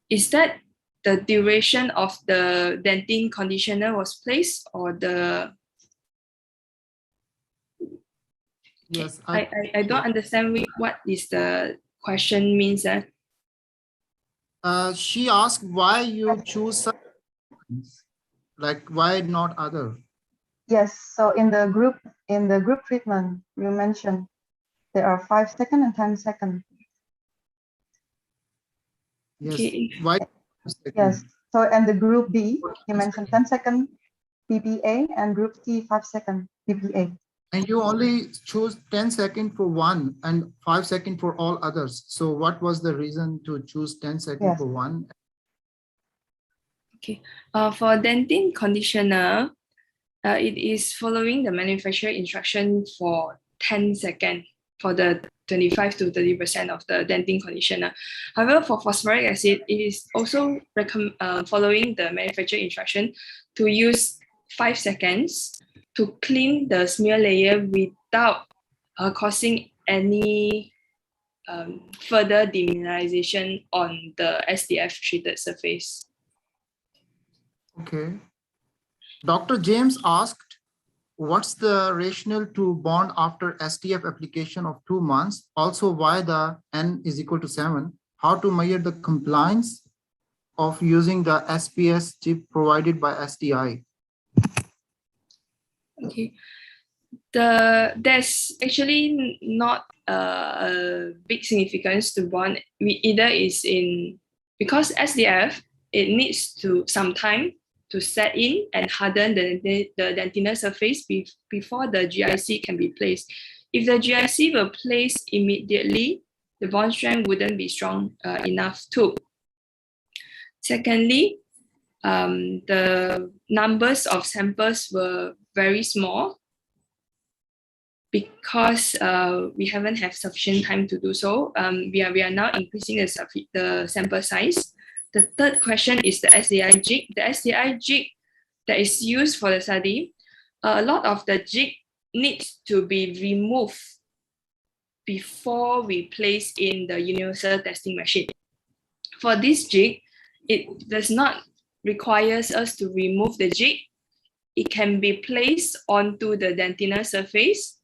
Is that the duration of the Dentine conditioner was placed, or the Yes, I don't understand what is the question means. She asked why you choose such, like why not other? Yes, so in the group treatment, you mentioned there are 5 seconds and 10 seconds. Yes. Okay. Why? Yes. So and the group B, you mentioned 10 second PPA and group C 5 second PPA. And you only choose 10 seconds for one and 5 seconds for all others. So what was the reason to choose 10 seconds for one? Okay. For Dentine conditioner, it is following the manufacturer instruction for 10 seconds for the 25 to 30% of the Dentine conditioner. However, for phosphoric acid, it is also following the manufacturer instruction to use 5 seconds to clean the smear layer without causing any further demineralization on the SDF treated surface. Okay. Dr. James asked, what's the rationale to bond after SDF application of 2 months? Also, why the N is equal to 7? How to measure the compliance of using the SPS chip provided by SDI? Okay. There's actually not a big significance to bond. Either is in, because SDF, it needs to some time to set in and harden the dentinal surface before the GIC can be placed. If the GIC were placed immediately, the bond strength wouldn't be strong enough too. Secondly, the numbers of samples were very small because we haven't had sufficient time to do so. We are now increasing the sample size. The third question is the SDI jig. The SDI jig that is used for the study, a lot of the jig needs to be removed before we place in the universal testing machine. For this jig, it does not require us to remove the jig. It can be placed onto the dentinal surface,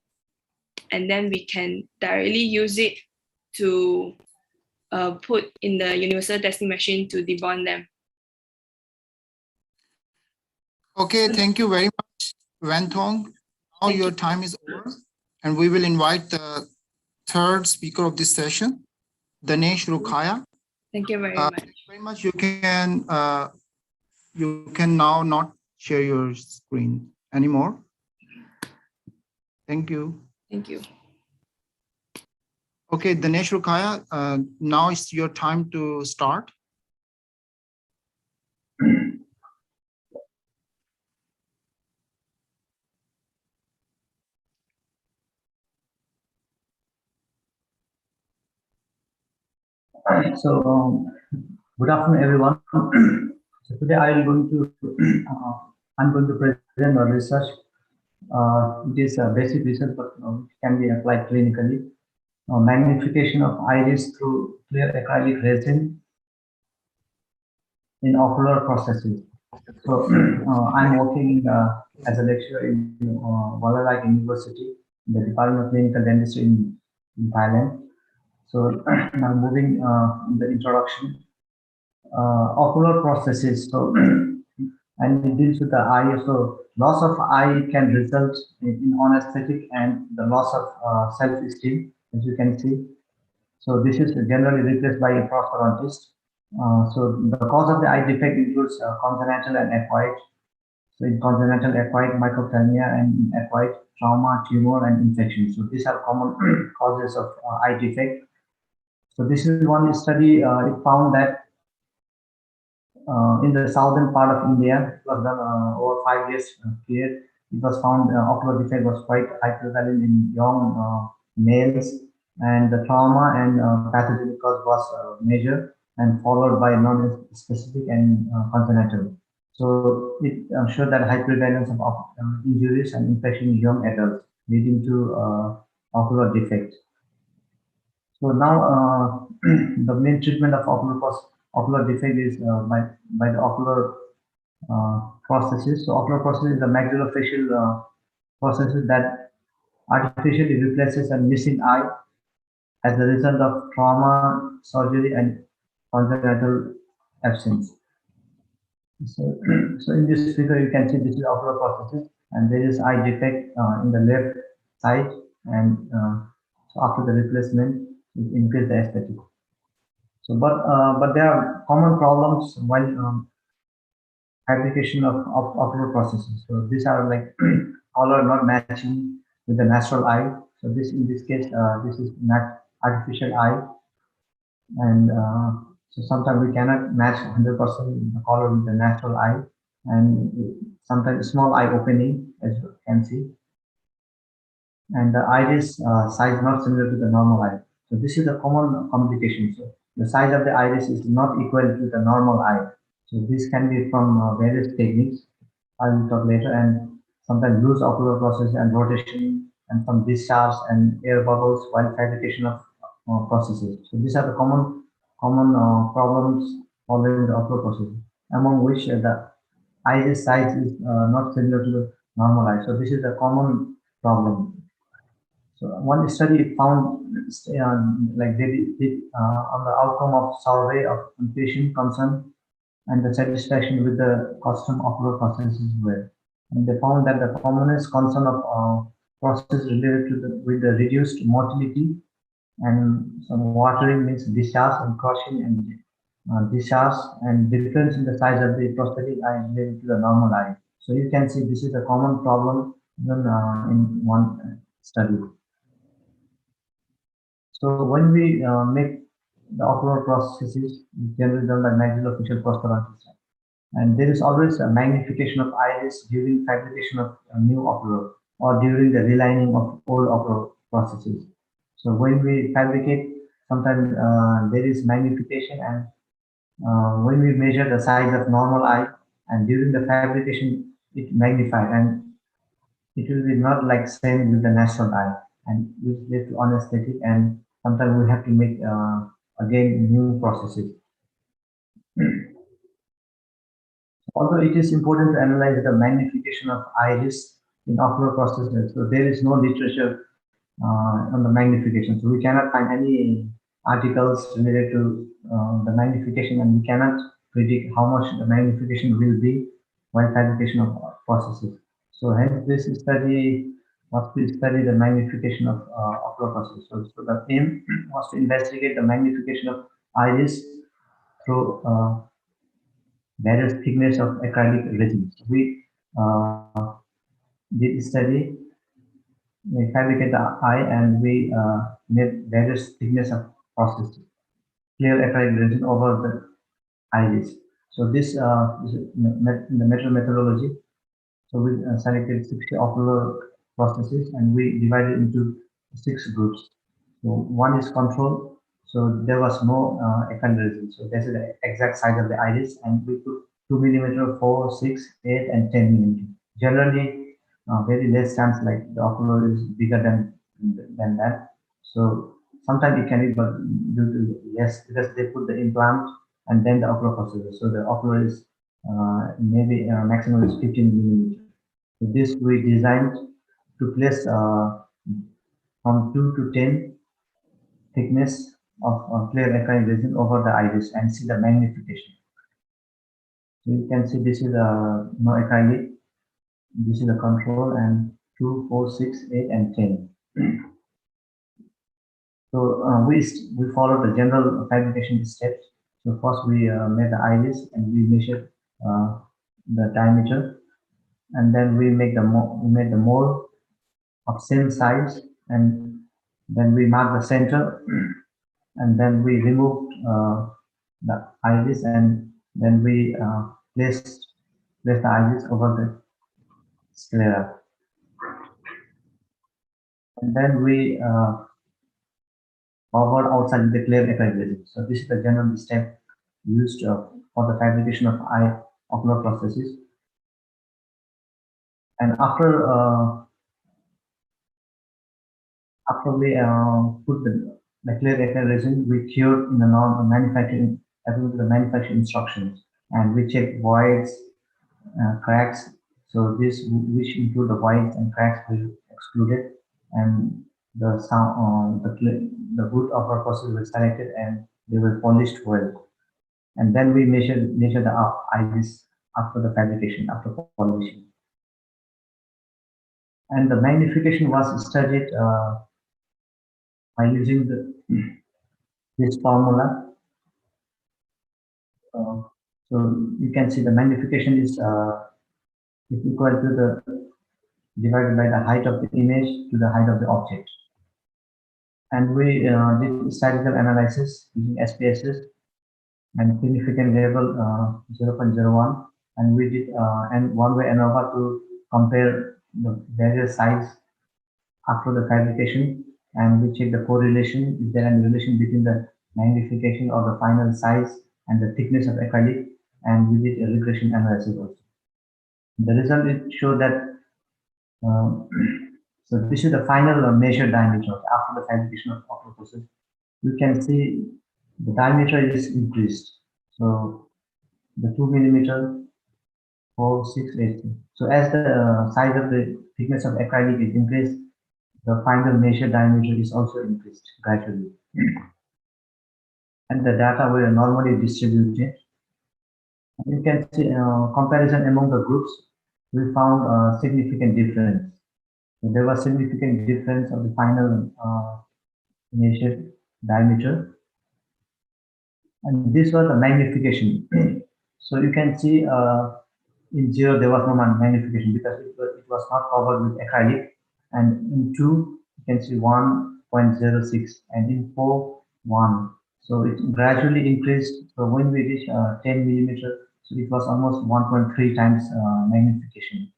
and then we can directly use it to put in the universal testing machine to debond them. Okay, thank you very much, Van Thong. Now your time is over, and we will invite the third speaker of this session, Danesh Rukhaya. Thank you very much. You can now not share your screen anymore. Thank you. Thank you. Okay, Danesh Rukhaya, now it's your time to start. So, good afternoon, everyone. So today I'm going to present a research. It is a basic research, but can be applied clinically. Magnification of iris through clear acrylic resin in ocular processes. So I'm working as a lecturer in Walalai University, in the Department of Clinical Dentistry in Thailand. So now moving in the introduction, ocular processes. So and it deals with the eye. So loss of eye can result in anesthetic and the loss of self-esteem, as you can see. So this is generally replaced by a prosthodontist. So the cause of the eye defect includes congenital and acquired. So in congenital, acquired microphthalmia, and in acquired trauma, tumor, and infection. So these are common causes of eye defect. So this is one study. It found that in the southern part of India, it was done over 5 years period. It was found ocular defect was quite high prevalent in young males, and the trauma and pathogenic cause was major and followed by non-specific and congenital. So it showed that high prevalence of injuries and infection in young adults, leading to ocular defect. So now the main treatment of ocular ocular defect is by the ocular processes. So ocular process is the maxillofacial processes that artificially replaces a missing eye as a result of trauma, surgery, and congenital absence. So, so in this figure, you can see this is ocular processes, and there is eye defect in the left side, and so after the replacement, it increase the aesthetic. So, but there are common problems while fabrication of ocular processes. So these are like color not matching with the natural eye. So this in this case, this is not artificial eye, and so sometimes we cannot match 100% the color with the natural eye, and sometimes small eye opening, as you can see, and the iris size not similar to the normal eye. So this is a common complication. So the size of the iris is not equal to the normal eye. So this can be from various techniques I will talk later, and sometimes loose ocular process and rotation, and some discharge and air bubbles while fabrication of processes. So these are the common problems following the ocular process, among which the iris size is not similar to the normal eye. So this is a common problem. So one study found like they did on the outcome of survey of patient concern and the satisfaction with the custom ocular processes were. And they found that the commonest concern of process related to with the reduced motility and some watering means discharge and crushing and discharge and difference in the size of the prosthetic eye related to the normal eye. So you can see this is a common problem even in one study. So when we make the ocular processes, generally done by maxillofacial prosthodontics, and there is always a magnification of iris during fabrication of a new ocular or during the relining of old ocular processes. So when we fabricate, sometimes there is magnification, and when we measure the size of normal eye, and during the fabrication, it magnified, and it will be not like same with the natural eye, and which leads to anesthetic, and sometimes we have to make again new processes. Although it is important to analyze the magnification of iris in ocular processes, so there is no literature on the magnification. So we cannot find any articles related to the magnification, and we cannot predict how much the magnification will be while fabrication of processes. So hence this study was to study the magnification of ocular processes. So the aim was to investigate the magnification of iris through various thickness of acrylic resin. We did study, we fabricate the eye, and we made various thickness of process, clear acrylic resin over the iris. So this is the metal methodology. So we selected 60 ocular processes, and we divided into 6 groups. So one is control. So there was no acrylic resin. So this is the exact size of the iris, and we put 2 millimeter, 4, 6, 8, and 10 millimeter. Generally, very less chance like the ocular is bigger than that. So sometimes it can be, but due to yes, because they put the implant and then the ocular procedure. So the ocular is maybe maximum is 15 millimeter. So this we designed to place from 2 to 10 thickness of clear acrylic resin over the iris and see the magnification. So you can see this is no acrylic. This is the control, and 2, 4, 6, 8, and 10. So we follow the general fabrication steps. So first we made the iris, and we measured the diameter, and then we made the mold of same size, and then we mark the center, and then we removed the iris, and then we placed the iris over the sclera, and then we covered outside with the clear acrylic resin. So this is the general step used for the fabrication of ocular processes. And after we put the clear acrylic resin, we cured in the manufacturing according to the manufacturing instructions, and we check voids, cracks. So this, which include the voids and cracks, will excluded, and the sound, the wood of our process was selected and they were polished well. And then we measure the iris after the fabrication, after polishing. And the magnification was studied by using this formula. So you can see the magnification is equal to the divided by the height of the image to the height of the object. And we did statistical analysis using SPSS and significant level 0.01, and we did and one-way ANOVA to compare the various size after the fabrication, and we check the correlation, is there any relation between the magnification of the final size and the thickness of acrylic, and we did a regression analysis also. The result it showed that so this is the final measured diameter after the fabrication of the process. You can see the diameter is increased. So the 2 millimeter, 4, 6, 8. So as the size of the thickness of acrylic is increased, the final measured diameter is also increased gradually. And the data were normally distributed. You can see comparison among the groups. We found a significant difference. So there was significant difference of the final measured diameter. And this was the magnification. So you can see in 0 there was no magnification because it was not covered with acrylic. And in 2 you can see 1.06, and in 4 1. So it gradually increased. So when we reached 10 millimeter, so it was almost 1.3 times magnification.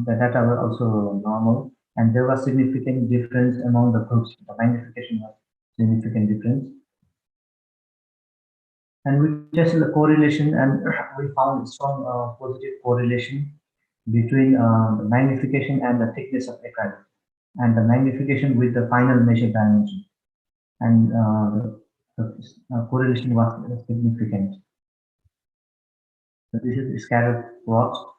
The data were also normal, and there was significant difference among the groups. The magnification was significant difference. And we tested the correlation, and we found strong positive correlation between the magnification and the thickness of acrylic, and the magnification with the final measured dimension. And the correlation was significant. So this is the scatter plot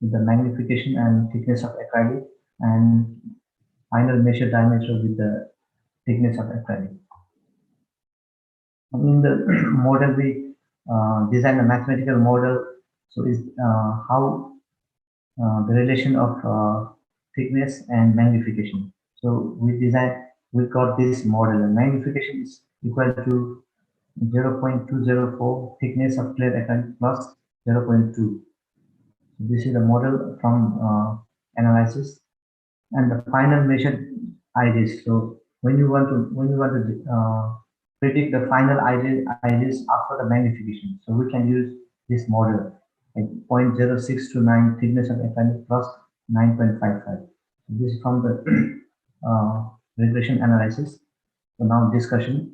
with the magnification and thickness of acrylic, and final measured diameter with the thickness of acrylic. In the model, we designed a mathematical model. So is how the relation of thickness and magnification. So we got this model, and magnification is equal to 0.204 thickness of clear acrylic plus 0.2. This is the model from analysis, and the final measured iris. So when you want to predict the final iris after the magnification, so we can use this model, like 0.0629 thickness of acrylic plus 9.55. This is from the regression analysis. So now discussion.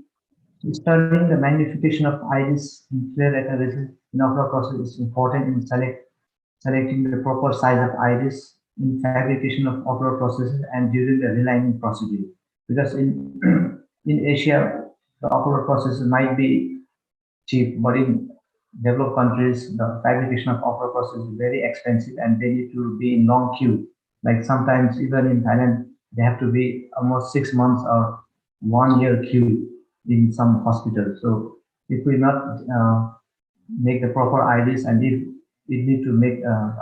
Studying the magnification of iris in clear acrylic in our process is important in selecting the proper size of iris in fabrication of ocular processes and during the relining procedure. Because in Asia, the ocular processes might be cheap, but in developed countries, the fabrication of ocular processes is very expensive and they need to be in long queue. Like sometimes even in Thailand, they have to be almost 6 months or 1 year queue in some hospitals. So if we not make the proper iris, and if we need to make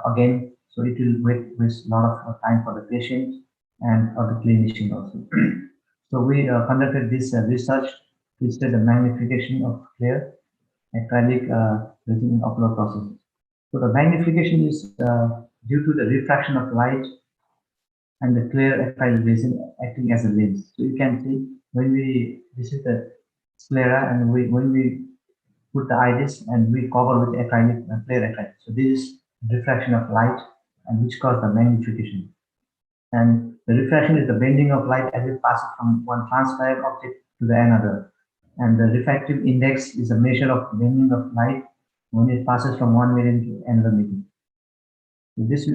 again, so it will waste a lot of time for the patient and for the clinician also. So we conducted this research to study the magnification of clear acrylic resin in ocular processes. So the magnification is due to the refraction of light and the clear acrylic resin acting as a lens. So you can see when this is the sclera, and when we put the iris and we cover with acrylic, clear acrylic. So this is refraction of light, and which causes the magnification. And the refraction is the bending of light as it passes from one transparent object to the another. And the refractive index is a measure of bending of light when it passes from one medium to another medium. So this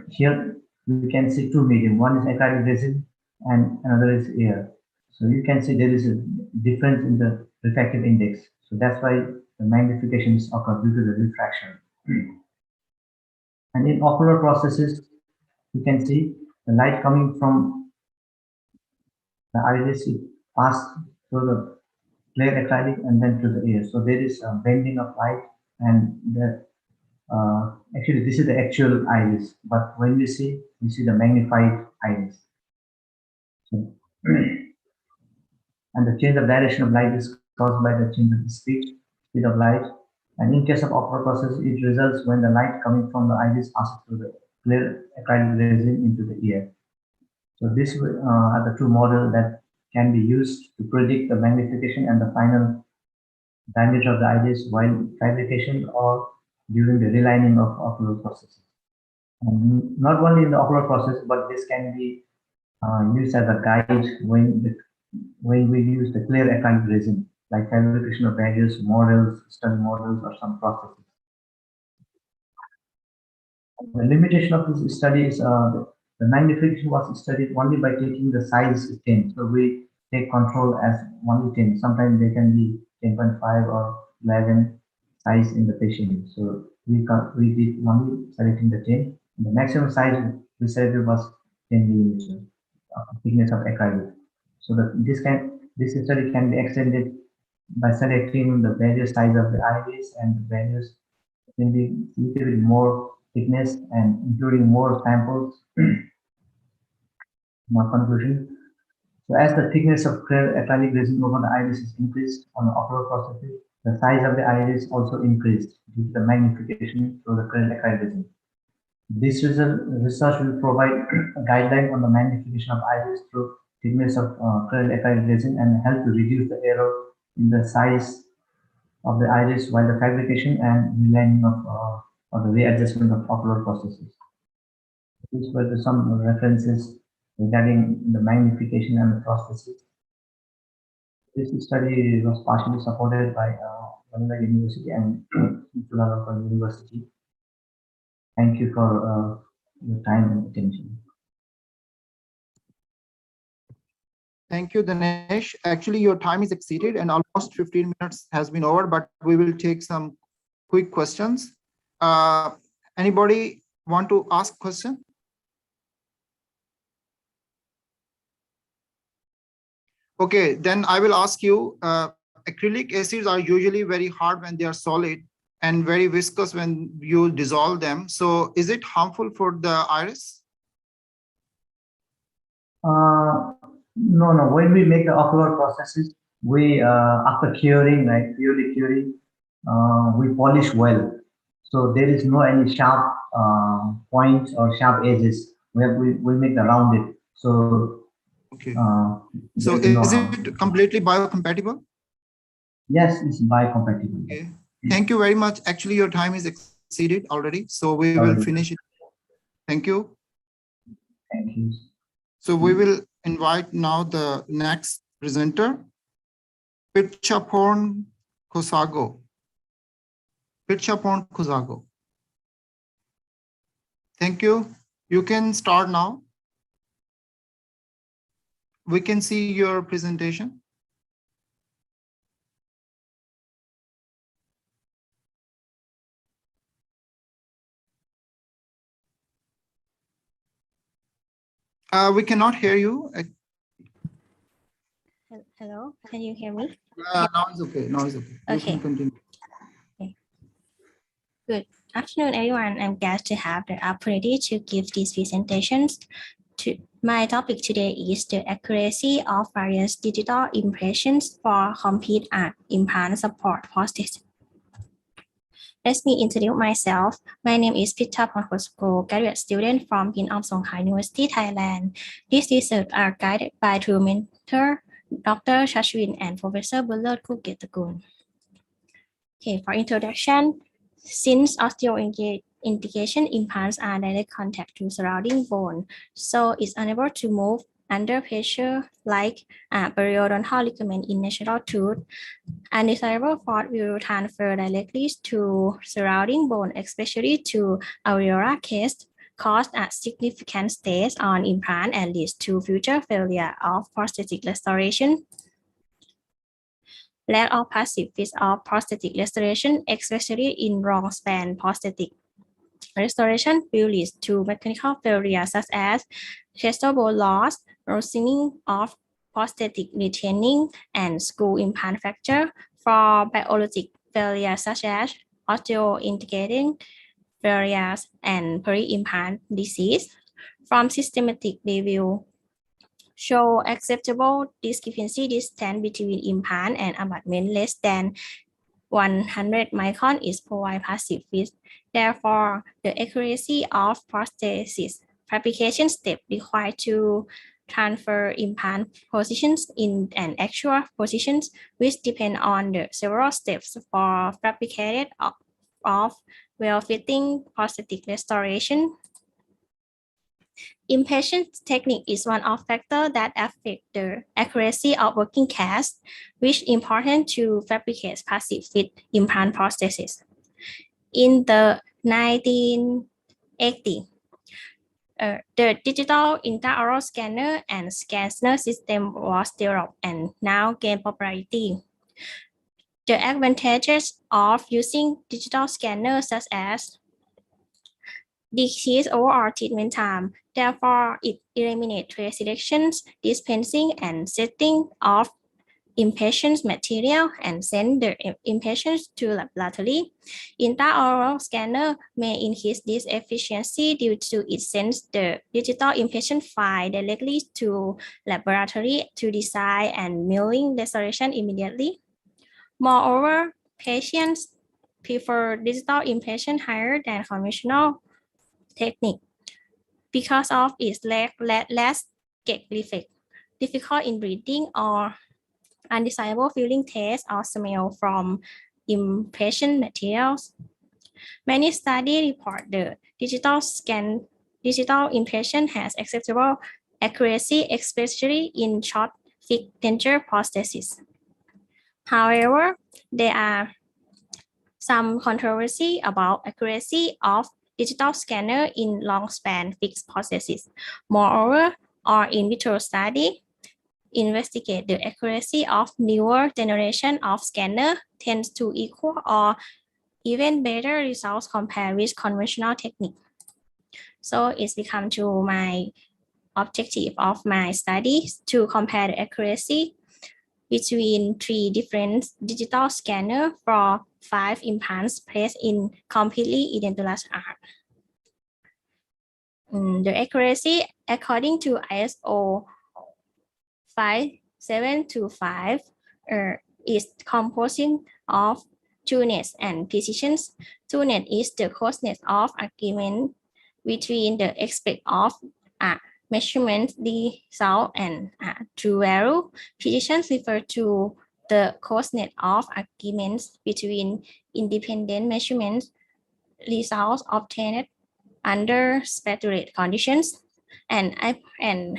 here we can see two medium. One is acrylic resin and another is air. So you can see there is a difference in the refractive index. So that's why the magnifications occur due to the refraction. And in ocular processes, you can see the light coming from the iris is passed through the clear acrylic and then to the ear. So there is a bending of light, and the actually this is the actual iris, but when we see the magnified iris. So, and the change of direction of light is caused by the change of the speed of light. And in case of ocular process, it results when the light coming from the iris passes through the clear acrylic resin into the ear. So these are the two models that can be used to predict the magnification and the final diameter of the iris while fabrication or during the relining of ocular processes. And not only in the ocular process, but this can be used as a guide when we use the clear acrylic resin, like fabrication of various models, study models, or some processes. The limitation of this study is the magnification was studied only by taking the size 10. So we take control as only 10. Sometimes they can be 10.5 or 11 size in the patient. So we did only selecting the 10. The maximum size we selected was 10 millimeters thickness of acrylic. So this study can be extended by selecting the various size of the iris and the various can be little bit more thickness and including more samples. My conclusion. So as the thickness of clear acrylic resin over the iris is increased on the ocular processes, the size of the iris also increased due to the magnification through the clear acrylic resin. This research will provide a guideline on the magnification of iris through thickness of clear acrylic resin and help to reduce the error in the size of the iris while the fabrication and relining of or the readjustment of ocular processes. These were some references regarding the magnification and the processes. This study was partially supported by Vanilla University and Chulalongkorn University. Thank you for your time and attention. Thank you, Dinesh. Actually, your time is exceeded and almost 15 minutes has been over, but we will take some quick questions. Anybody want to ask question? Okay, then I will ask you, acrylic acids are usually very hard when they are solid and very viscous when you dissolve them. So is it harmful for the iris? No. When we make the ocular processes, we after curing, like purely curing, we polish well. So there is no any sharp points or sharp edges where we make the rounded. So okay. So is it completely biocompatible? Yes, it's biocompatible. Okay. Thank you very much. Actually, your time is exceeded already, so we will finish it. Thank you. Thank you. So we will invite now the next presenter, Pichaporn Kusago. Pichaporn Kusago. Thank you. You can start now. We can see your presentation. We cannot hear you. Hello, can you hear me? Now it's okay. Now it's okay. You can continue. Okay. Good afternoon, everyone. I'm glad to have the opportunity to give these presentations. My topic today is the accuracy of various digital impressions for complete art implant support prosthesis. Let me introduce myself. My name is Pichaporn Kusago, graduate student from Pin Om Songkhla University, Thailand. These research are guided by two mentors, Dr. Shashwin and Professor Bullard Kuketakul. Okay, for introduction, since osteointegration implants are direct contact to surrounding bone, so it's unable to move under pressure like periodontal ligament in natural tooth. Undesirable force will transfer directly to surrounding bone, especially to areolar case, cause a significant stress on implant and leads to future failure of prosthetic restoration. Lack of passive fit of prosthetic restoration, especially in long span prosthetic restoration, will lead to mechanical failure such as chest bone loss, loosening of prosthetic retaining, and screw implant fracture. For biologic failure such as osteointegrating failures and peri-implant disease. From systematic review, show acceptable discrepancy distance between implant and abutment less than 100 micron is provide passive fit. Therefore, the accuracy of prosthesis fabrication step required to transfer implant positions in an actual positions, which depend on the several steps for fabricated of well-fitting prosthetic restoration. Impatient technique is one of factors that affect the accuracy of working cast, which is important to fabricate passive fit implant prostheses. In the 1980s, the digital intraoral scanner and scanner system was developed and now gain popularity. The advantages of using digital scanners such as decrease overall treatment time. Therefore, it eliminates trace selections, dispensing, and setting of impatient material and send the impatients to laboratory. Intraoral scanner may increase this efficiency due to it sends the digital impatient file directly to laboratory to design and milling restoration immediately. Moreover, patients prefer digital impatient higher than conventional technique because of its less gag reflex, difficult in breathing, or undesirable feeling, taste, or smell from impatient materials. Many studies report the digital impression has acceptable accuracy, especially in short fixed denture prosthesis. However, there are some controversy about accuracy of digital scanner in long span fixed prosthesis. Moreover, our in vitro study investigate the accuracy of newer generation of scanner tends to equal or even better results compared with conventional technique. So it's become to my objective of my studies to compare the accuracy between 3 different digital scanners for 5 implants placed in completely identulous arm. The accuracy according to ISO 5725 is composing of trueness and precision. Trueness is the closeness of agreement between the aspect of measurement result and true value. Precision refers to the closeness of agreements between independent measurement results obtained under specified conditions. And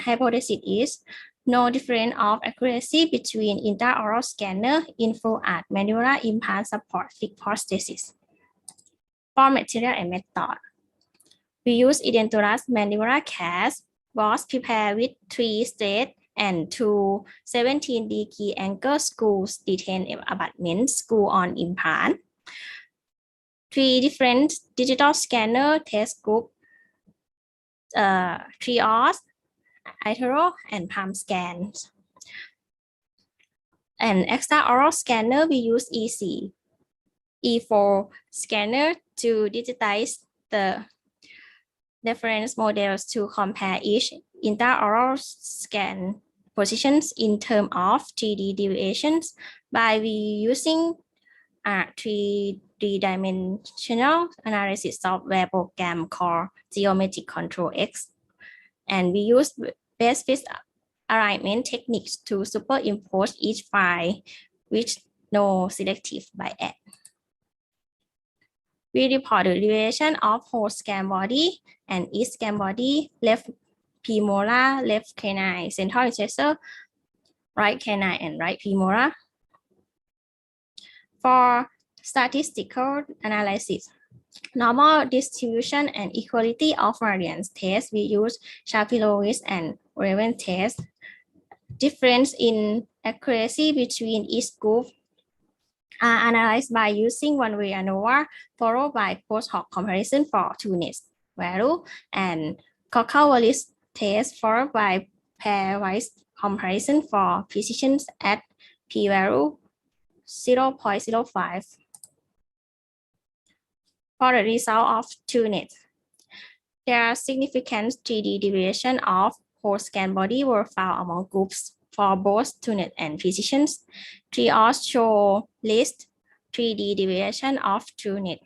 hypothesis is no difference of accuracy between intraoral scanner in full art mandibular implant support fixed prosthesis. For material and method, we use edentulous mandibular cast was prepared with 3 straight and 2 17-degree angle screws detain abutment screw on implant. 3 different digital scanner test group, trios, iTero, and palm scans. An extraoral scanner, we use E4 scanner to digitize the reference models to compare each intraoral scan positions in terms of 3D deviations by using a 3D-dimensional analysis software program called Geometric Control X. And we use best fit alignment techniques to superimpose each file with no selective bias. We report the deviation of whole scan body and each scan body, left premolar, left canine, central incisor, right canine, and right premolar. For statistical analysis, normal distribution and equality of variance test, we use Shapiro-Willis and Raven test. Difference in accuracy between each group are analyzed by using one-way ANOVA followed by post-hoc comparison for two-nest value and Coca-Wallis test followed by pairwise comparison for precisions at p-value 0.05. For the result of two-nest, there are significant 3D deviation of whole scan body were found among groups for both two-net and precisions. Trios show least 3D deviation of two-net.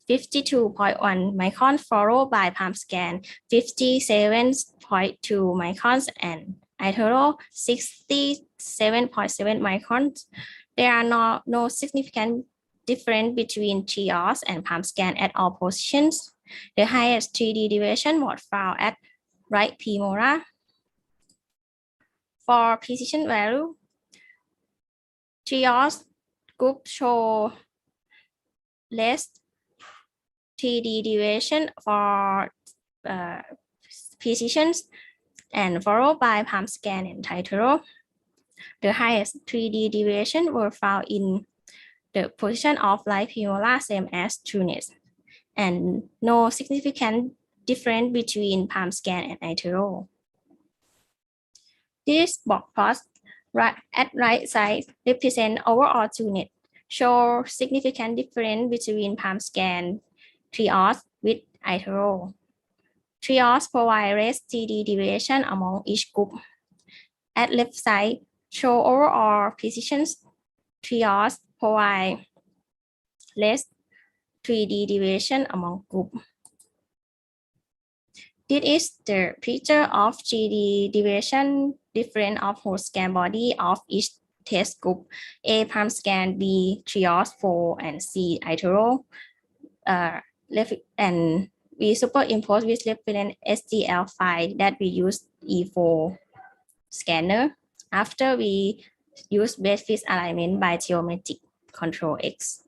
52.1 microns followed by palm scan 57.2 microns and iTero 67.7 microns. There are no significant difference between trios and palm scan at all positions. The highest 3D deviation was found at right premolar. For precision value, trios group show less 3D deviation for precisions and followed by palm scan and iTero. The highest 3D deviation were found in the position of right premolar, same as two-nest, and no significant difference between palm scan and iTero. This box plot at right side represent overall two-net, show significant difference between palm scan trios with iTero. Trios provide less 3D deviation among each group. At left side, show overall precisions. Trios provide less 3D deviation among group. This is the picture of 3D deviation difference of whole scan body of each test group: A palm scan, B trios, 4, and C iTero. And we superimpose with reference STL file that we use E4 scanner after we use base fit alignment by geometric control X.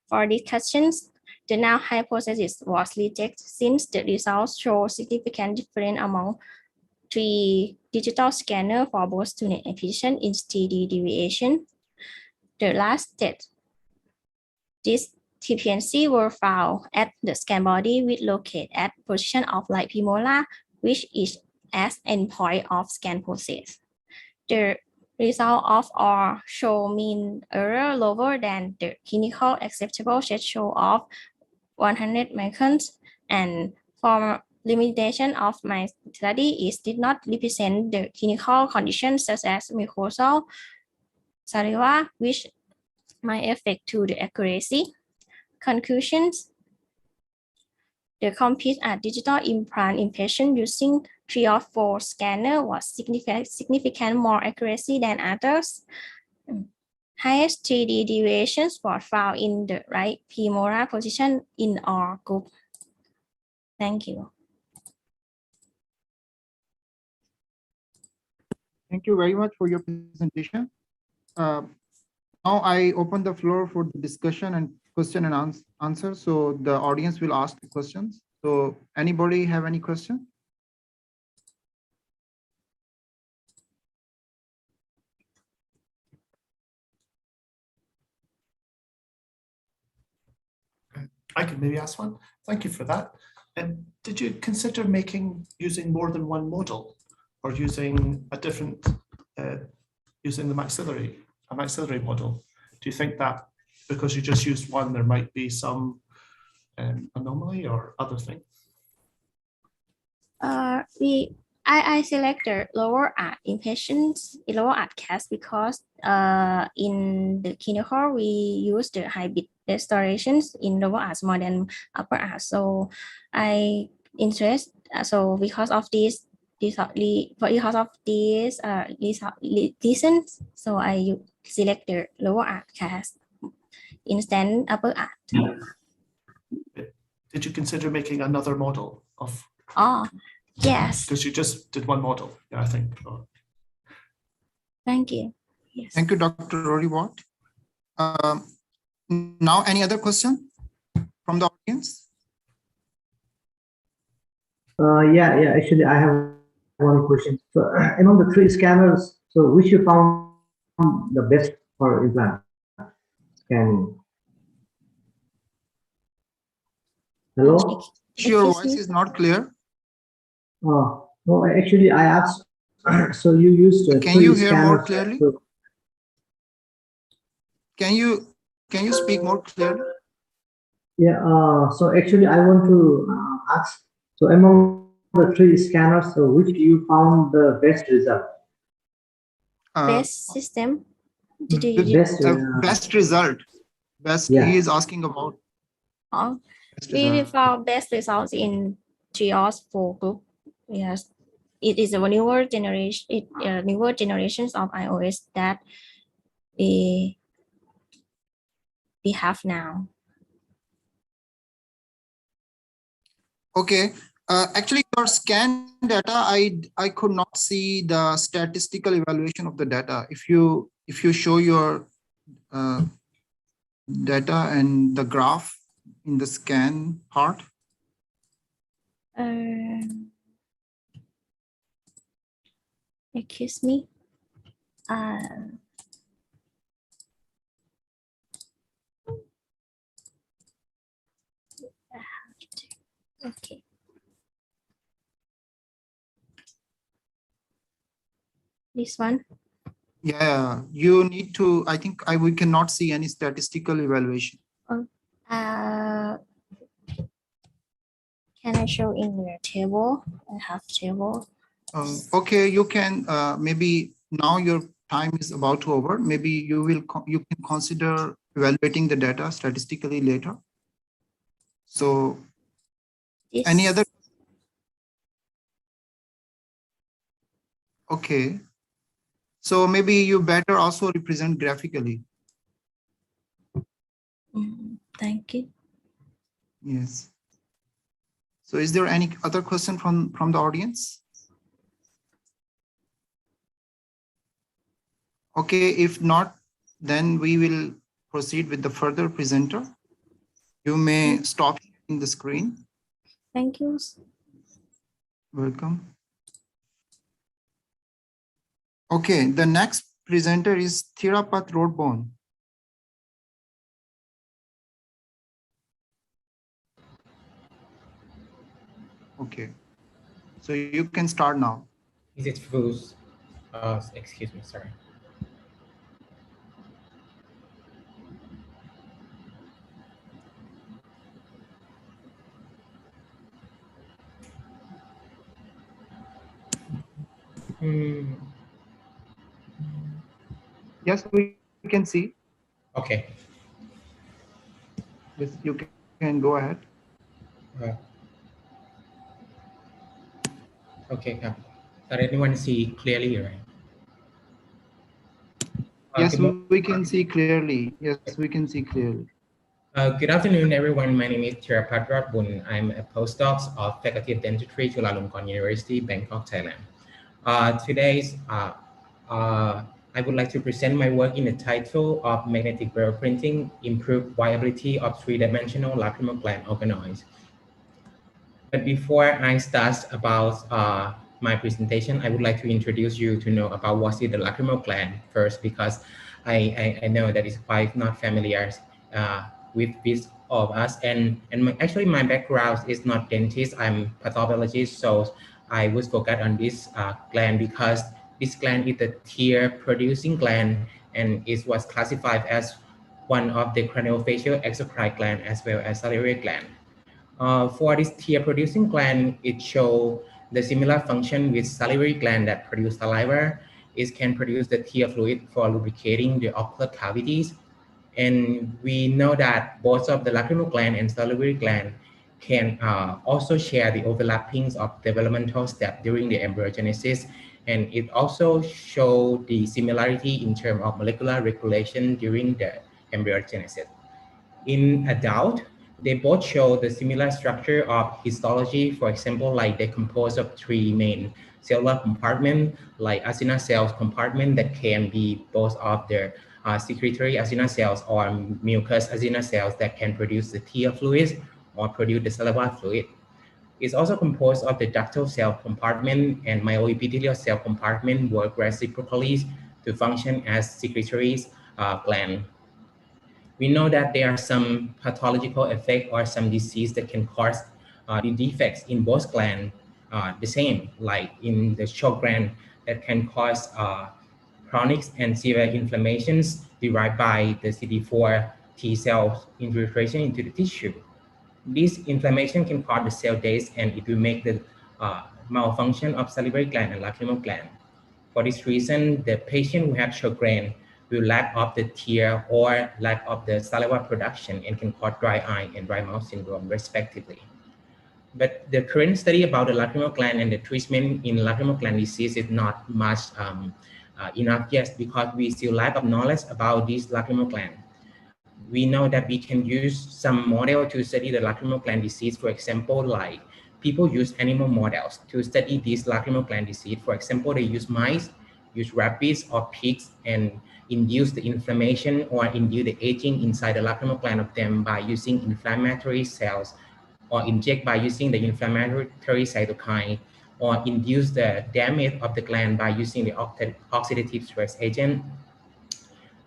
For discussions, the null hypothesis was rejected since the results show significant difference among 3 digital scanners for both two-net and precision in 3D deviation. The last step, this discrepancy were found at the scan body which located at position of right premolar, which is as endpoint of scan process. The result of R show mean error lower than the clinical acceptable threshold of 100 microns, and for limitation of my study is did not represent the clinical conditions such as mucosal saliva, which might affect to the accuracy. Conclusions: the complete digital implant impression using 3 or 4 scanner was significant more accuracy than others. Highest 3D deviations were found in the right premolar position in our group. Thank you. Thank you very much for your presentation. Now I open the floor for the discussion and question and answer. So the audience will ask the questions. So anybody have any question? I can maybe ask one. Thank you for that. And did you consider using more than one model, or using a different, using the maxillary model? Do you think that because you just used one, there might be some anomaly or other thing? I select the lower art impatience, lower art cast because in the clinical we use the hybrid restorations in lower art more than upper art. So I interest. So because of this reasons, so I select the lower art cast instead upper art. Did you consider making another model of? Oh, yes. Because you just did one model, yeah, I think. Oh. Thank you. Yes. Thank you, Dr. Rory Watt. now any other question from the audience? Yeah, actually I have one question. So among the 3 scanners, so which you found the best for implant scanning? Hello? Your voice is not clear. No, actually I asked, so you used Can 3 you hear more scanners, clearly? so- Can you speak more clearly? Yeah, so actually I want to ask, so among the 3 scanners, so which you found the best result? Best system. Did you The use? Best, best result. Best. Yeah. He is asking about. Oh, best we result. found best results in GEOS 4 group. Yes, it is a newer generation. Newer generations of iOS that we have now. Okay. Actually, your scan data, I could not see the statistical evaluation of the data. If you show your data and the graph in the scan part. Excuse me. Okay. This one. Yeah, you need to. I think we cannot see any statistical evaluation. Can I show in the table? I have table. Okay, you can maybe now your time is about to over. Maybe you can consider evaluating the data statistically later. So any other? Okay. So maybe you better also represent graphically. Thank you. Yes. So is there any other question from the audience? Okay, if not, then we will proceed with the further presenter. You may stop sharing the screen. Thank you. Welcome. Okay, the next presenter is Thirapat Rodbone. Okay, so you can start now. Is it fused? Excuse me, sorry. Yes, we can see. Okay. Yes, you can go ahead. Okay, can anyone see clearly, right? Yes, we can see clearly. Yes, we can see clearly. Good afternoon, everyone. My name is Thirapat Rodbone. I'm a postdoc of Faculty of Dentistry, Chulalongkorn University, Bangkok, Thailand. I would like to present my work in the title of Magnetic Burr Printing, Improved Viability of Three-Dimensional Lacrimal Gland Organoids. But before I start about my presentation, I would like to introduce you to know about what is the lacrimal gland first, because I know that it's quite not familiar with this of us. And actually my background is not dentist, I'm pathologist, so I was focused on this gland because this gland is the tear producing gland, and it was classified as one of the craniofacial exocrine gland as well as salivary gland. For this tear-producing gland, it shows the similar function with salivary gland that produce saliva. It can produce the tear fluid for lubricating the ocular cavities. And we know that both of the lacrimal gland and salivary gland can also share the overlappings of developmental steps during the embryogenesis. And it also shows the similarity in terms of molecular regulation during the embryogenesis. In adult, they both show the similar structure of histology. For example, like they compose of 3 main cellular compartments, like acina cells compartment that can be both of the secretory acina cells or mucous acina cells that can produce the tear fluids or produce the saliva fluid. It's also composed of the ductal cell compartment and myoepithelial cell compartment work reciprocally to function as secretory gland. We know that there are some pathological effect or some disease that can cause the defects in both glands the same, like in the Sjogren that can cause chronic and severe inflammations derived by the CD4 T cells infiltration into the tissue. This inflammation can cause the cell death and it will make the malfunction of salivary gland and lacrimal gland. For this reason, the patient who have Sjogren will lack of the tear or lack of the saliva production and can cause dry eye and dry mouth syndrome respectively. But the current study about the lacrimal gland and the treatment in lacrimal gland disease is not much enough yet because we still lack of knowledge about this lacrimal gland. We know that we can use some model to study the lacrimal gland disease. For example, like people use animal models to study this lacrimal gland disease. For example, they use mice, use rabbits or pigs and induce the inflammation or induce the aging inside the lacrimal gland of them by using inflammatory cells or inject by using the inflammatory cytokine or induce the damage of the gland by using the oxidative stress agent.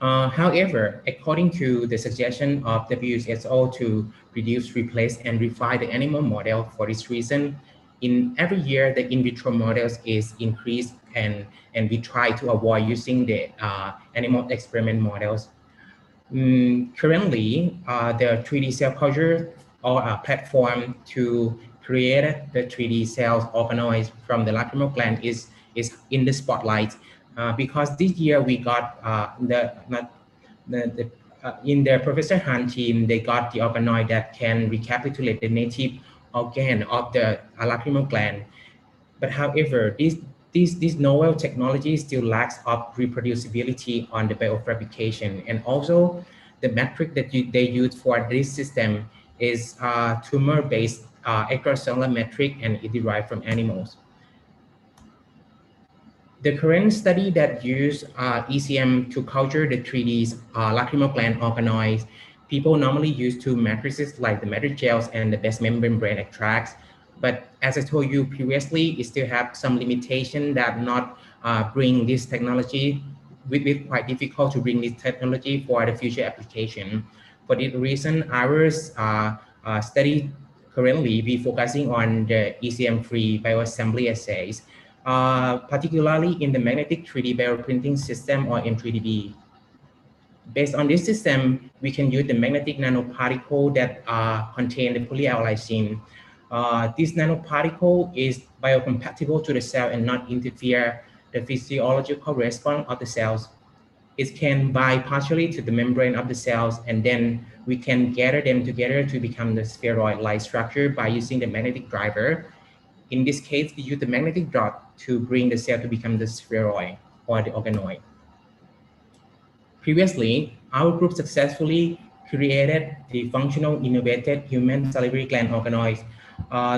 However, according to the suggestion of WHO to reduce, replace, and refine the animal model for this reason, in every year the in vitro models is increased and we try to avoid using the animal experiment models. Currently, the 3D cell culture or a platform to create the 3D cells organoids from the lacrimal gland is in the spotlight because this year we got in the Professor Han team, they got the organoid that can recapitulate the native organ of the lacrimal gland. But however, this novel technology still lacks of reproducibility on the biofabrication, and also the metric that they use for this system is tumor-based extracellular metric, and it derived from animals. The current study that use ECM to culture the 3D lacrimal gland organoids, people normally use two matrices like the matrix gels and the basement membrane extracts. But as I told you previously, it still have some limitation that not bring this technology, with quite difficult to bring this technology for the future application. For this reason, our study currently be focusing on the ECM-free bioassembly assays, particularly in the magnetic 3D bioprinting system or M3DB. Based on this system, we can use the magnetic nanoparticle that contain the polyallyl. This nanoparticle is biocompatible to the cell and not interfere the physiological response of the cells. It can bind partially to the membrane of the cells, and then we can gather them together to become the spheroid-like structure by using the magnetic driver. In this case, we use the magnetic dot to bring the cell to become the spheroid or the organoid. Previously, our group successfully created the functional innovated human salivary gland organoids.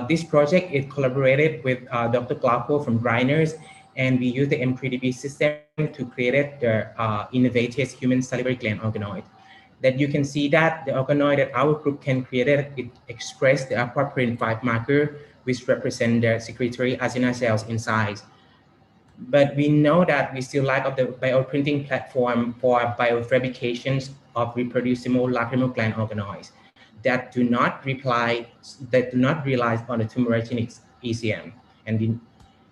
This project is collaborated with Dr. Glauco from Grinders, and we use the M3DB system to create the innovative human salivary gland organoid. That you can see that the organoid that our group can create, it express the aquaporin 5 marker, which represent the secretory acina cells inside. But we know that we still lack of the bioprinting platform for biofabrications of reproducible lacrimal gland organoids that do not rely on the tumorigenic ECM. And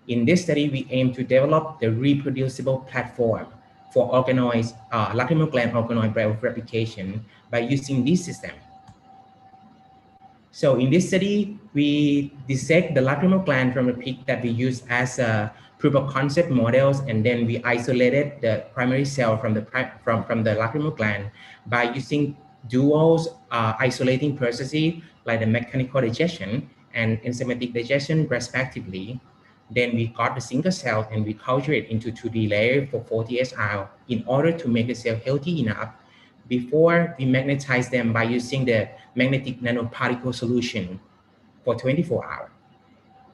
in this study, we aim to develop the reproducible platform for organoids, lacrimal gland organoid biofabrication by using this system. So in this study, we dissect the lacrimal gland from the pig that we use as a proof of concept models, and then we isolated the primary cell from the lacrimal gland by using dual isolating processes like the mechanical digestion and enzymatic digestion respectively. Then we got the single cell and we culture it into 2D layer for 48 hours in order to make the cell healthy enough before we magnetize them by using the magnetic nanoparticle solution for 24 hours.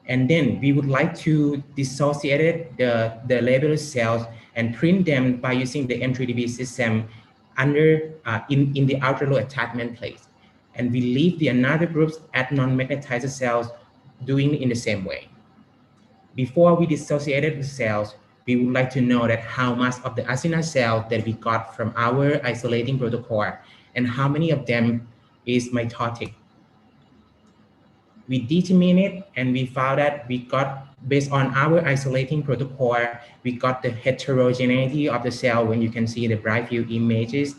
And then we would like to dissociate the labeled cells and print them by using the M3DB system in the outer low attachment place. And we leave the another groups at non-magnetized cells doing in the same way. Before we dissociated the cells, we would like to know that how much of the acinar cell that we got from our isolating protocol and how many of them is mitotic. We determined it and we found that we got, based on our isolating protocol, we got the heterogeneity of the cell when you can see the bright field images.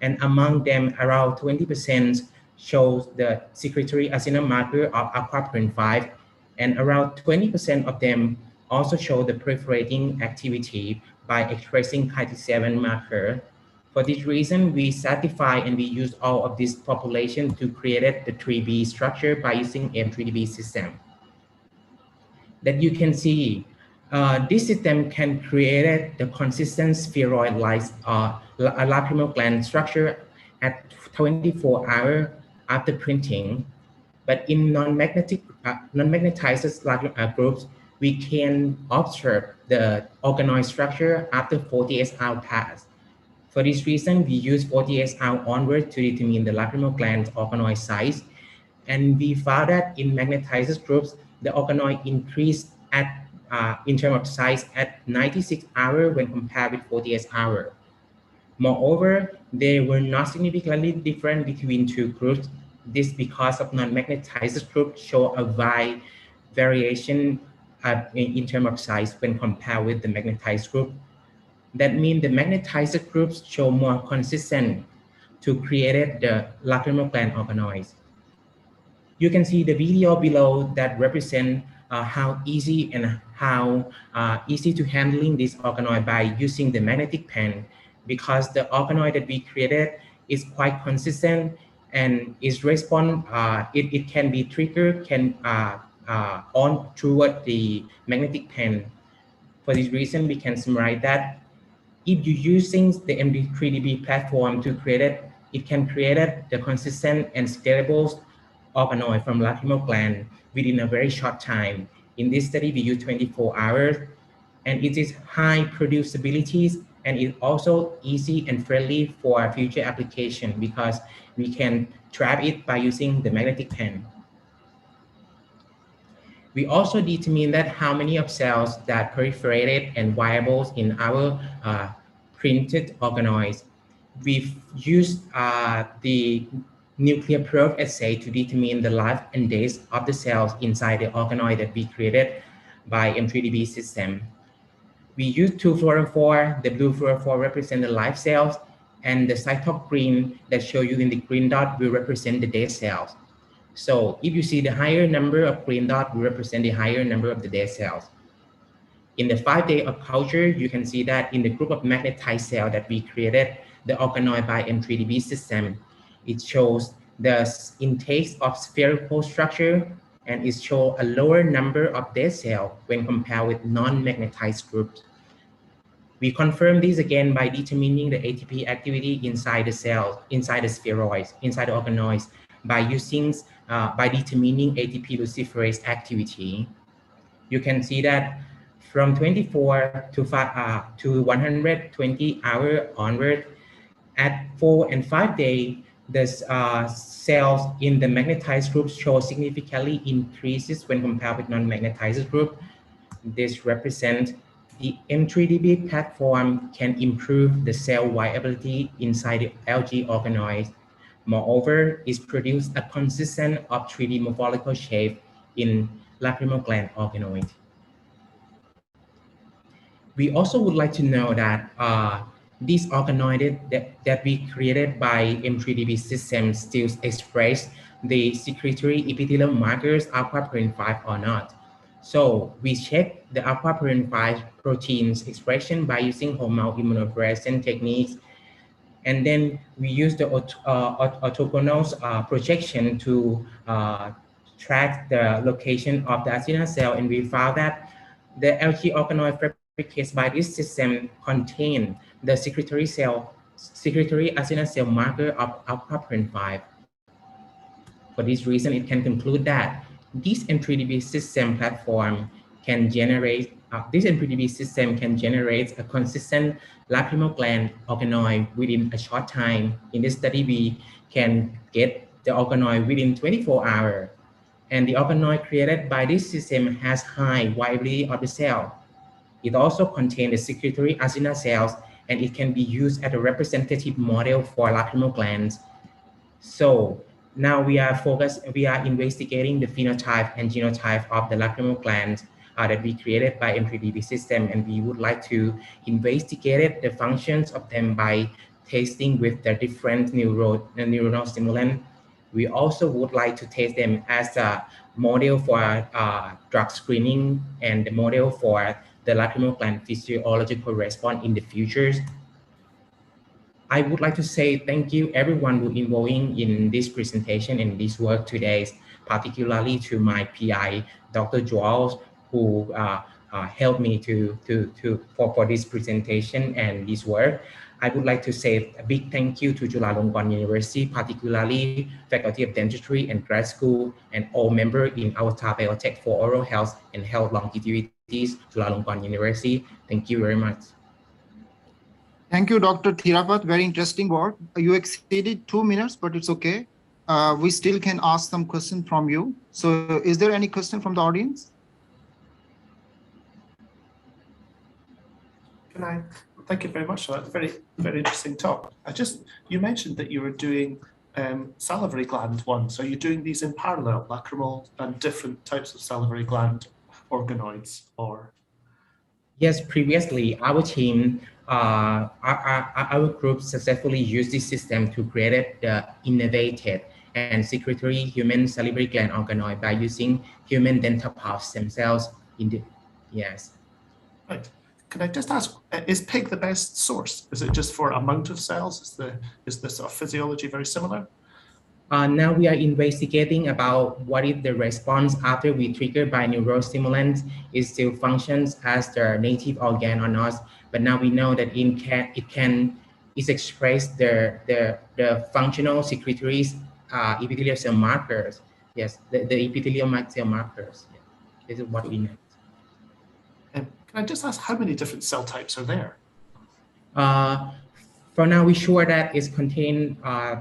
And among them, around 20% shows the secretory acinar marker of aquaporin 5, and around 20% of them also show the proliferating activity by expressing Ki-7 marker. For this reason, we certify and we use all of this population to create the 3B structure by using M3DB system. That you can see, this system can create the consistent spheroid-like lacrimal gland structure at 24 hours after printing. But in non-magnetized groups, we can observe the organoid structure after 48 hours pass. For this reason, we use 48 hours onward to determine the lacrimal gland organoid size. And we found that in magnetized groups, the organoid increased at, in terms of size at 96 hours when compared with 48 hours. Moreover, they were not significantly different between two groups. This because of non-magnetized groups show a wide variation in terms of size when compared with the magnetized group. That means the magnetized groups show more consistent to create the lacrimal gland organoids. You can see the video below that represent how easy and how easy to handling this organoid by using the magnetic pen, because the organoid that we created is quite consistent and is respond. It can be triggered on toward the magnetic pen. For this reason, we can summarize that if you're using the M3DB platform to create it, it can create the consistent and scalable organoid from lacrimal gland within a very short time. In this study, we use 24 hours, and it is high producibility, and it's also easy and friendly for future application because we can trap it by using the magnetic pen. We also determine that how many of cells that proliferated and viable in our printed organoids. We've used the nuclear probe assay to determine the life and days of the cells inside the organoid that we created by M3DB system. We use two fluorophore. The blue fluorophore represent the live cells, and the cytop green that show you in the green dot will represent the dead cells. So if you see the higher number of green dot will represent the higher number of the dead cells. In the 5-day of culture, you can see that in the group of magnetized cells that we created, the organoid by M3DB system, it shows the intake of spherical structure, and it shows a lower number of dead cells when compared with non-magnetized groups. We confirm this again by determining the ATP activity inside the cells, inside the spheroids, inside the organoids, by using, by determining ATP luciferase activity. You can see that from 24 to 120 hours onward, at 4 and 5 days, the cells in the magnetized group show significantly increases when compared with non-magnetized group. This represents the M3DB platform can improve the cell viability inside the algae organoids. Moreover, it produces a consistent of 3D morphological shape in lacrimal gland organoid. We also would like to know that these organoids that we created by M3DB system still express the secretory epithelial markers aquaporin 5 or not. So we check the aquaporin 5 proteins expression by using whole mount immunofluorescence techniques. And then we use the orthogonal projection to track the location of the acinar cell, and we found that the algae organoid fabricated by this system contain the secretory acinar cell marker of aquaporin 5. For this reason, it can conclude that this M3DB system platform can generate, this MPDB system can generate a consistent lacrimal gland organoid within a short time. In this study, we can get the organoid within 24 hours. And the organoid created by this system has high viability of the cell. It also contains the secretory acinar cells, and it can be used as a representative model for lacrimal glands. So now we are investigating the phenotype and genotype of the lacrimal glands that we created by M3DB system, and we would like to investigate the functions of them by testing with the different neuronal stimulant. We also would like to test them as a model for drug screening and the model for the lacrimal gland physiological response in the future. I would like to say thank you everyone who involving in this presentation and this work today, particularly to my PI, Dr. Joel, who helped me for this presentation and this work. I would like to say a big thank you to Chulalongkorn University, particularly Faculty of Dentistry and Grad School, and all members in our Star Biotech for Oral Health and Health Longevity, Chulalongkorn University. Thank you very much. Thank you, Dr. Thirapat. Very interesting work. You exceeded 2 minutes, but it's okay. We still can ask some questions from you. So is there any question from the audience? Thank you very much for that. Very interesting talk. You mentioned that you were doing salivary gland one. So you're doing these in parallel, lacrimal and different types of salivary gland organoids, or? Yes, previously our team, our group successfully used this system to create the innovative and secretory human salivary gland organoid by using human dental pulse stem cells in the, yes. Right. Can I just ask, is pig the best source? Is it just for amount of cells? Is the sort of physiology very similar? Now we are investigating about what is the response after we trigger by neurostimulants. It still functions as the native organ or not, but now we know that it express the functional secretories epithelial cell markers. Yes, the epithelial cell markers. Yeah. This is what we know. Can I just ask how many different cell types are there? For now, we're sure that it's contained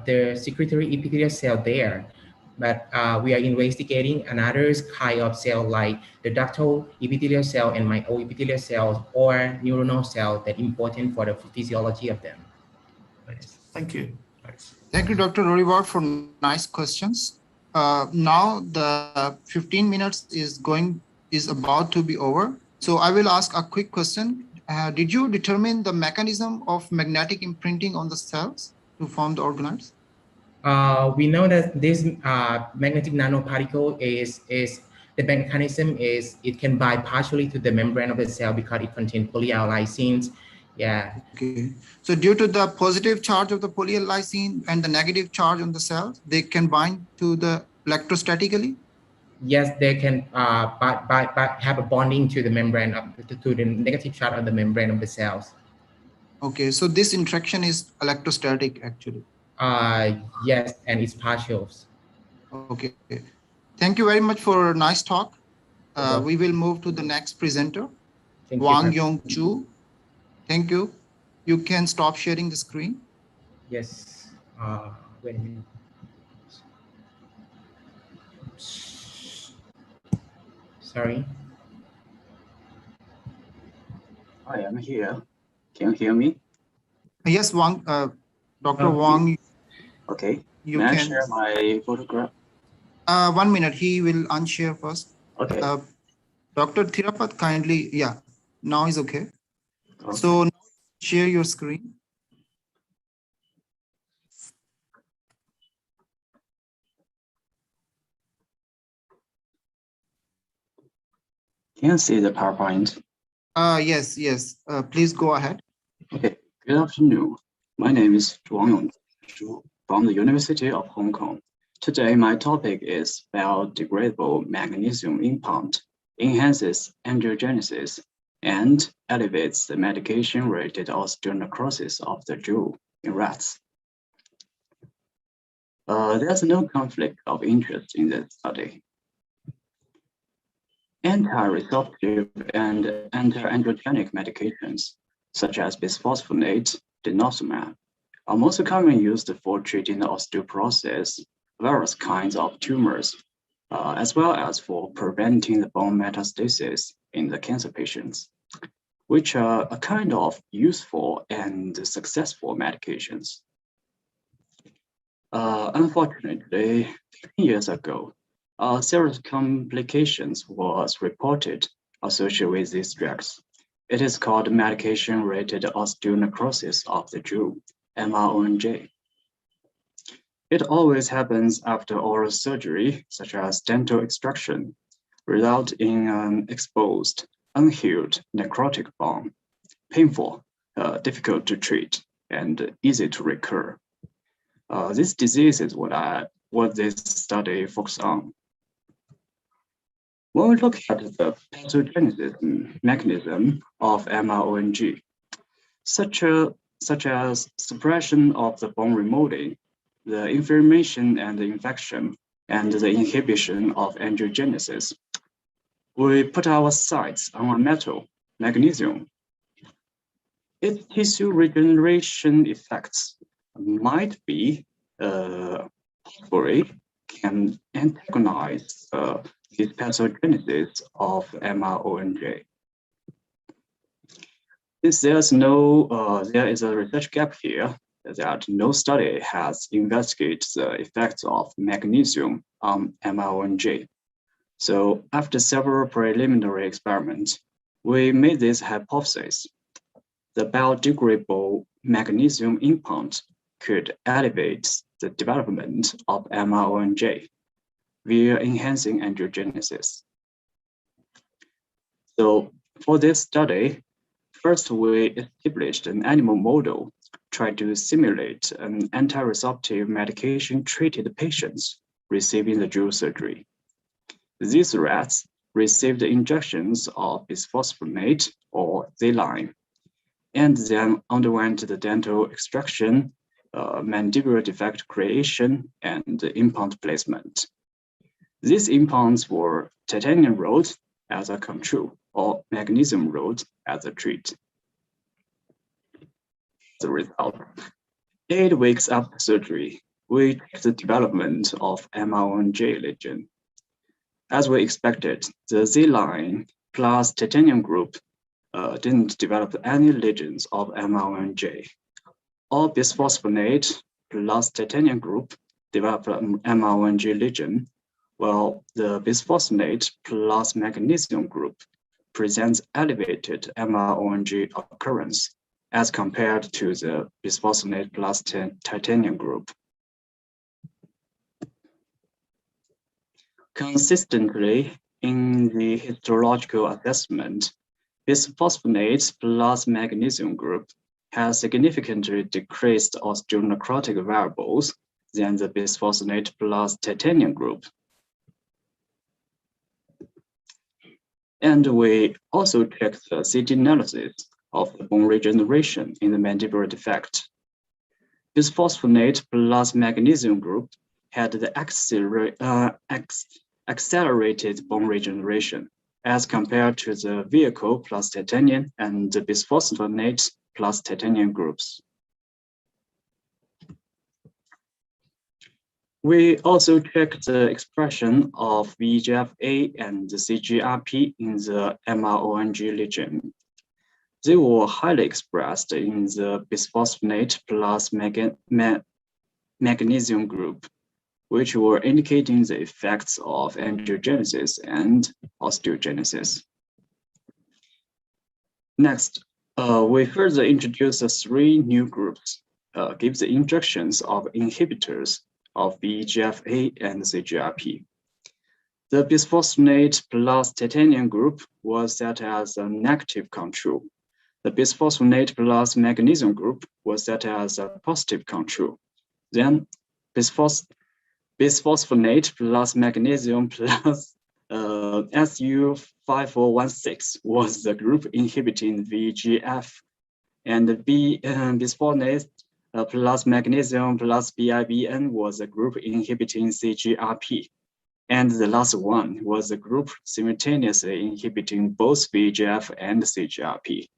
the secretory epithelial cell there, but we are investigating another kind of cell like the ductal epithelial cell and myoepithelial cells or neuronal cell that important for the physiology of them. Thank you. Thanks. Thank you, Dr. Roriward, for nice questions. Now the 15 minutes is about to be over. So I will ask a quick question. Did you determine the mechanism of magnetic imprinting on the cells to form the organoids? We know that this magnetic nanoparticle is the mechanism is it can bind partially to the membrane of the cell because it contains polyl lysines. Yeah. Okay. So due to the positive charge of the polyl lysine and the negative charge on the cells, they can bind to the electrostatically? Yes, they can have a bonding to the membrane to the negative charge of the membrane of the cells. Okay, so this interaction is electrostatic actually. Yes, and it's partials. Okay, thank you very much for a nice talk. We will move to the next presenter, Wang Yong Chu. Thank you. You can stop sharing the screen. Yes. Wait a minute. Sorry. I am here. Can you hear me? Yes, Wang, Dr. Wang. Okay. You May can I share my photograph? 1 minute. He will unshare first. Okay. Dr. Thirapat, kindly. Yeah, now is okay. So share your screen. Can you see the PowerPoint? Yes. Please go ahead. Okay. Good afternoon. My name is Wang Yongzhu from the University of Hong Kong. Today, my topic is biodegradable magnesium implant enhances angiogenesis and elevates the medication-related osteonecrosis of the jaw in rats. There's no conflict of interest in this study. anti-resorptive and anti-androgenic medications, such as bisphosphonate, denosumab, are most commonly used for treating the osteoporosis, various kinds of tumors, as well as for preventing the bone metastasis in the cancer patients, which are a kind of useful and successful medications. Unfortunately, 10 years ago, serious complications was reported associated with these drugs. It is called medication-related osteonecrosis of the jaw, MRONJ. It always happens after oral surgery, such as dental extraction, result in an exposed, unhealed necrotic bone, painful, difficult to treat, and easy to recur. This disease is what this study focuses on. When we look at the pathogenesis mechanism of MRONG, such as suppression of the bone remodeling, the inflammation and the infection, and the inhibition of angiogenesis, we put our sights on a metal, magnesium. Its tissue regeneration effects might be possibly can antagonize the pathogenesis of MRONJ. Since there is a research gap here, that no study has investigated the effects of magnesium on MRONJ. So after several preliminary experiments, we made this hypothesis. The biodegradable magnesium implant could elevate the development of MRONJ via enhancing angiogenesis. So for this study, first we established an animal model, tried to simulate an anti-resorptive medication-treated patients receiving the jaw surgery. These rats received injections of bisphosphonate or Z-line, and then underwent the dental extraction, mandibular defect creation, and implant placement. These implants were titanium rod as a control or magnesium rod as a treat. The result, 8 weeks after surgery, we checked the development of MRONJ lesion. As we expected, the Z-line plus titanium group didn't develop any lesions of MRONJ. All bisphosphonate plus titanium group developed an MRONJ lesion, while the bisphosphonate plus magnesium group presents elevated MRONJ occurrence as compared to the bisphosphonate plus titanium group. Consistently, in the histological assessment, bisphosphonate plus magnesium group has significantly decreased osteonecrotic variables than the bisphosphonate plus titanium group. And we also checked the CT analysis of the bone regeneration in the mandibular defect. Bisphosphonate plus magnesium group had the accelerated bone regeneration as compared to the vehicle plus titanium and the bisphosphonate plus titanium groups. We also checked the expression of VEGF-A and the CGRP in the MRONJ lesion. They were highly expressed in the bisphosphonate plus magnesium group, which were indicating the effects of angiogenesis and osteogenesis. Next, we further introduced 3 new groups, give the injections of inhibitors of VEGF-A and CGRP. The bisphosphonate plus titanium group was set as a negative control. The bisphosphonate plus magnesium group was set as a positive control. Then bisphosphonate plus magnesium plus SU5416 was the group inhibiting VEGF, and the bisphosphonate plus magnesium plus BIBN was a group inhibiting CGRP. And the last one was a group simultaneously inhibiting both VEGF and CGRP.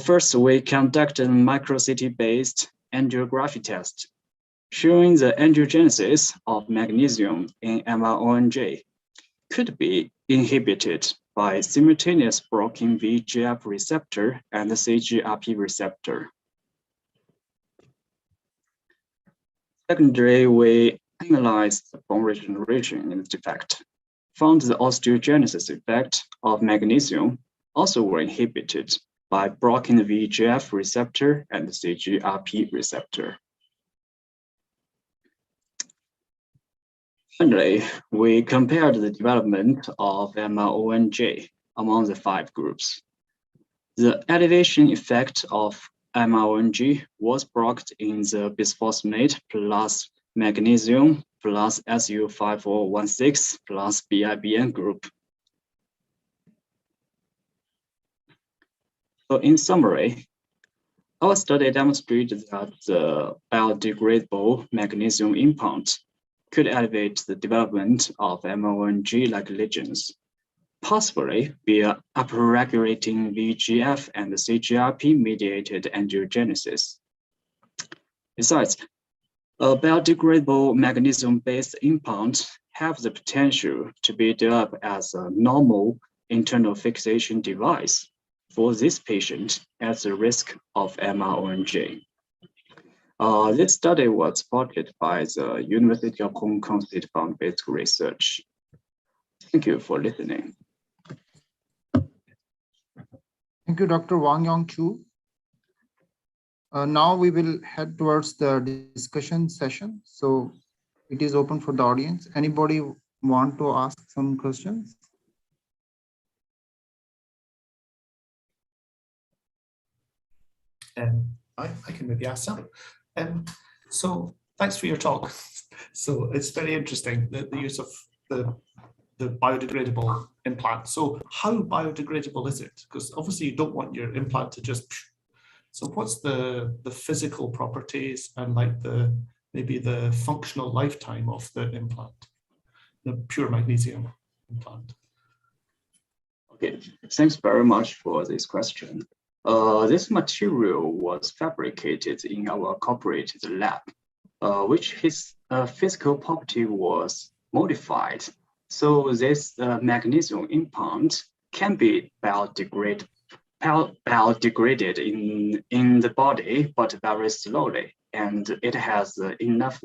First, we conducted a microCT-based angiography test, showing the angiogenesis of magnesium in MRONJ could be inhibited by simultaneous blocking VEGF receptor and the CGRP receptor. Secondly, we analyzed the bone regeneration in the defect, found the osteogenesis effect of magnesium also were inhibited by blocking the VEGF receptor and the CGRP receptor. Finally, we compared the development of MRONJ among the 5 groups. The elevation effect of MRONJ was blocked in the bisphosphonate plus magnesium plus SU5416 plus BIBN group. So in summary, our study demonstrated that the biodegradable magnesium implant could elevate the development of MRONJ-like lesions, possibly via upregulating VEGF and the CGRP-mediated angiogenesis. Besides, a biodegradable magnesium-based implant have the potential to be developed as a normal internal fixation device for this patient at the risk of MRONJ. This study was supported by the University of Hong Kong State Fund Basic Research. Thank you for listening. Thank you, Dr. Wang Yong Chu. Now we will head towards the discussion session. So it is open for the audience. Anybody want to ask some questions? I can maybe ask some. So thanks for your talk. So it's very interesting, the use of the biodegradable implant. So how biodegradable is it? Because obviously you don't want your implant to just, so what's the physical properties and like maybe the functional lifetime of the implant, the pure magnesium implant? Okay, thanks very much for this question. This material was fabricated in our corporate lab, which his physical property was modified. So this magnesium implant can be biodegraded in the body, but very slowly. And it has enough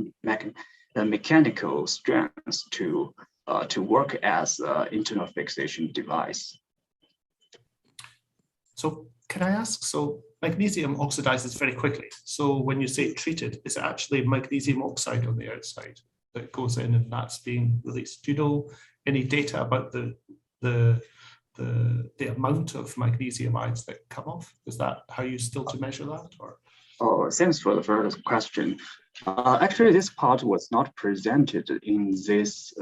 mechanical strength to work as an internal fixation device. So can I ask, so magnesium oxidizes very quickly. So when you say treated, is it actually magnesium oxide on the outside that goes in and that's being released? Do you know any data about the amount of magnesium ions that come off? Is that how you still to measure that? Or? Oh, thanks for the first question. Actually, this part was not presented in this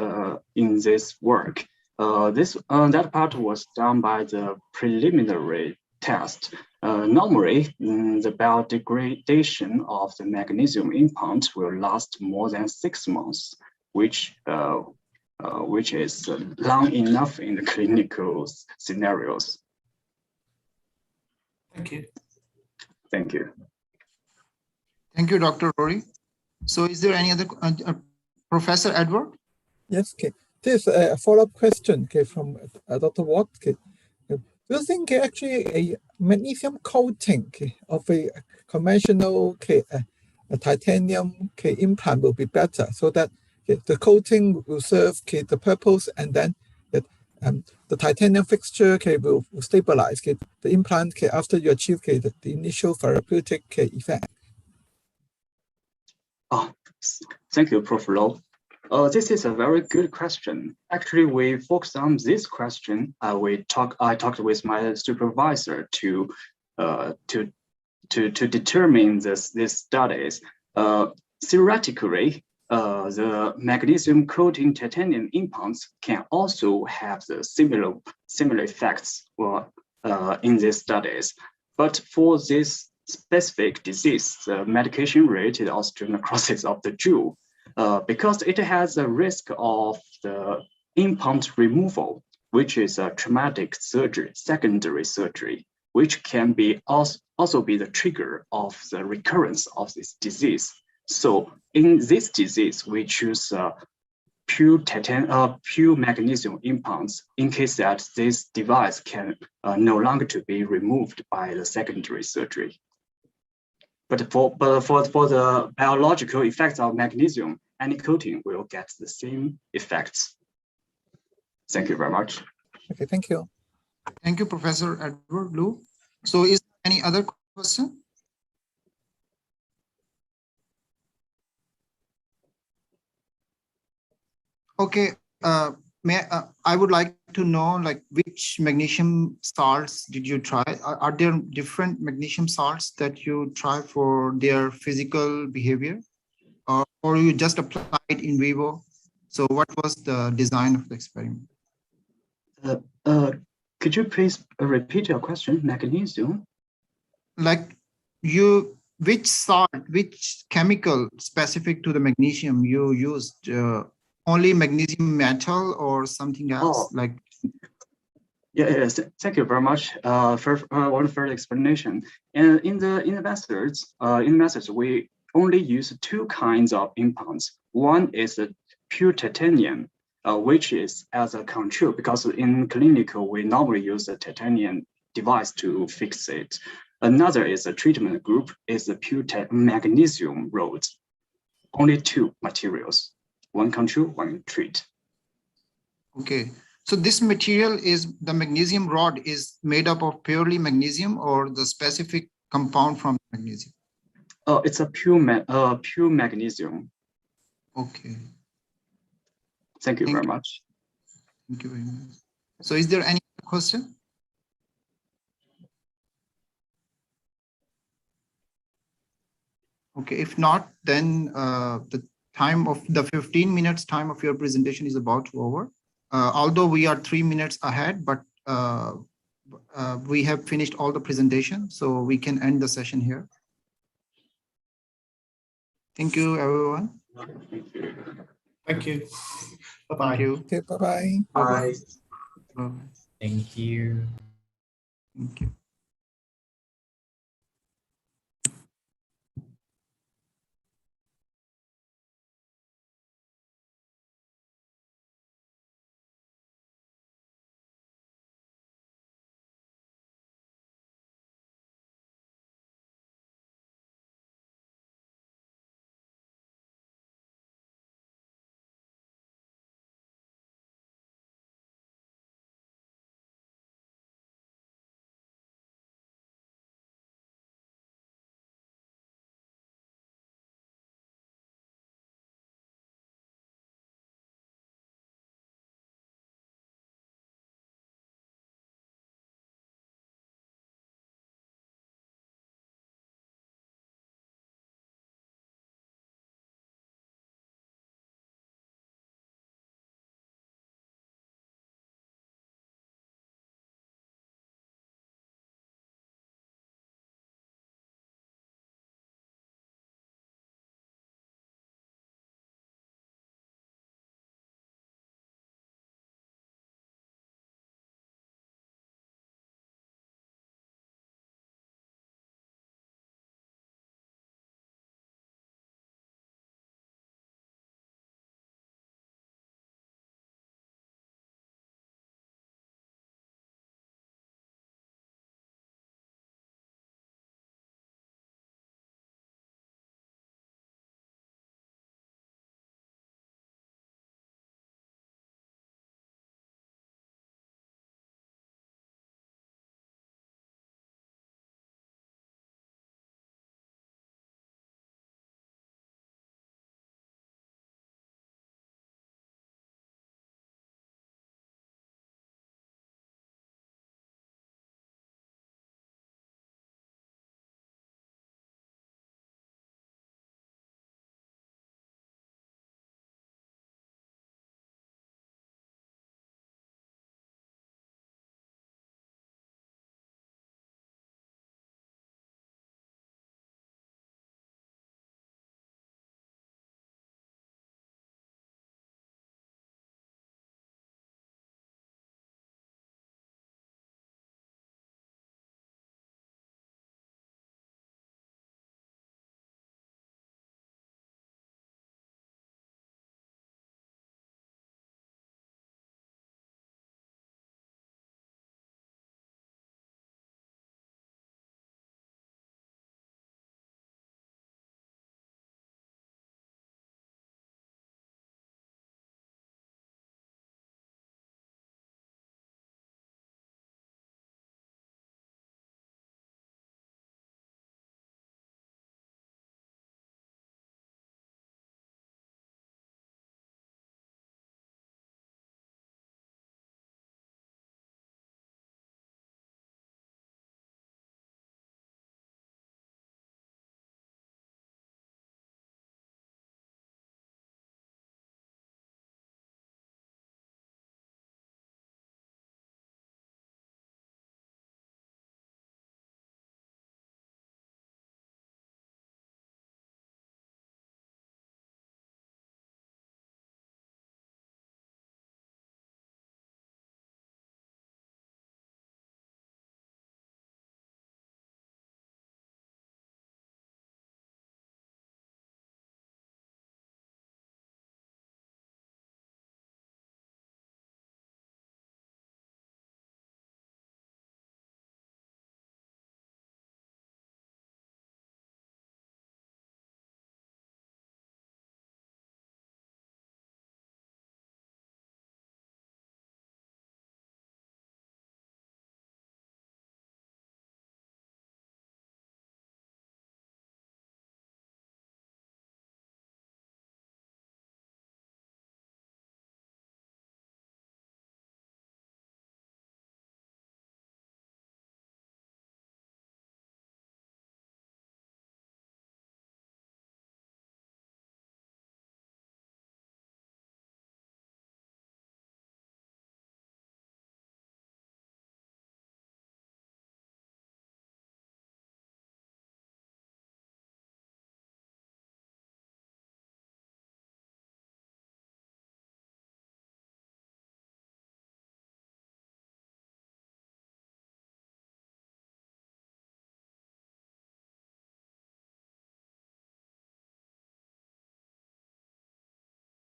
work. That part was done by the preliminary test. Normally, the biodegradation of the magnesium implant will last more than 6 months, which is long enough in the clinical scenarios. Thank you. Thank you. Thank you, Dr. Rory. So is there any other, Professor Edward? Yes, okay. This is a follow-up question, okay, from Dr. Watt. Okay. Do you think actually a magnesium coating of a conventional a titanium implant will be better, so that the coating will serve the purpose, and then the titanium fixture will stabilize the implant after you achieve the initial therapeutic effect? Oh, thank you, Prof. Low. This is a very good question. Actually, we focused on this question. I talked with my supervisor to determine these studies. Theoretically, the magnesium coating titanium implants can also have the similar effects in these studies. But for this specific disease, the medication-related osteonecrosis of the jaw, because it has a risk of the implant removal, which is a traumatic surgery, secondary surgery, which can be also be the trigger of the recurrence of this disease. So in this disease, we choose pure magnesium implants in case that this device can no longer to be removed by the secondary surgery. But for the biological effects of magnesium, any coating will get the same effects. Thank you very much. Okay, thank you. Thank you, Professor Edward Liu. So is there any other question? Okay, I would like to know like which magnesium salts did you try? Are there different magnesium salts that you try for their physical behavior, or you just applied in vivo? So what was the design of the experiment? Could you please repeat your question? Magnesium? Like which salt, which chemical specific to the magnesium you used? Only magnesium metal or something else? Like Yes, thank you very much for one further explanation. And in the methods, we only use two kinds of implants. One is a pure titanium, which is as a control, because in clinical we normally use a titanium device to fix it. Another is a treatment group, is a pure magnesium rods. Only two materials, one control, one treat. Okay, so this material is the magnesium rod is made up of purely magnesium or the specific compound from magnesium? It's a pure magnesium. Okay. Thank you very much. Thank you very much. So is there any question? Okay, if not, then the time of the 15 minutes time of your presentation is about to over. Although we are 3 minutes ahead, but we have finished all the presentation, so we can end the session here. Thank you, everyone. Thank you. Bye-bye. Thank you. Okay, bye-bye. Bye. Bye. Thank you. Thank you.